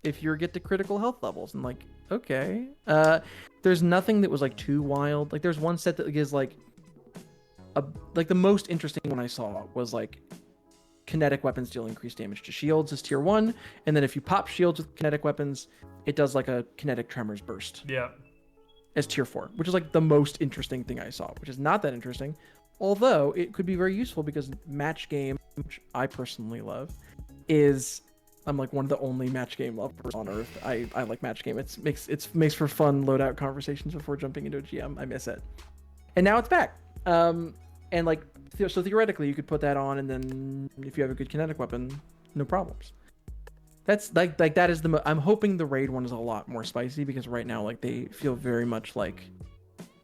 Speaker 2: if you get to critical health levels. And like, okay, there's nothing that was like too wild. Like there's one set that gives like the most interesting one I saw was like kinetic weapons deal increased damage to shields is tier 1, and then if you pop shields with kinetic weapons, it does like a kinetic tremors burst as tier 4, which is like the most interesting thing I saw, which is not that interesting, although it could be very useful because match game, which I personally love, I'm like one of the only match game lovers on earth. I like match game. It makes for fun loadout conversations before jumping into a GM. I miss it, and now it's back. And like, so theoretically you could put that on, and then if you have a good kinetic weapon, no problems. That's like that is I'm hoping the raid one is a lot more spicy, because right now like they feel very much like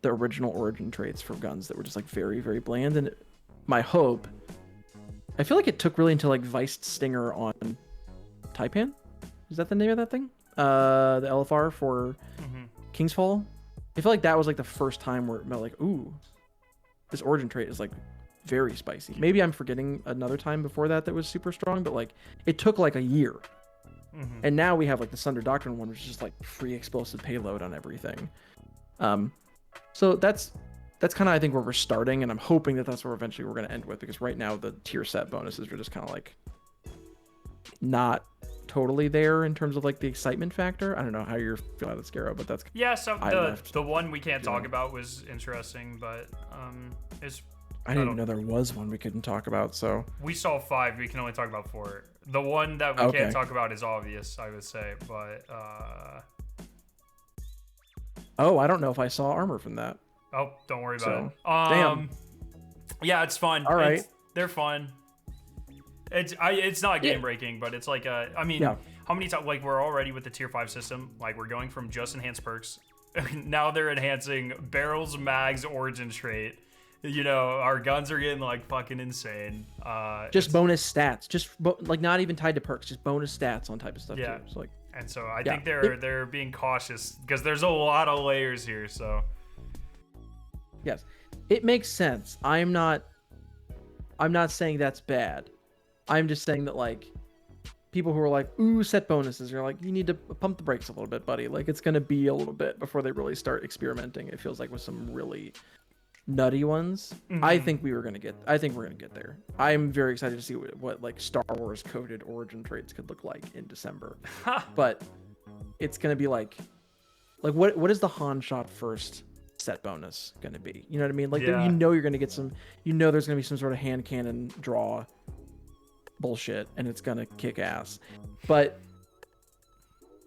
Speaker 2: the original origin traits for guns that were just like very, very bland. And my hope, I feel like it took really until like Viced Stinger on Taipan, is that the name of that thing? The LFR for King's Fall. I feel like that was like the first time where it felt like, ooh, this origin trait is like very spicy. Maybe I'm forgetting another time before that was super strong, but like it took like a year. And now we have like the Sunder Doctrine one, which is just like free explosive payload on everything. So that's kind of, I think, where we're starting, and I'm hoping that that's where eventually we're going to end with, because right now the tier set bonuses are just kind of like not totally there in terms of like the excitement factor. I don't know how you're feeling about the Skarrow, but that's
Speaker 1: so the one we can't talk about was interesting, but
Speaker 2: I didn't even know there was one we couldn't talk about. So
Speaker 1: we saw 5, we can only talk about 4. The one that we can't talk about is obvious, I would say, but
Speaker 2: I don't know if I saw armor from that.
Speaker 1: Oh, don't worry about it.
Speaker 2: Damn.
Speaker 1: Yeah, it's fun.
Speaker 2: All right.
Speaker 1: They're fun. It's not game breaking, but it's like how many times, like, we're already with the tier 5 system, like we're going from just enhanced perks. Now they're enhancing barrels, mags, origin trait. You know, our guns are getting like fucking insane.
Speaker 2: Just bonus stats, just like not even tied to perks, just bonus stats on type of stuff too. So like,
Speaker 1: and so I think they're being cautious because there's a lot of layers here. So
Speaker 2: yes, it makes sense. I'm not saying that's bad. I'm just saying that like people who are like, ooh, set bonuses, you're like, you need to pump the brakes a little bit, buddy. Like it's gonna be a little bit before they really start experimenting. It feels like with some really nutty ones. I think we're gonna get there. I'm very excited to see what like Star Wars coded origin traits could look like in December. But it's gonna be like what is the Han shot first set bonus gonna be? You know what I mean? Like you're gonna get some, there's gonna be some sort of hand cannon draw bullshit, and it's gonna kick ass. But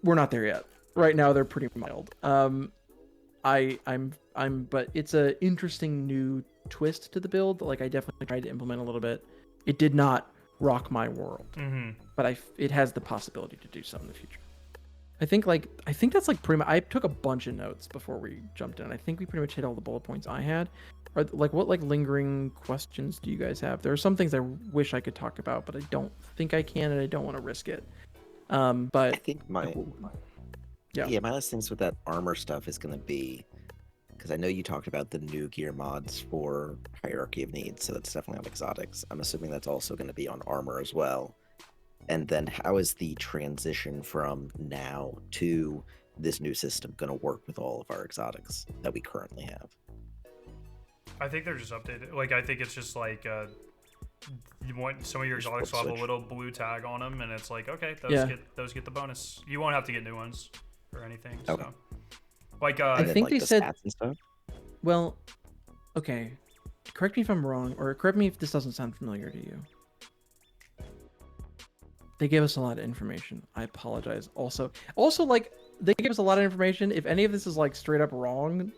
Speaker 2: we're not there yet. Right now they're pretty mild. But it's a interesting new twist to the build that like I definitely tried to implement a little bit. It did not rock my world, but it has the possibility to do so in the future. I think that's like pretty much. I took a bunch of notes before we jumped in. I think we pretty much hit all the bullet points I had. Or like what like lingering questions do you guys have? There are some things I wish I could talk about, but I don't think I can, and I don't want to risk it. But
Speaker 3: I think my last things with that armor stuff is going to be, because I know you talked about the new gear mods for Hierarchy of Needs, so that's definitely on exotics. I'm assuming that's also going to be on armor as well. And then how is the transition from now to this new system going to work with all of our exotics that we currently have?
Speaker 1: I think they're just updated. Like, I think it's just like you want some of your exotics will have a
Speaker 3: switch.
Speaker 1: little blue tag on them, and it's like, okay, those get the bonus. You won't have to get new ones or anything.
Speaker 3: Okay.
Speaker 1: So, like,
Speaker 2: I
Speaker 3: And then,
Speaker 2: think
Speaker 3: like,
Speaker 2: they
Speaker 3: the
Speaker 2: said-
Speaker 3: stats and stuff.
Speaker 2: Well, okay. Correct me if I'm wrong, or correct me if this doesn't sound familiar to you. They gave us a lot of information. I apologize. Also, like, they gave us a lot of information. If any of this is like straight up wrong,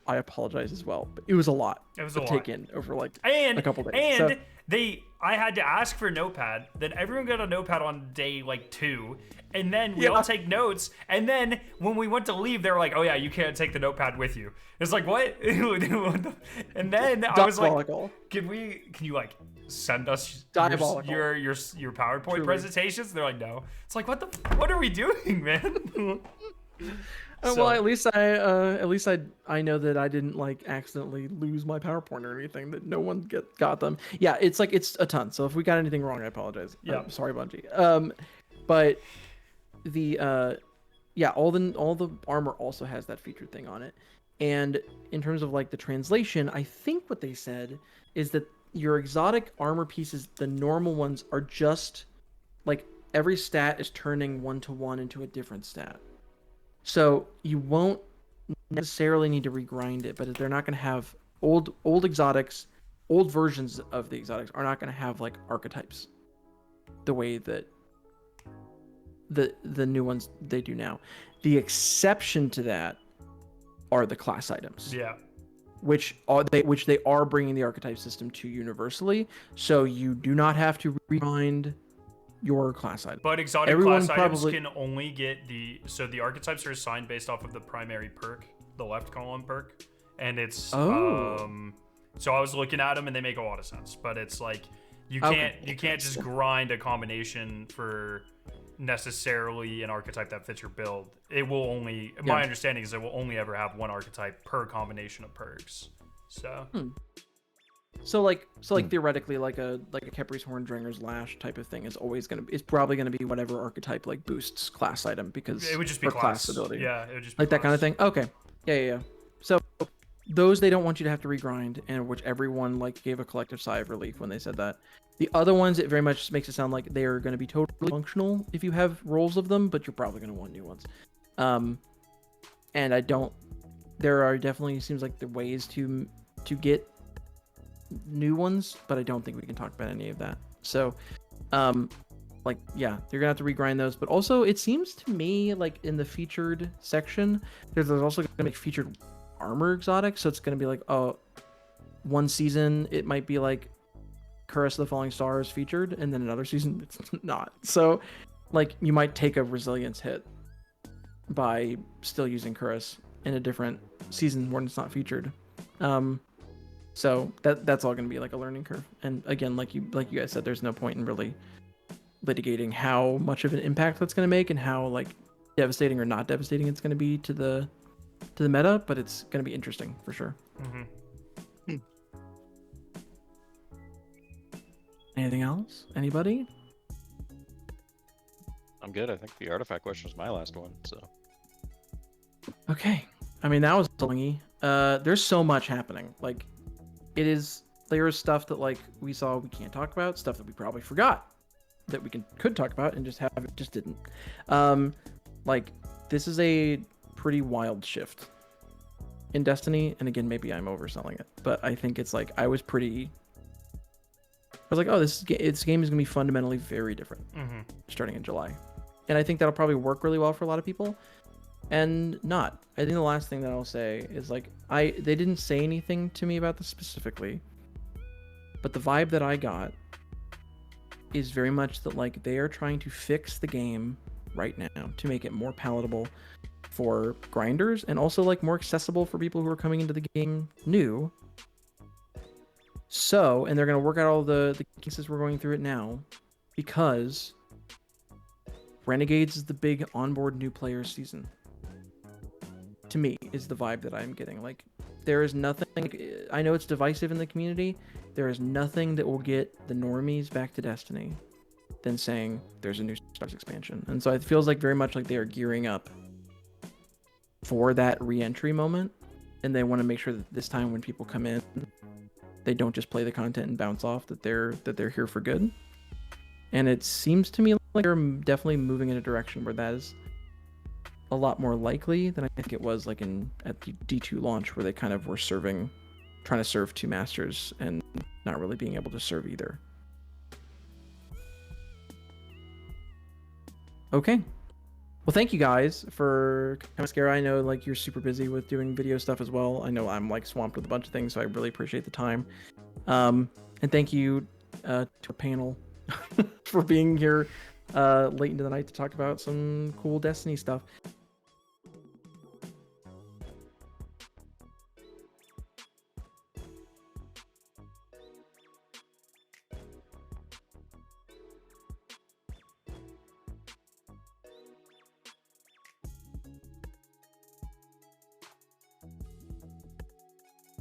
Speaker 2: I apologize as well. But it was a lot.
Speaker 1: It was
Speaker 2: to
Speaker 1: a lot.
Speaker 2: take in over like
Speaker 1: and
Speaker 2: a couple days.
Speaker 1: And
Speaker 2: So-
Speaker 1: I had to ask for notepad. Then everyone got a notepad on day like 2, and then we all take notes. And then when we went to leave, they were like, "Oh yeah, you can't take the notepad with you." It's like, what? And then I was like,
Speaker 2: Diabolical.
Speaker 1: Can you like send us
Speaker 2: Diabolical.
Speaker 1: your PowerPoint
Speaker 2: Truly.
Speaker 1: presentations? They're like, no. It's like, what are we doing, man? So-
Speaker 2: Well, at least I know that I didn't like accidentally lose my PowerPoint or anything. That no one got them. Yeah, it's a ton. So if we got anything wrong, I apologize.
Speaker 1: Yeah.
Speaker 2: I'm sorry, Bungie. But the all the armor also has that featured thing on it. And in terms of like the translation, I think what they said is that your exotic armor pieces, the normal ones, are just like every stat is turning 1-to-1 into a different stat. So you won't necessarily need to regrind it, but they're not going to have old exotics, old versions of the exotics are not going to have like archetypes the way that the new ones they do now. The exception to that are the class items.
Speaker 1: Yeah.
Speaker 2: Which they are bringing the archetype system to universally, so you do not have to regrind your class item.
Speaker 1: But exotic
Speaker 2: Everyone
Speaker 1: class items
Speaker 2: probably-
Speaker 1: can only get the archetypes are assigned based off of the primary perk, the left column perk, and it's so I was looking at them and they make a lot of sense, but it's like you can't just grind a combination for necessarily an archetype that fits your build. It will only my understanding is it will only ever have one archetype per combination of perks. So
Speaker 2: So theoretically, like a Kepri's Horndringer's Lash type of thing is probably gonna be whatever archetype like boosts class item because
Speaker 1: it would just be
Speaker 2: or
Speaker 1: class
Speaker 2: ability.
Speaker 1: Yeah, it would just be
Speaker 2: Like that kind of
Speaker 1: class.
Speaker 2: thing. Okay. Yeah. So those they don't want you to have to regrind, and which everyone like gave a collective sigh of relief when they said that. The other ones, it very much makes it sound like they are going to be totally functional if you have rolls of them, but you're probably going to want new ones. And there are definitely seems like the ways to get new ones, but I don't think we can talk about any of that. So, you're gonna have to regrind those. But also, it seems to me like in the featured section, there's also gonna be featured armor exotics. So it's gonna be like, one season it might be like Curse of the Falling Stars featured, and then another season it's not. So, like, you might take a resilience hit by still using Curse in a different season when it's not featured. So that's all going to be like a learning curve. And again, like you guys said, there's no point in really litigating how much of an impact that's going to make and how like devastating or not devastating it's going to be to the meta. But it's going to be interesting for sure.
Speaker 1: Mm-hmm.
Speaker 2: Anything else? Anybody?
Speaker 4: I'm good. I think the artifact question was my last one. So
Speaker 2: Okay. I mean, that was longy. There's so much happening. Like, there is stuff that like we saw we can't talk about, stuff that we probably forgot that we could talk about and just didn't. Like, this is a pretty wild shift in Destiny, and again, maybe I'm overselling it, but I think it's like I was like, oh, this game is gonna be fundamentally very different starting in July, and I think that'll probably work really well for a lot of people. And not. I think the last thing that I'll say is like they didn't say anything to me about this specifically, but the vibe that I got is very much that like they are trying to fix the game right now to make it more palatable for grinders and also like more accessible for people who are coming into the game new. So, and they're going to work out all the cases we're going through it now because Renegades is the big onboard new player season. To me, is the vibe that I'm getting. Like, there is nothing. I know it's divisive in the community. There is nothing that will get the normies back to Destiny than saying there's a new Stars expansion. And so it feels like very much like they are gearing up for that re-entry moment. and they want to make sure that this time when people come in, they don't just play the content and bounce off, that they're here for good. And it seems to me like they're definitely moving in a direction where that is a lot more likely than I think it was like at the D2 launch, where they kind of were trying to serve two masters and not really being able to serve either. Okay. Well, thank you guys for coming, Skarrow. I know like you're super busy with doing video stuff as well. I know I'm like swamped with a bunch of things, so I really appreciate the time. And thank you to our panel for being here late into the night to talk about some cool Destiny stuff.